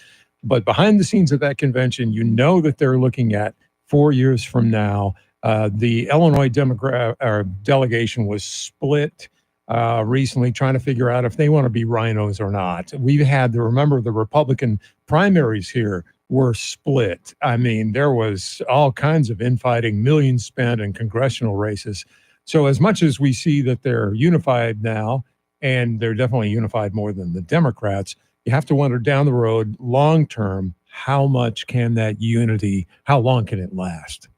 But behind the scenes of that convention, you know that they're looking at 4 years from now. The Illinois delegation was split recently, trying to figure out if they want to be rhinos or not. We've had remember the Republican primaries here were split. I mean, there was all kinds of infighting, millions spent in congressional races. So as much as we see that they're unified now, and they're definitely unified more than the Democrats, you have to wonder down the road, long term, how much can that unity, how long can it last?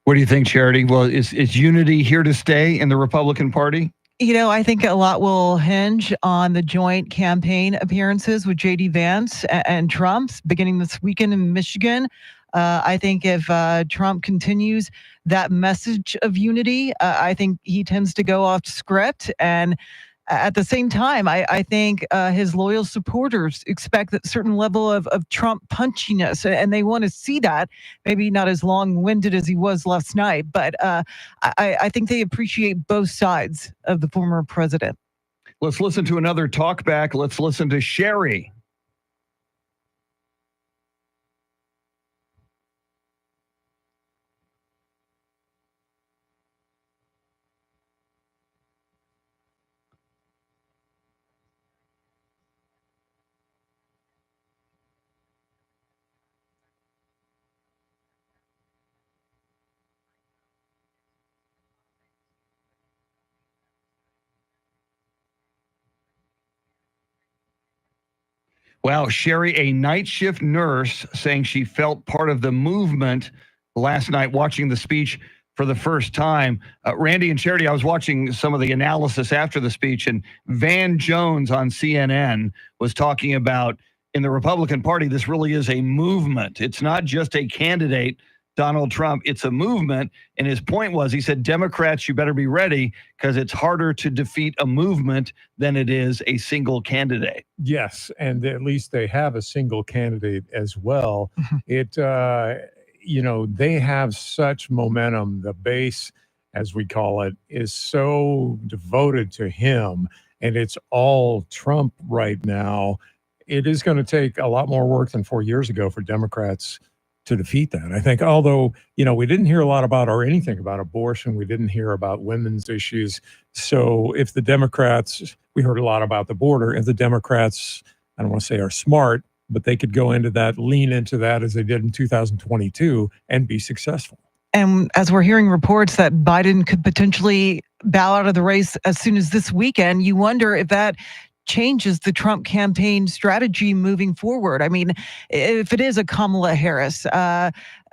What do you think, Charity? Well, is unity here to stay in the Republican Party? You know, I think a lot will hinge on the joint campaign appearances with J.D. Vance and Trump's beginning this weekend in Michigan. I think if Trump continues that message of unity, I think he tends to go off script. And at the same time, I think his loyal supporters expect that certain level of Trump punchiness, and they want to see that. Maybe not as long-winded as he was last night, but I think they appreciate both sides of the former president. Let's listen to another talk back. Let's listen to Sherry. Well, Sherry, a night shift nurse, saying she felt part of the movement last night watching the speech for the first time. Randy and Charity, I was watching some of the analysis after the speech, and Van Jones on CNN was talking about, in the Republican Party, this really is a movement. It's not just a candidate, Donald Trump, it's a movement. And his point was, he said, Democrats, you better be ready because it's harder to defeat a movement than it is a single candidate. Yes, and at least they have a single candidate as well. It, they have such momentum. The base, as we call it, is so devoted to him, and it's all Trump right now. It is going to take a lot more work than 4 years ago for Democrats to defeat that. I think, although, we didn't hear a lot about or anything about abortion, we didn't hear about women's issues. So if the Democrats, we heard a lot about the border, if the Democrats, I don't want to say are smart, but they could go into that, lean into that as they did in 2022 and be successful. And as we're hearing reports that Biden could potentially bow out of the race as soon as this weekend, you wonder if that changes the Trump campaign strategy moving forward. I mean, if it is a Kamala Harris, I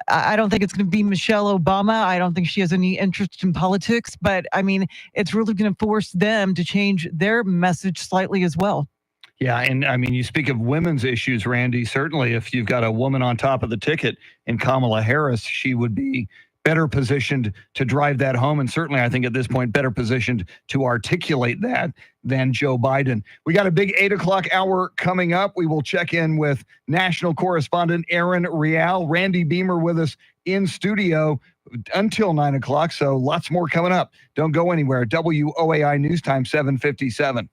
don't think it's going to be Michelle Obama. I don't think she has any interest in politics, but I mean, it's really going to force them to change their message slightly as well. Yeah, and I mean, you speak of women's issues, Randy. Certainly, if you've got a woman on top of the ticket in Kamala Harris, she would be better positioned to drive that home. And certainly, I think at this point, better positioned to articulate that than Joe Biden. We got a big 8 o'clock hour coming up. We will check in with national correspondent Aaron Real, Randy Beamer with us in studio until 9 o'clock. So lots more coming up. Don't go anywhere. WOAI News Time 7:57.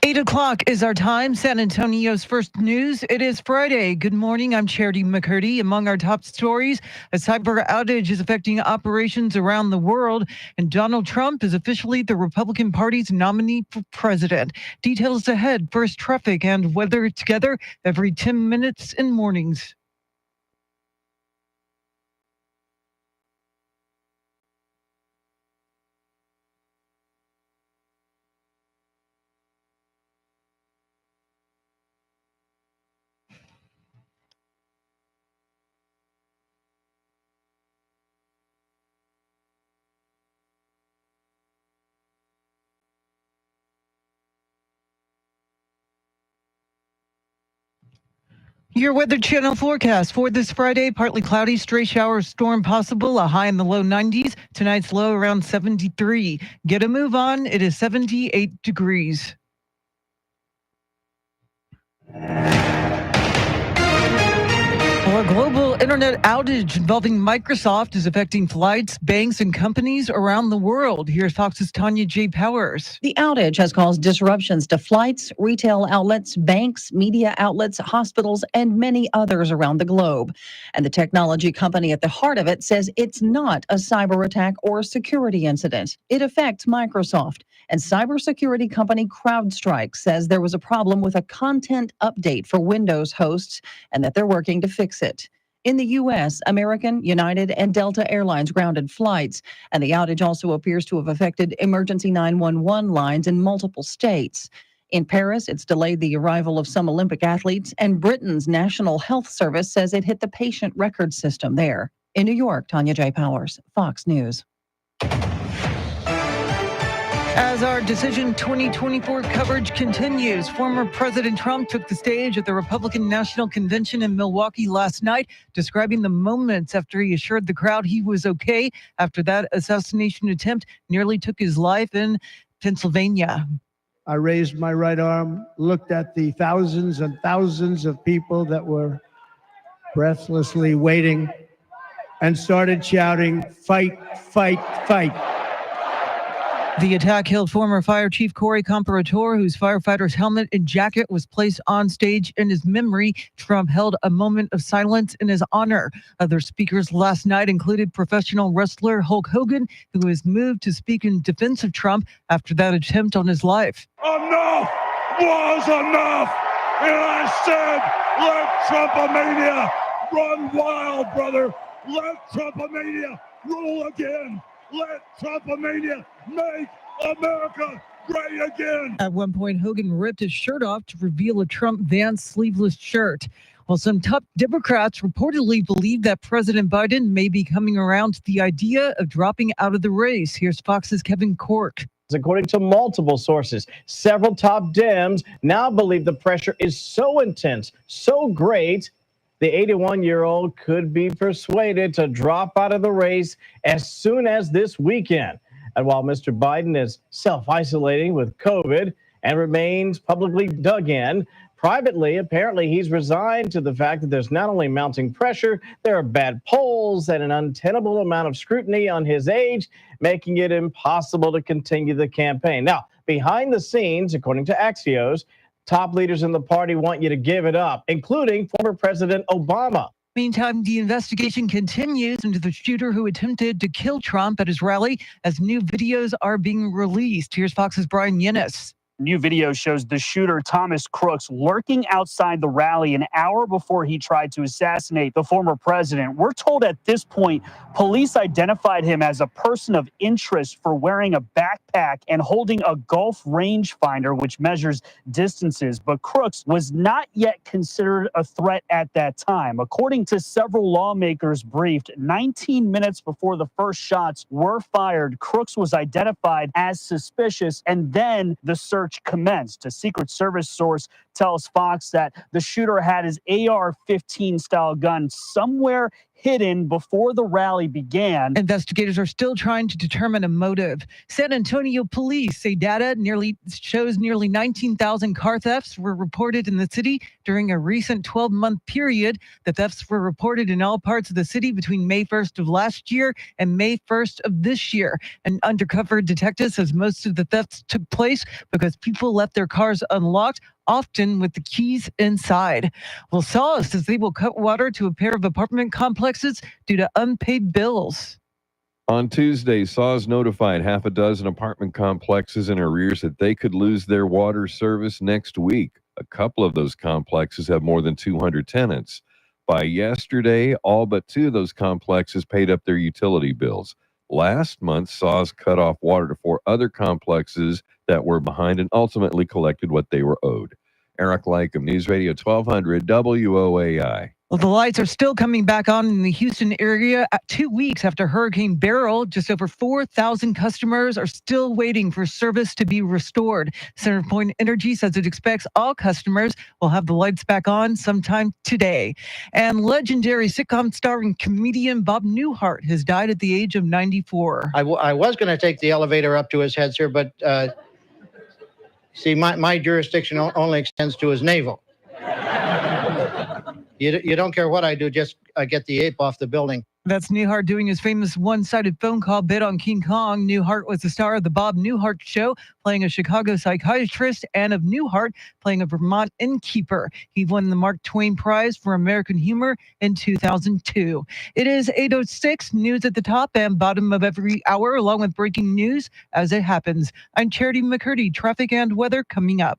8 o'clock is our time. San Antonio's first news. It is Friday. Good morning. I'm Charity McCurdy. Among our top stories, a cyber outage is affecting operations around the world, and Donald Trump is officially the Republican Party's nominee for president. Details ahead. First, traffic and weather together every 10 minutes in mornings. Your Weather Channel forecast for this Friday: partly cloudy, stray showers, storm possible, a high in the low 90s. Tonight's low around 73. Get a move on. It is 78 degrees. Well, a global internet outage involving Microsoft is affecting flights, banks, and companies around the world. Here's Fox's Tanya J. Powers. The outage has caused disruptions to flights, retail outlets, banks, media outlets, hospitals, and many others around the globe. And the technology company at the heart of it says it's not a cyber attack or security incident. It affects Microsoft. And cybersecurity company CrowdStrike says there was a problem with a content update for Windows hosts and that they're working to fix it. In the U.S., American, United, and Delta Airlines grounded flights, and the outage also appears to have affected emergency 911 lines in multiple states. In Paris, it's delayed the arrival of some Olympic athletes, and Britain's National Health Service says it hit the patient record system there. In New York, Tanya J. Powers, Fox News. As our Decision 2024 coverage continues, former President Trump took the stage at the Republican National Convention in Milwaukee last night, describing the moments after he assured the crowd he was okay after that assassination attempt nearly took his life in Pennsylvania. I raised my right arm, looked at the thousands and thousands of people that were breathlessly waiting, and started shouting, "Fight, fight, fight." The attack killed former Fire Chief Corey Comparator, whose firefighter's helmet and jacket was placed on stage in his memory. Trump held a moment of silence in his honor. Other speakers last night included professional wrestler Hulk Hogan, who was moved to speak in defense of Trump after that attempt on his life. Enough was enough. And I said, let Trumpomania run wild, brother. Let Trumpomania rule again. Let Trumpomania make America great again. At one point, Hogan ripped his shirt off to reveal a Trump Vans sleeveless shirt. While some top Democrats reportedly believe that President Biden may be coming around to the idea of dropping out of the race. Here's Fox's Kevin Corke. According to multiple sources, several top Dems now believe the pressure is so intense, so great, the 81-year-old could be persuaded to drop out of the race as soon as this weekend. And while Mr. Biden is self-isolating with COVID and remains publicly dug in, privately, apparently he's resigned to the fact that there's not only mounting pressure, there are bad polls and an untenable amount of scrutiny on his age, making it impossible to continue the campaign. Now, behind the scenes, according to Axios, top leaders in the party want you to give it up, including former President Obama. Meantime, the investigation continues into the shooter who attempted to kill Trump at his rally as new videos are being released. Here's Fox's Brian Yennis. New video shows the shooter, Thomas Crooks, lurking outside the rally an hour before he tried to assassinate the former president. We're told at this point, police identified him as a person of interest for wearing a backpack and holding a golf rangefinder, which measures distances. But Crooks was not yet considered a threat at that time. According to several lawmakers briefed, 19 minutes before the first shots were fired, Crooks was identified as suspicious, and then the search commenced. A Secret Service source tells Fox that the shooter had his AR-15 style gun somewhere hidden before the rally began. Investigators are still trying to determine a motive. San Antonio police say data shows nearly 19,000 car thefts were reported in the city during a recent 12-month period. The thefts were reported in all parts of the city between May 1st of last year and May 1st of this year. An undercover detective says most of the thefts took place because people left their cars unlocked, often with the keys inside. Well, SAW says they will cut water to a pair of apartment complexes due to unpaid bills. On Tuesday, SAWS notified half a dozen apartment complexes in arrears that they could lose their water service next week. A couple of those complexes have more than 200 tenants. By yesterday, all but 2 of those complexes paid up their utility bills. Last month, SAWS cut off water to 4 other complexes that were behind and ultimately collected what they were owed. Eric Lycum, News Radio 1200 WOAI. Well, the lights are still coming back on in the Houston area 2 weeks after Hurricane Beryl. Just over 4,000 customers are still waiting for service to be restored. CenterPoint Energy says it expects all customers will have the lights back on sometime today. And legendary sitcom star and comedian Bob Newhart has died at the age of 94. I was going to take the elevator up to his head, sir, but see, my jurisdiction only extends to his navel. You don't care what I do, just get the ape off the building. That's Newhart doing his famous one-sided phone call bit on King Kong. Newhart was the star of the Bob Newhart Show, playing a Chicago psychiatrist, and of Newhart, playing a Vermont innkeeper. He won the Mark Twain Prize for American Humor in 2002. It is 8:06, news at the top and bottom of every hour, along with breaking news as it happens. I'm Charity McCurdy. Traffic and weather coming up.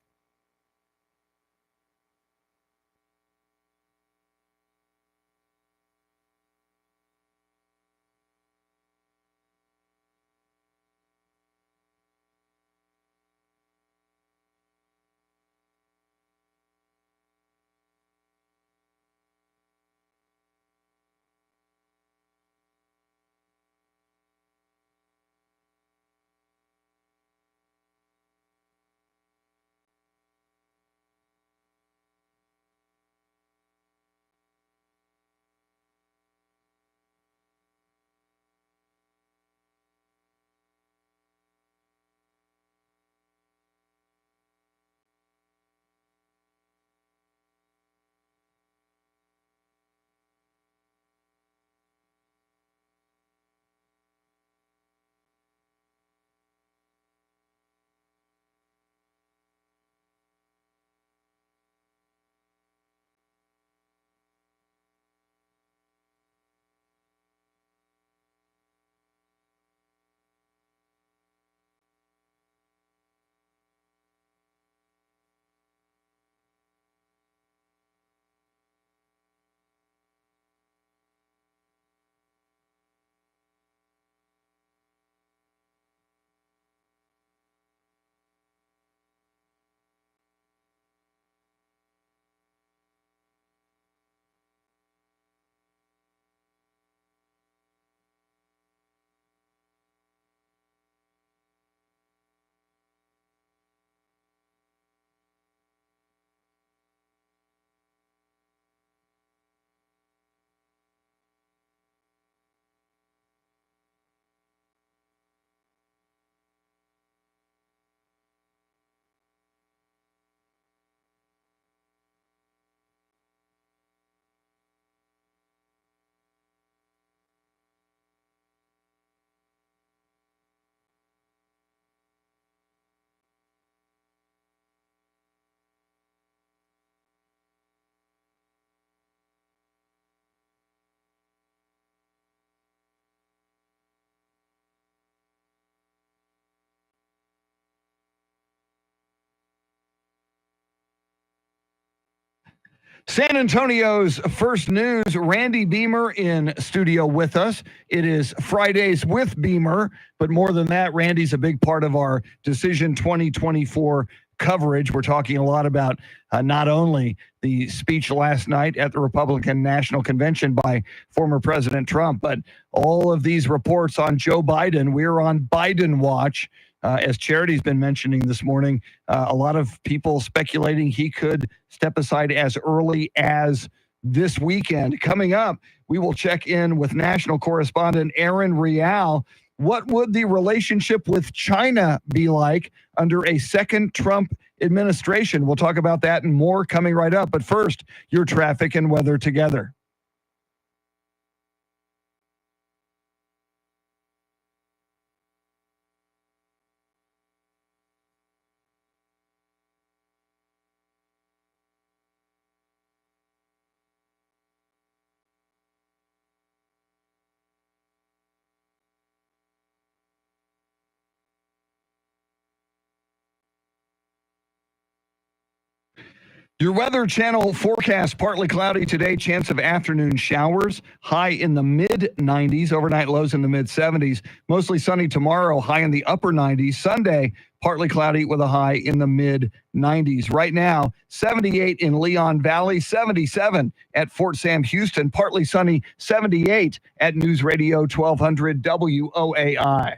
San Antonio's first news, Randy Beamer in studio with us. It is Fridays with Beamer, but more than that, Randy's a big part of our Decision 2024 coverage. We're talking a lot about not only the speech last night at the Republican National Convention by former President Trump, but all of these reports on Joe Biden. We're on Biden watch. As Charity's been mentioning this morning, a lot of people speculating he could step aside as early as this weekend. Coming up, we will check in with national correspondent Aaron Real. What would the relationship with China be like under a second Trump administration? We'll talk about that and more coming right up. But first, your traffic and weather together. Your Weather Channel forecast: partly cloudy today, chance of afternoon showers, high in the mid 90s, overnight lows in the mid 70s, mostly sunny tomorrow, high in the upper 90s. Sunday, partly cloudy with a high in the mid 90s. Right now, 78 in Leon Valley, 77 at Fort Sam Houston, partly sunny, 78 at News Radio 1200 WOAI.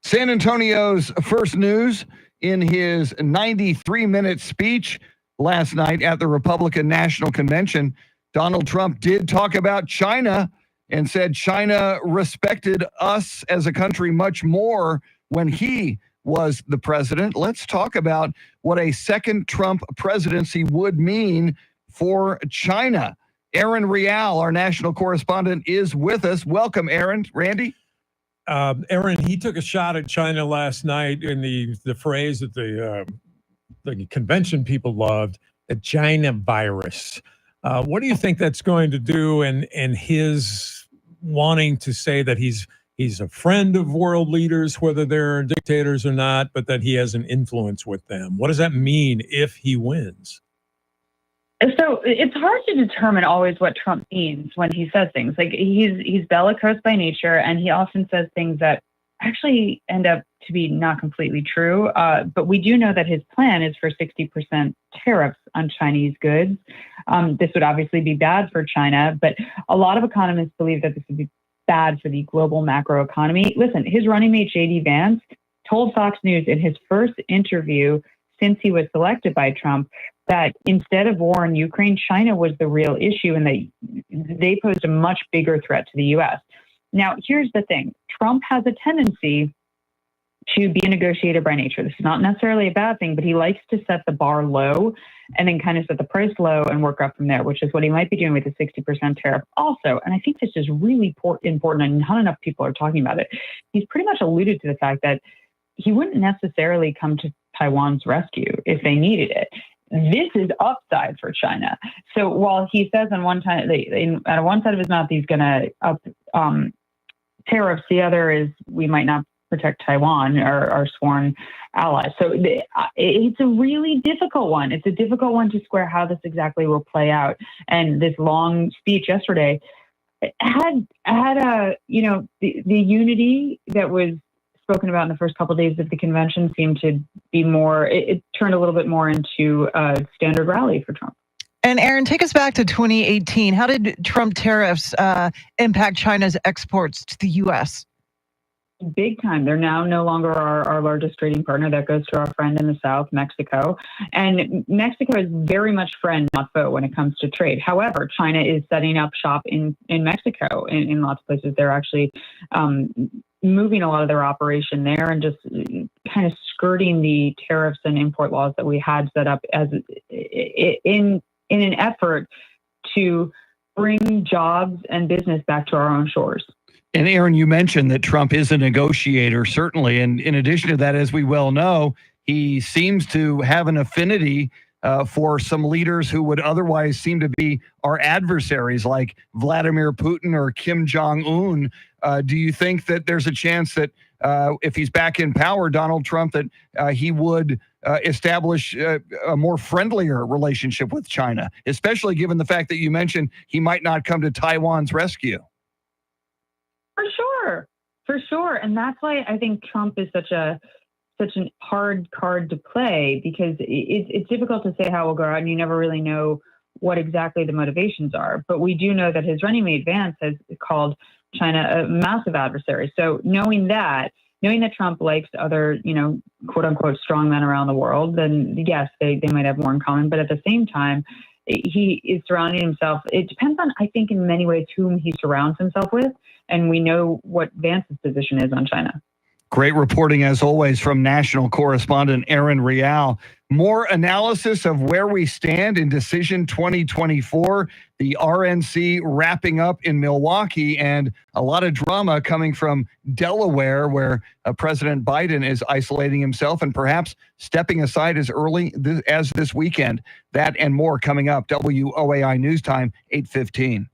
San Antonio's First News, in his 93-minute speech last night at the Republican National Convention, Donald Trump did talk about China and said China respected us as a country much more when he was the president. Let's talk about what a second Trump presidency would mean for China. Aaron Real, our national correspondent, is with us. Welcome, Aaron. Randy? Aaron, he took a shot at China last night in the phrase that the convention people loved, the China virus. What do you think that's going to do in his wanting to say that he's a friend of world leaders, whether they're dictators or not, but that he has an influence with them? What does that mean if he wins? So it's hard to determine always what Trump means when he says things. Like he's bellicose by nature, and he often says things that actually end up to be not completely true. But we do know that his plan is for 60% tariffs on Chinese goods. This would obviously be bad for China, but a lot of economists believe that this would be bad for the global macro economy. Listen, his running mate, J.D. Vance, told Fox News in his first interview since he was selected by Trump that instead of war in Ukraine, China was the real issue and they posed a much bigger threat to the U.S. Now, here's the thing. Trump has a tendency to be a negotiator by nature. This is not necessarily a bad thing, but he likes to set the bar low and then kind of set the price low and work up from there, which is what he might be doing with the 60% tariff also. And I think this is really important, and not enough people are talking about it. He's pretty much alluded to the fact that he wouldn't necessarily come to Taiwan's rescue if they needed it. This is upside for China. So while he says on one time, out of one side of his mouth, he's going to up tariffs, the other is we might not protect Taiwan, our sworn ally. So it's a really difficult one. It's a difficult one to square how this exactly will play out. And this long speech yesterday had a, the unity that was spoken about in the first couple of days of the convention seemed to be more, it turned a little bit more into a standard rally for Trump. And Aaron, take us back to 2018. How did Trump tariffs impact China's exports to the U.S.? Big time. They're now no longer our largest trading partner. That goes to our friend in the South, Mexico. And Mexico is very much friend, not foe, when it comes to trade. However, China is setting up shop in Mexico in lots of places. They're actually moving a lot of their operation there and just kind of skirting the tariffs and import laws that we had set up as in an effort to bring jobs and business back to our own shores. And Aaron, you mentioned that Trump is a negotiator, certainly. And in addition to that, as we well know, he seems to have an affinity for some leaders who would otherwise seem to be our adversaries, like Vladimir Putin or Kim Jong-un. Do you think that there's a chance that if he's back in power, Donald Trump, that he would establish a more friendlier relationship with China, especially given the fact that you mentioned he might not come to Taiwan's rescue? For sure. And that's why I think Trump is such an hard card to play, because it's difficult to say how it will go out, and you never really know what exactly the motivations are. But we do know that his running mate Vance has called China a massive adversary. So knowing that Trump likes other, quote unquote, strong men around the world, then yes, they might have more in common. But at the same time, he is surrounding himself. It depends on, I think, in many ways, whom he surrounds himself with. And we know what Vance's position is on China. Great reporting, as always, from national correspondent Aaron Real. More analysis of where we stand in Decision 2024, the RNC wrapping up in Milwaukee, and a lot of drama coming from Delaware, where President Biden is isolating himself and perhaps stepping aside as early as this weekend. That and more coming up. WOAI News Time, 8:15.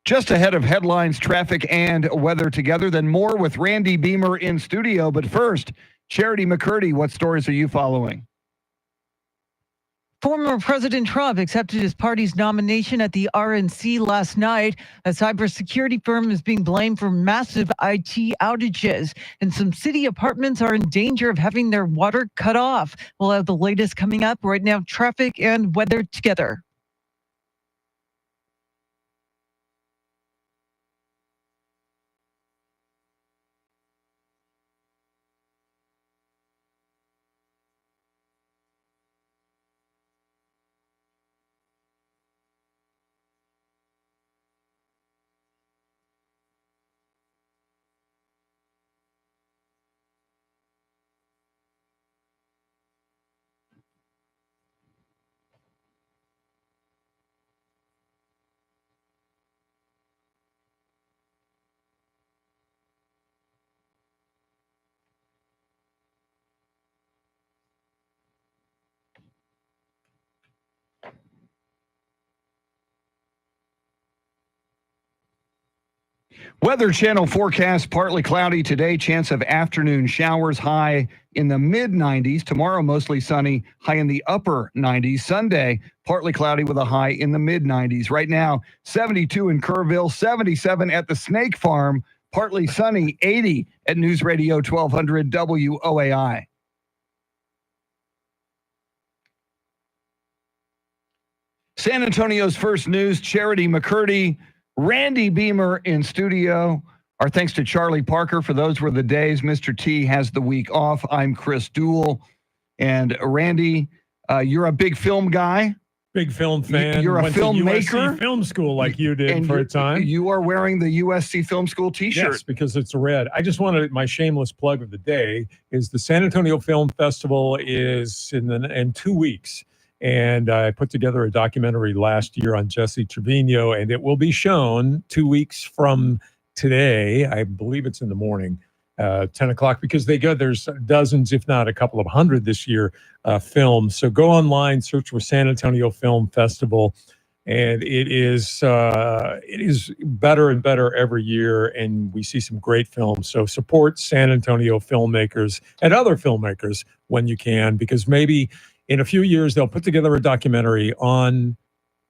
Just ahead of headlines, traffic, and weather together, then more with Randy Beamer in studio. But first, Charity McCurdy, what stories are you following? Former President Trump accepted his party's nomination at the RNC last night. A cybersecurity firm is being blamed for massive IT outages, and some city apartments are in danger of having their water cut off. We'll have the latest coming up right now, traffic and weather together. Weather Channel forecast, partly cloudy today, chance of afternoon showers, high in the mid-90s. Tomorrow, mostly sunny, high in the upper 90s. Sunday, partly cloudy with a high in the mid-90s. Right now, 72 in Kerrville, 77 at the Snake Farm, partly sunny, 80 at News Radio 1200 WOAI. San Antonio's First News, Charity McCurdy, Randy Beamer in studio. Our thanks to Charlie Parker for those were the days. Mr. T has the week off. I'm Chris Duell. And Randy, you're a big film guy. Big film fan. You're a Went to filmmaker. USC film school like you did And for a you- time. You are wearing the USC Film School t-shirt. Yes, because it's red. I just wanted my shameless plug of the day is the San Antonio Film Festival is in 2 weeks. And I put together a documentary last year on Jesse Trevino, and it will be shown 2 weeks from today. I believe it's in the morning, 10 o'clock, because there's dozens, if not a couple of hundred this year, films. So go online, search for San Antonio Film Festival, and it is better and better every year, and we see some great films. So support San Antonio filmmakers and other filmmakers when you can, because maybe in a few years, they'll put together a documentary on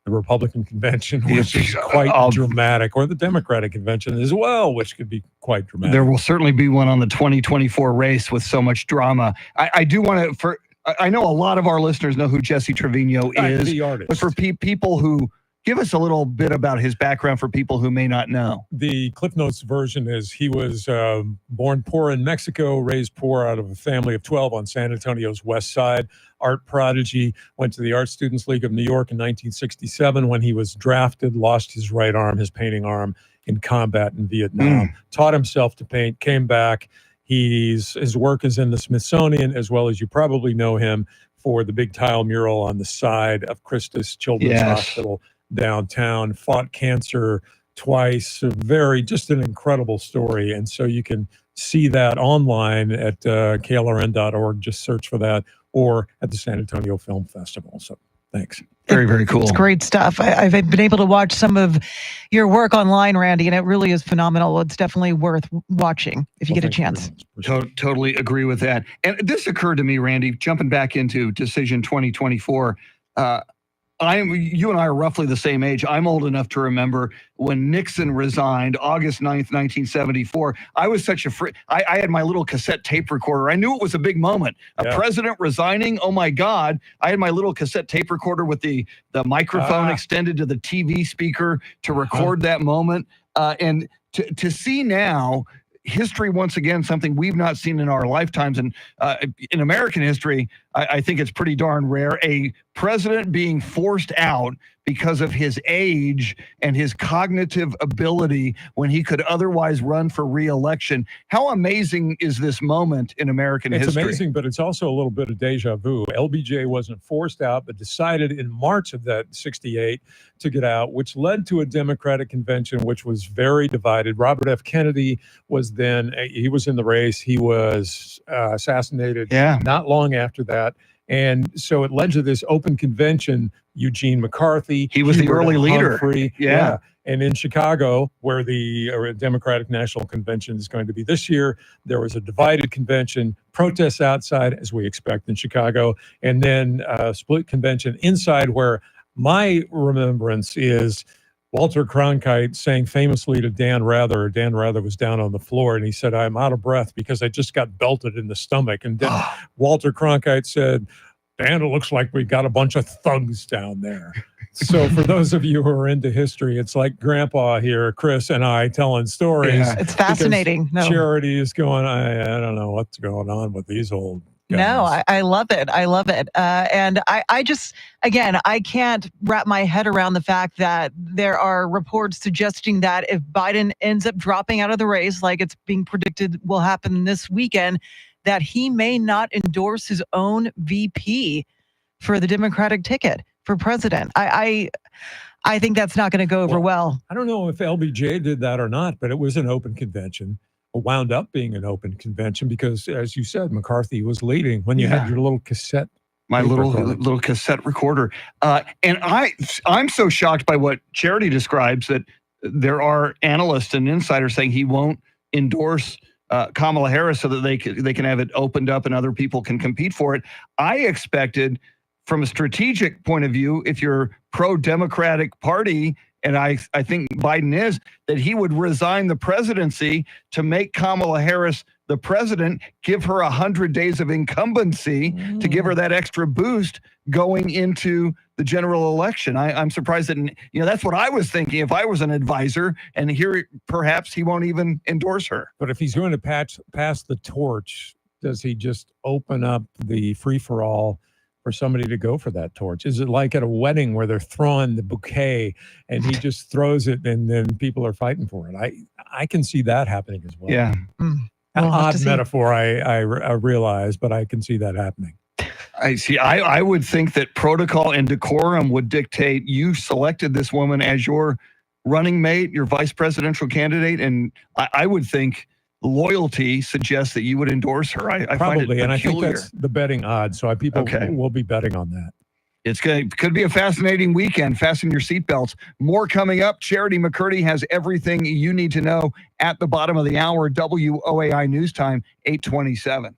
the Republican convention, which is quite dramatic, or the Democratic convention as well, which could be quite dramatic. There will certainly be one on the 2024 race with so much drama. I do want to, I know a lot of our listeners know who Jesse Trevino is, the artist. but for people who, give us a little bit about his background for people who may not know. The Cliff Notes version is he was born poor in Mexico, raised poor out of a family of 12 on San Antonio's west side. Art prodigy, went to the Art Students League of New York in 1967 when he was drafted, lost his right arm, his painting arm, in combat in Vietnam. Taught himself to paint, came back. His work is in the Smithsonian, as well as you probably know him for the big tile mural on the side of Christus Children's Hospital downtown. Fought cancer twice. Just an incredible story. And so you can see that online at klrn.org. Just search for that, or at the San Antonio Film Festival. So thanks. Very, very cool. It's great stuff. I've been able to watch some of your work online, Randy, and it really is phenomenal. It's definitely worth watching if you get a chance. Totally agree with that. And this occurred to me, Randy, jumping back into Decision 2024. You and I are roughly the same age. I'm old enough to remember when Nixon resigned, August 9th, 1974. I was such a I had my little cassette tape recorder. I knew it was a big moment. A president resigning, oh my God. I had my little cassette tape recorder with the microphone extended to the TV speaker to record that moment. And to see now, history, once again, something we've not seen in our lifetimes. And in American history, I think it's pretty darn rare. A president being forced out because of his age and his cognitive ability when he could otherwise run for re-election. How amazing is this moment in American history? It's amazing, but it's also a little bit of deja vu. LBJ wasn't forced out, but decided in March of that 68 to get out, which led to a Democratic convention, which was very divided. Robert F. Kennedy was he was in the race. He was assassinated not long after that. And so it led to this open convention. Eugene McCarthy. He was the early leader. Humphrey, And in Chicago, where the Democratic National Convention is going to be this year, there was a divided convention, protests outside, as we expect in Chicago, and then a split convention inside, where my remembrance is Walter Cronkite saying famously to Dan Rather was down on the floor, and he said, "I'm out of breath because I just got belted in the stomach." And then Walter Cronkite said, "Dan, it looks like we got a bunch of thugs down there." So for those of you who are into history, it's like Grandpa here, Chris, and I telling stories. Yeah. It's fascinating. No. Charity is going, I don't know what's going on with these old guys. No, I love it. I love it. And I just, again, I can't wrap my head around the fact that there are reports suggesting that if Biden ends up dropping out of the race, like it's being predicted will happen this weekend, that he may not endorse his own VP for the Democratic ticket for president. I think that's not going to go over well. I don't know if LBJ did that or not, but it was an open convention. It wound up being an open convention because, as you said, McCarthy was leading when you had your little cassette. My little cassette recorder. And I'm so shocked by what Charity describes that there are analysts and insiders saying he won't endorse Kamala Harris so that they can have it opened up and other people can compete for it. I expected, from a strategic point of view, if you're pro-Democratic Party, and I think Biden is, that he would resign the presidency to make Kamala Harris the president, give her 100 days of incumbency to give her that extra boost going into the general election. I'm surprised that, that's what I was thinking if I was an advisor, and here perhaps he won't even endorse her. But if he's going to pass the torch, does he just open up the free-for-all for somebody to go for that torch? Is it like at a wedding where they're throwing the bouquet and he just throws it and then people are fighting for it? I can see that happening as well. Yeah. An odd metaphor, I realize, but I can see that happening. I see. I would think that protocol and decorum would dictate you selected this woman as your running mate, your vice presidential candidate, and I would think loyalty suggests that you would endorse her. I find it Probably, and I think peculiar. that's the betting odds. So people will be betting on that. Could be a fascinating weekend. Fasten your seatbelts. More coming up. Charity McCurdy has everything you need to know at the bottom of the hour. WOAI News Time, 8:27.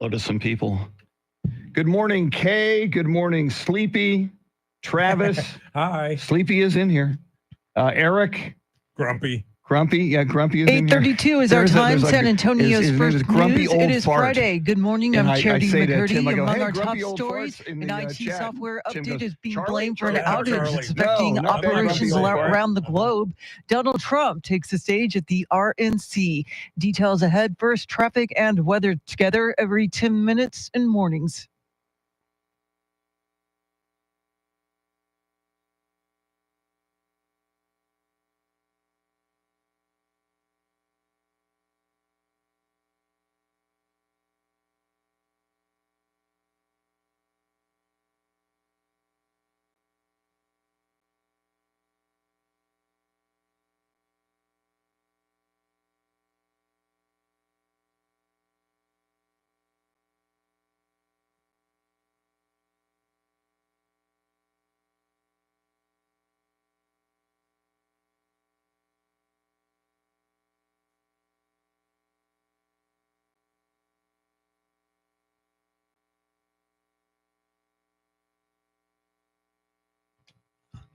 Hello to some people. Good morning, Kay. Good morning, Sleepy. Travis. Hi. Sleepy is in here. Eric. Grumpy. Grumpy. Yeah, Grumpy is in here. 8:32 is our There's time. there's San Antonio's his name first is Grumpy news. Old It is Fart. Friday. Good morning. And I'm I Charity say to McCurdy. Tim, I go, Among "Hey, our top Grumpy Old stories, Farts," in an the, IT chat. software Tim update goes, is being "Charlie? blamed for an Charlie? outage Charlie. that's affecting No, not that operations Grumpy Old Fart. around the globe. Donald Trump takes the stage at the RNC. Details ahead. First, traffic and weather together every 10 minutes in mornings.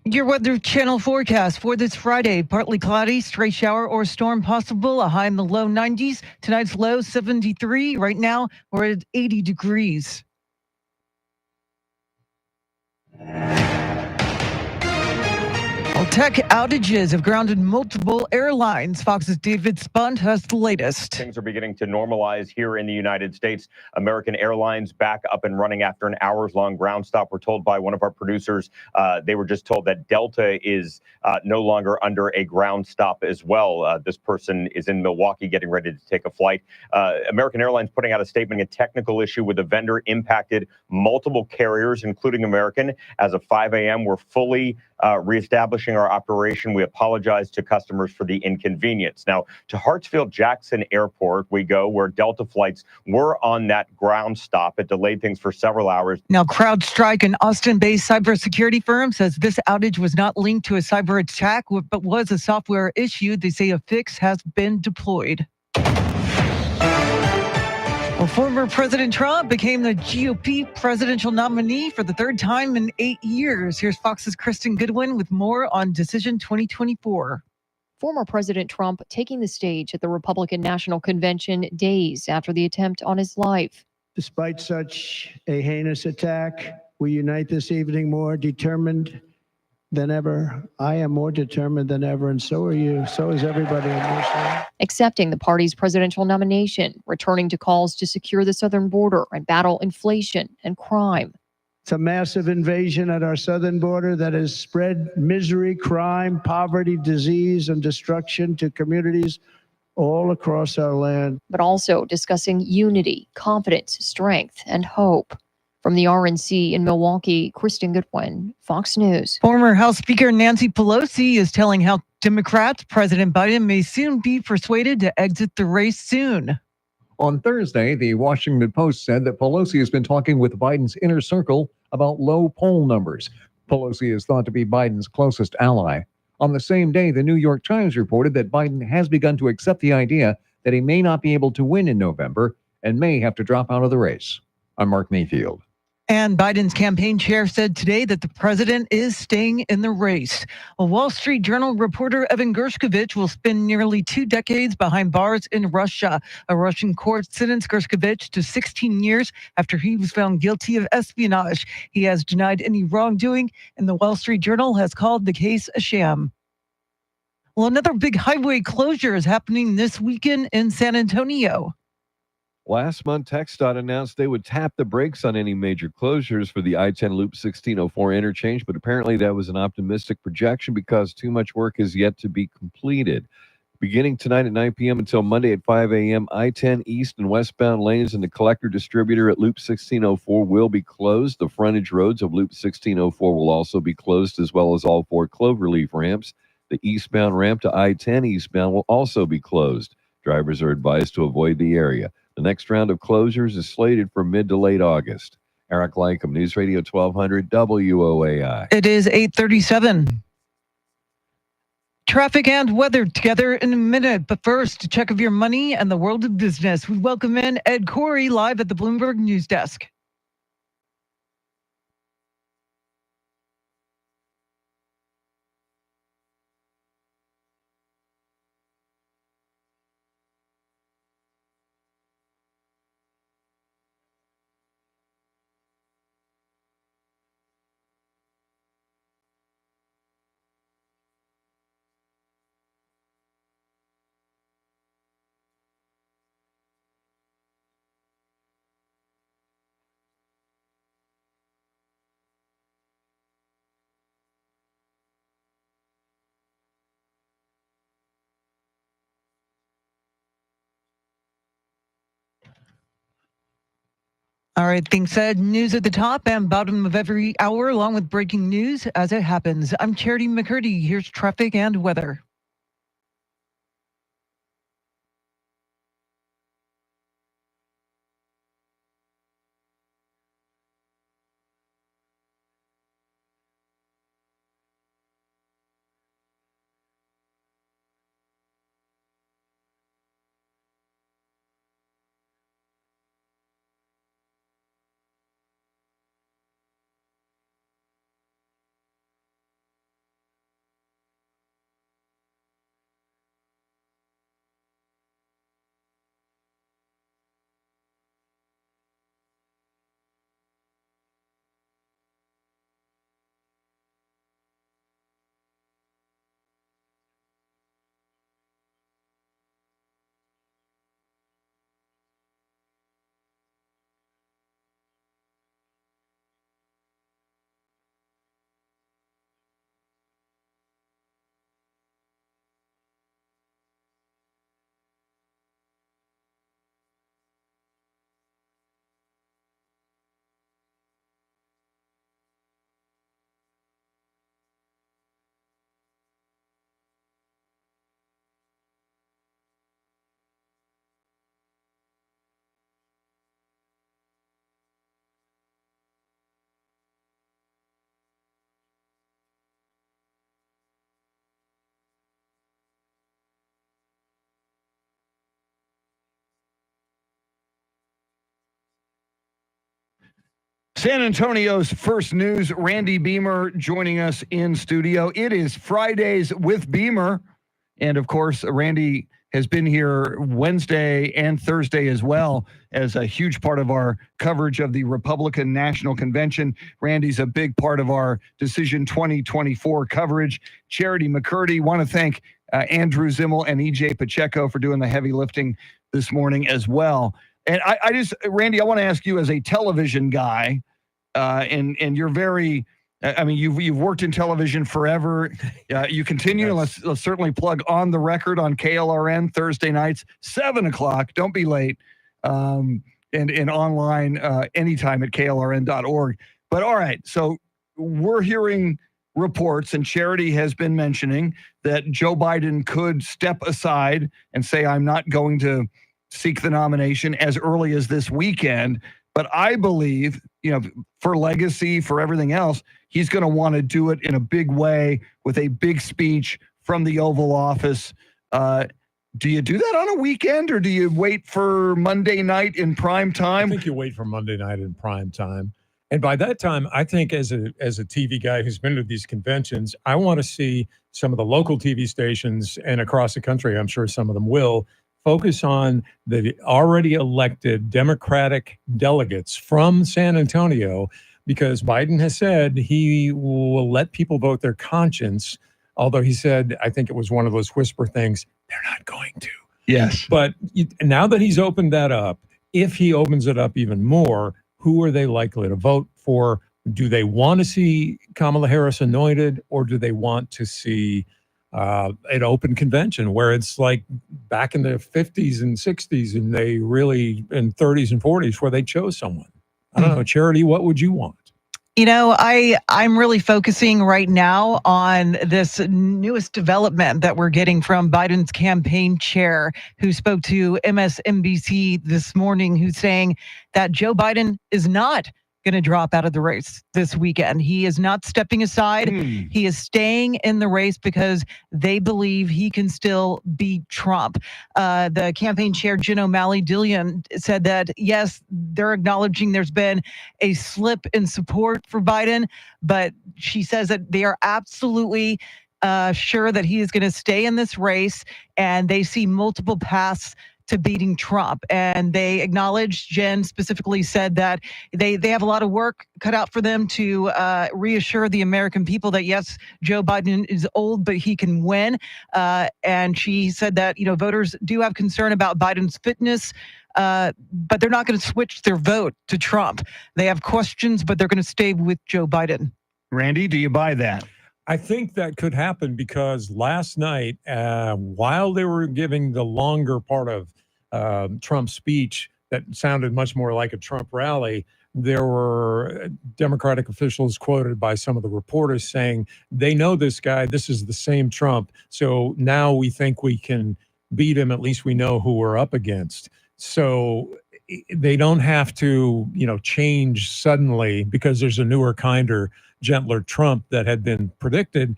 Your Weather Channel forecast for this Friday: partly cloudy, stray shower or storm possible, a high in the low 90s. Tonight's low 73. Right now, we're at 80 degrees. Well, tech outages have grounded multiple airlines. Fox's David Spunt has the latest. Things are beginning to normalize here in the United States. American Airlines back up and running after an hours-long ground stop. We're told by one of our producers, they were just told that Delta is no longer under a ground stop as well. This person is in Milwaukee getting ready to take a flight. American Airlines putting out a statement, a technical issue with a vendor impacted multiple carriers, including American. As of 5 a.m., we're fully reestablishing our operation. We apologize to customers for the inconvenience. Now, to Hartsfield-Jackson Airport we go, where Delta flights were on that ground stop. It delayed things for several hours. Now, CrowdStrike, an Austin-based cybersecurity firm, says this outage was not linked to a cyber attack, but was a software issue. They say a fix has been deployed. Well, former President Trump became the GOP presidential nominee for the third time in 8 years. Here's Fox's Kristen Goodwin with more on Decision 2024. Former President Trump taking the stage at the Republican National Convention days after the attempt on his life. Despite such a heinous attack, we unite this evening more determined than ever. I am more determined than ever, and so are you. So is everybody on this side. Accepting the party's presidential nomination, returning to calls to secure the southern border and battle inflation and crime. It's a massive invasion at our southern border that has spread misery, crime, poverty, disease, and destruction to communities all across our land. But also discussing unity, confidence, strength, and hope. From the RNC in Milwaukee, Kristen Goodwin, Fox News. Former House Speaker Nancy Pelosi is telling House Democrats President Biden may soon be persuaded to exit the race soon. On Thursday, the Washington Post said that Pelosi has been talking with Biden's inner circle about low poll numbers. Pelosi is thought to be Biden's closest ally. On the same day, the New York Times reported that Biden has begun to accept the idea that he may not be able to win in November and may have to drop out of the race. I'm Mark Mayfield. And Biden's campaign chair said today that the president is staying in the race. A Wall Street Journal reporter, Evan Gershkovich, will spend nearly 2 decades behind bars in Russia. A Russian court sentenced Gershkovich to 16 years after he was found guilty of espionage. He has denied any wrongdoing, and the Wall Street Journal has called the case a sham. Well, another big highway closure is happening this weekend in San Antonio. Last month, TxDOT announced they would tap the brakes on any major closures for the I-10 Loop 1604 interchange, but apparently that was an optimistic projection because too much work is yet to be completed. Beginning tonight at 9 p.m. until Monday at 5 a.m., I-10 east and westbound lanes and the collector distributor at Loop 1604 will be closed. The frontage roads of Loop 1604 will also be closed, as well as all 4 cloverleaf ramps. The eastbound ramp to I-10 eastbound will also be closed. Drivers are advised to avoid the area. The next round of closures is slated for mid to late August. Eric Lycom, News Radio 1200 WOAI. It is 8:37. Traffic and weather together in a minute. But first, a check of your money and the world of business. We welcome in Ed Corey live at the Bloomberg News Desk. All right, things said, news at the top and bottom of every hour, along with breaking news as it happens. I'm Charity McCurdy. Here's traffic and weather. San Antonio's first news, Randy Beamer joining us in studio. It is Fridays with Beamer. And of course, Randy has been here Wednesday and Thursday as well as a huge part of our coverage of the Republican National Convention. Randy's a big part of our Decision 2024 coverage. Charity McCurdy, want to thank Andrew Zimmel and EJ Pacheco for doing the heavy lifting this morning as well. And I just, Randy, I want to ask you as a television guy, and you're very, I mean, you've worked in television forever. You continue. Yes. Let's certainly plug On the Record on KLRN Thursday nights, 7:00. Don't be late. And online anytime at klrn.org. But all right, so we're hearing reports, and Charity has been mentioning that Joe Biden could step aside and say, I'm not going to seek the nomination as early as this weekend. But I believe, for legacy, for everything else, he's going to want to do it in a big way with a big speech from the Oval Office. Do you do that on a weekend, or do you wait for Monday night in prime time? I think you wait for Monday night in prime time. And by that time, I think as a TV guy who's been to these conventions, I want to see some of the local TV stations and across the country, I'm sure some of them will, focus on the already elected Democratic delegates from San Antonio, because Biden has said he will let people vote their conscience. Although he said, I think it was one of those whisper things, they're not going to. Yes. But now that he's opened that up, if he opens it up even more, who are they likely to vote for? Do they want to see Kamala Harris anointed, or do they want to see an open convention where it's like back in the 50s and 60s and they really, in 30s and 40s, where they chose someone? I don't know. Charity, what would you want? I'm really focusing right now on this newest development that we're getting from Biden's campaign chair, who spoke to MSNBC this morning, who's saying that Joe Biden is not going to drop out of the race this weekend. He is not stepping aside. He is staying in the race because they believe he can still beat Trump. The campaign chair, Jen O'Malley Dillion, said that, yes, they're acknowledging there's been a slip in support for Biden, but she says that they are absolutely sure that he is going to stay in this race, and they see multiple paths to beating Trump. And they acknowledged, Jen specifically said that they have a lot of work cut out for them to reassure the American people that, yes, Joe Biden is old, but he can win. And she said that, voters do have concern about Biden's fitness, but they're not going to switch their vote to Trump. They have questions, but they're going to stay with Joe Biden. Randy, do you buy that? I think that could happen because last night, while they were giving the longer part of Trump's speech that sounded much more like a Trump rally, there were Democratic officials quoted by some of the reporters saying, they know this guy, this is the same Trump. So now we think we can beat him. At least we know who we're up against. So they don't have to, change suddenly because there's a newer, kinder, gentler Trump that had been predicted.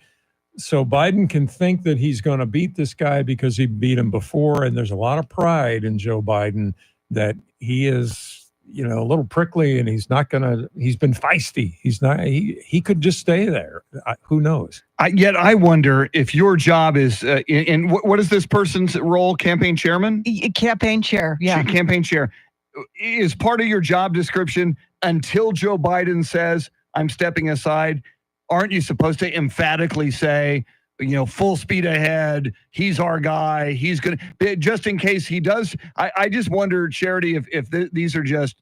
So Biden can think that he's going to beat this guy because he beat him before. And there's a lot of pride in Joe Biden that he is, a little prickly, and he's been feisty. He could just stay there. Who knows? Yet I wonder if your job is, what is this person's role? Campaign chairman? Campaign chair. Yeah. Campaign chair. Is part of your job description until Joe Biden says, I'm stepping aside, aren't you supposed to emphatically say, full speed ahead, he's our guy, he's going to, just in case he does? I just wonder, Charity, if these are just,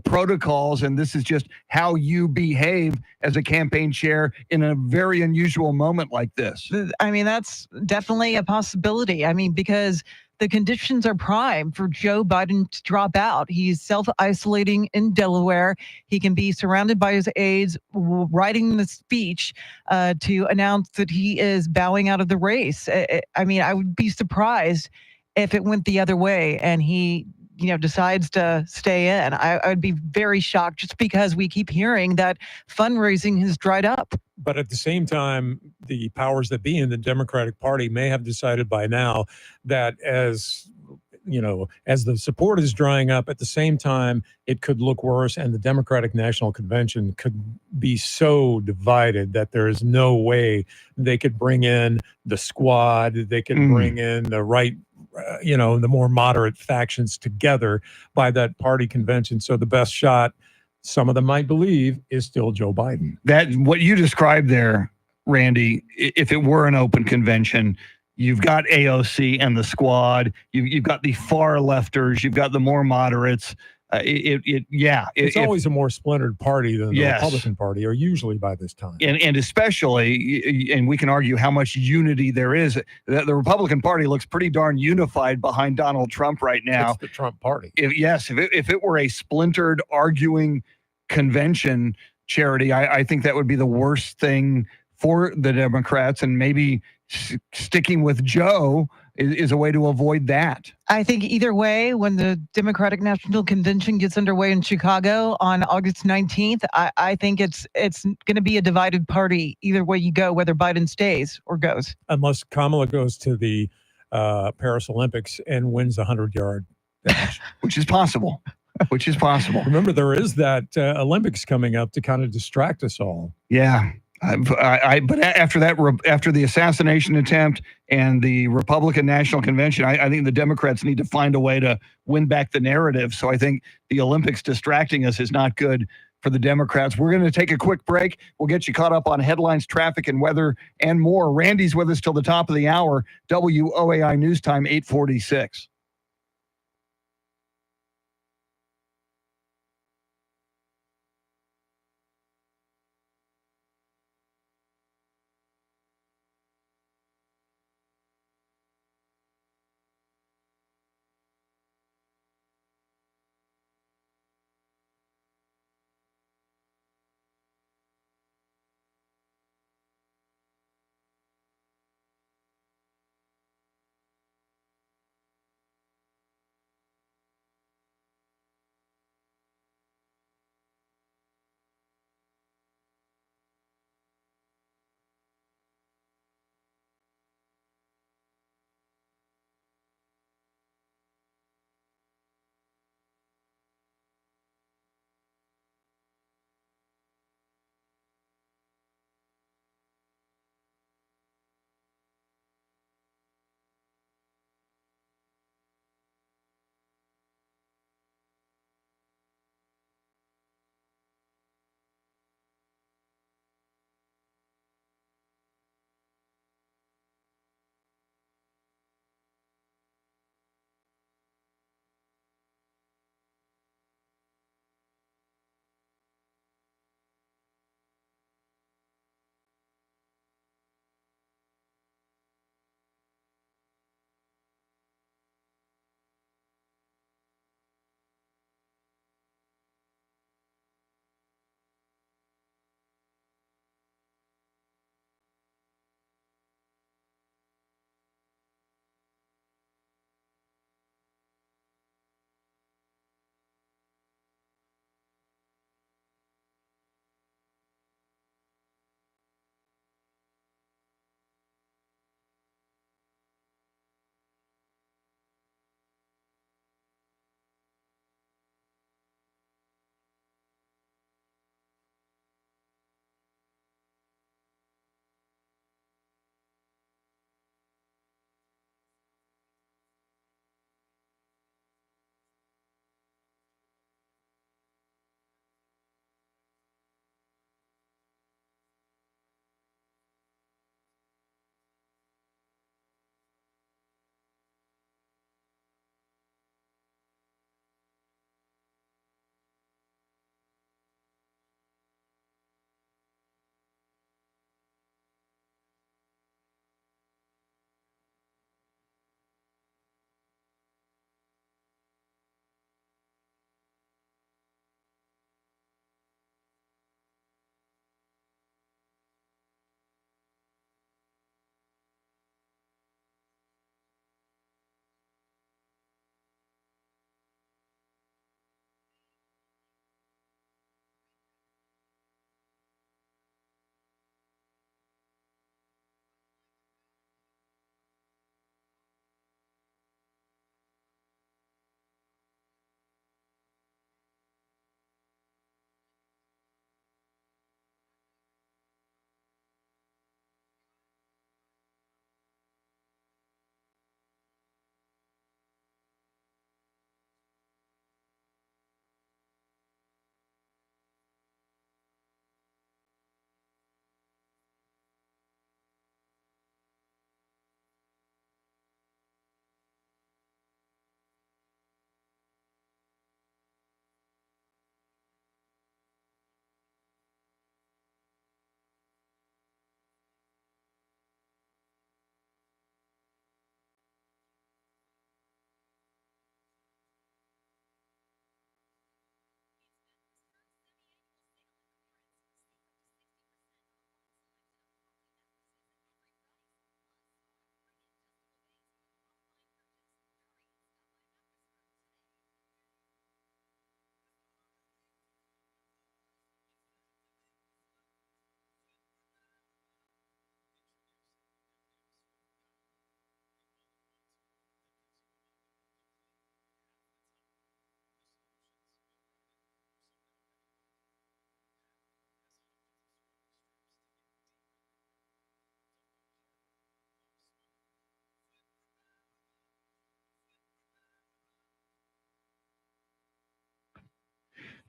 protocols, and this is just how you behave as a campaign chair in a very unusual moment like this. I mean, that's definitely a possibility. I mean, because the conditions are prime for Joe Biden to drop out. He's self-isolating in Delaware. He can be surrounded by his aides, writing the speech to announce that he is bowing out of the race. I mean, I would be surprised if it went the other way and he decides to stay in. I would be very shocked, just because we keep hearing that fundraising has dried up. But at the same time, the powers that be in the Democratic Party may have decided by now that as the support is drying up, at the same time, it could look worse, and the Democratic National Convention could be so divided that there is no way they could bring in the squad, they could bring in the right, the more moderate factions together by that party convention. So the best shot, some of them might believe, is still Joe Biden. That what you described there, Randy, if it were an open convention, you've got AOC and the squad, you've got the far lefters, you've got the more moderates. It's always a more splintered party than the Republican Party, or usually by this time. And especially, and we can argue how much unity there is. The Republican Party looks pretty darn unified behind Donald Trump right now. It's the Trump Party. If it were a splintered, arguing convention, Charity, I think that would be the worst thing for the Democrats, and maybe sticking with Joe is a way to avoid that. I think either way, when the Democratic National Convention gets underway in Chicago on August 19th, I think it's going to be a divided party either way you go, whether Biden stays or goes. Unless Kamala goes to the Paris Olympics and wins the 100-yard dash. Which is possible. Remember, there is that Olympics coming up to kind of distract us all. Yeah. But after the assassination attempt and the Republican National Convention, I think the Democrats need to find a way to win back the narrative. So I think the Olympics distracting us is not good for the Democrats. We're going to take a quick break. We'll get you caught up on headlines, traffic, and weather, and more. Randy's with us till the top of the hour. WOAI News Time, 8:46.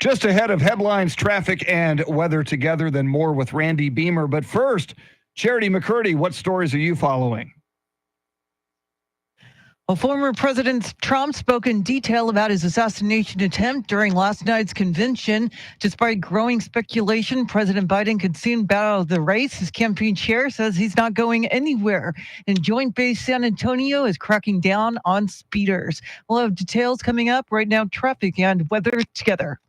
Just ahead of headlines, traffic, and weather together, then more with Randy Beamer. But first, Charity McCurdy, what stories are you following? Well, former President Trump spoke in detail about his assassination attempt during last night's convention. Despite growing speculation, President Biden could soon bow out of the race. His campaign chair says he's not going anywhere. And Joint Base San Antonio is cracking down on speeders. We'll have details coming up. Right now, traffic and weather together.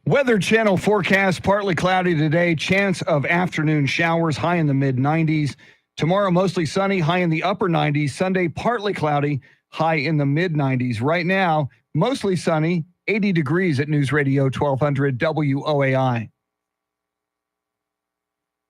Weather Channel forecast, partly cloudy today, chance of afternoon showers, high in the mid-90s. Tomorrow, mostly sunny, high in the upper 90s. Sunday, partly cloudy, high in the mid-90s. Right now, mostly sunny, 80 degrees at News Radio 1200 WOAI.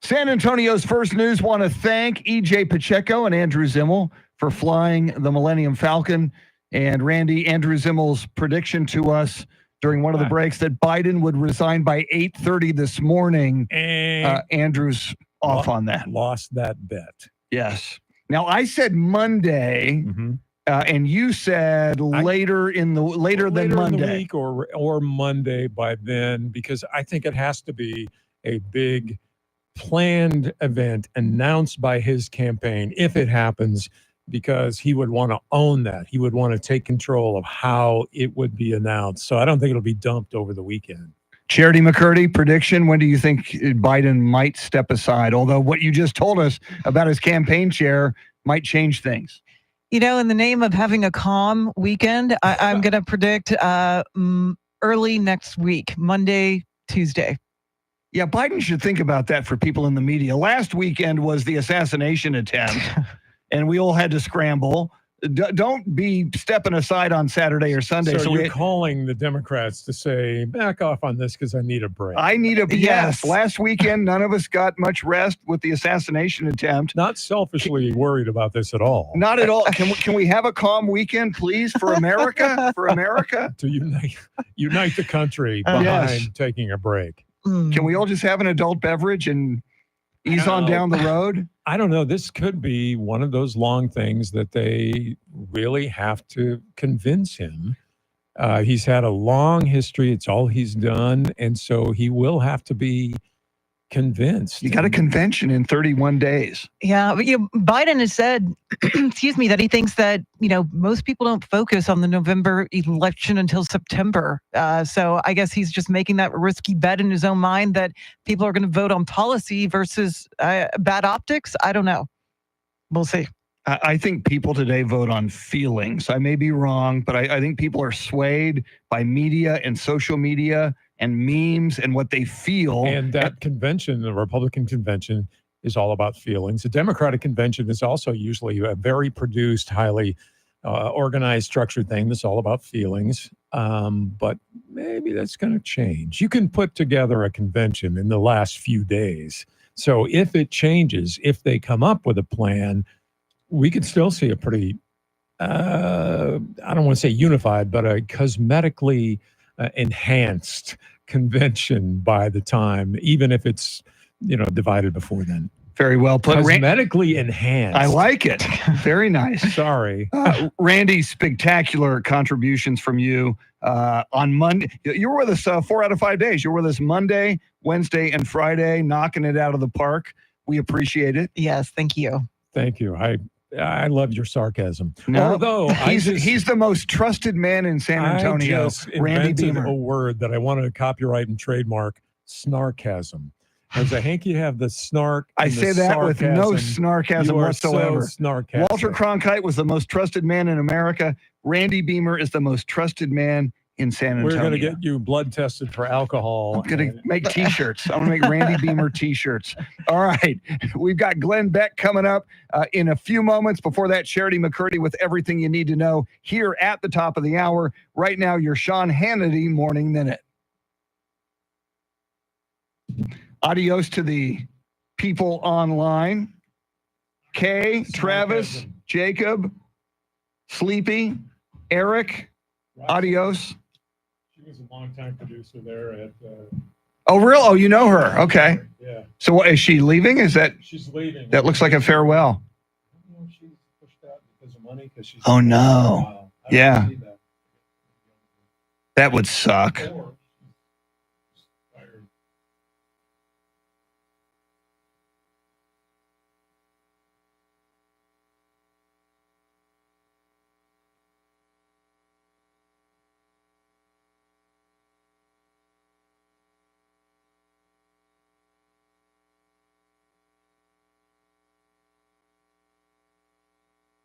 San Antonio's First News want to thank E.J. Pacheco and Andrew Zimmel for flying the Millennium Falcon. And Randy, Andrew Zimmel's prediction to us during one of the breaks that Biden would resign by 8:30 this morning. Andrew's off on that. Lost that bet. Yes. Now I said Monday, and you said later than later in the Monday. week or Monday by then, because I think it has to be a big planned event announced by his campaign if it happens, because he would want to own that. He would want to take control of how it would be announced. So I don't think it'll be dumped over the weekend. Charity McCurdy, prediction, when do you think Biden might step aside? Although what you just told us about his campaign chair might change things. You know, in the name of having a calm weekend, I'm going to predict early next week, Monday, Tuesday. Yeah, Biden should think about that for people in the media. Last weekend was the assassination attempt, and we all had to scramble. Don't be stepping aside on Saturday or Sunday. So you're calling the Democrats to say, back off on this because I need a break. Yes. Last weekend, none of us got much rest with the assassination attempt. Not selfishly worried about this at all. Not at all. Can we have a calm weekend, please, for America? For America? To unite the country behind taking a break. Can we all just have an adult beverage and ease on down the road? I don't know. This could be one of those long things that they really have to convince him. He's had a long history. It's all he's done. And so he will have to be convinced. You got a convention in 31 days. Yeah, but Biden has said, excuse me, that he thinks that, most people don't focus on the November election until September. So I guess he's just making that risky bet in his own mind that people are going to vote on policy versus bad optics. I don't know. We'll see. I think people today vote on feelings. I may be wrong, but I think people are swayed by media and social media and memes and what they feel. And that convention, the Republican convention, is all about feelings. The Democratic convention is also usually a very produced, highly organized, structured thing that's all about feelings. But maybe that's going to change. You can put together a convention in the last few days. So if it changes, if they come up with a plan, we could still see a pretty, I don't want to say unified, but a cosmetically enhanced convention by the time, even if it's, divided before then. Very well put. Cosmetically enhanced. I like it. Very nice. Sorry. Randy, spectacular contributions from you on Monday. You were with us 4 out of 5 days. You were with us Monday, Wednesday, and Friday, knocking it out of the park. We appreciate it. Yes, thank you. Thank you. I love your sarcasm. No, Although he's the most trusted man in San Antonio. I just Randy invented Beamer. a word that I wanted to copyright and trademark: snarkasm. Does a hanky have the snark? I and the say that with no sarcasm? snarkasm You are whatsoever. So snarkastic. Walter Cronkite was the most trusted man in America. Randy Beamer is the most trusted man in San Antonio. We're going to get you blood tested for alcohol. I'm going to make T-shirts. I'm going to make Randy Beamer T-shirts. All right. We've got Glenn Beck coming up in a few moments. Before that, Charity McCurdy with everything you need to know here at the top of the hour. Right now, your Sean Hannity Morning Minute. Adios to the people online. Kay, Travis, Jacob, Sleepy, Eric. Adios. She was a longtime producer there at. Oh, real? Oh, you know her. Okay. Yeah. So what, is she leaving? Is that? She's leaving. That looks like a farewell. She's pushed out because of money. Because she's. Oh, no. I don't Yeah. see that. That would suck. Or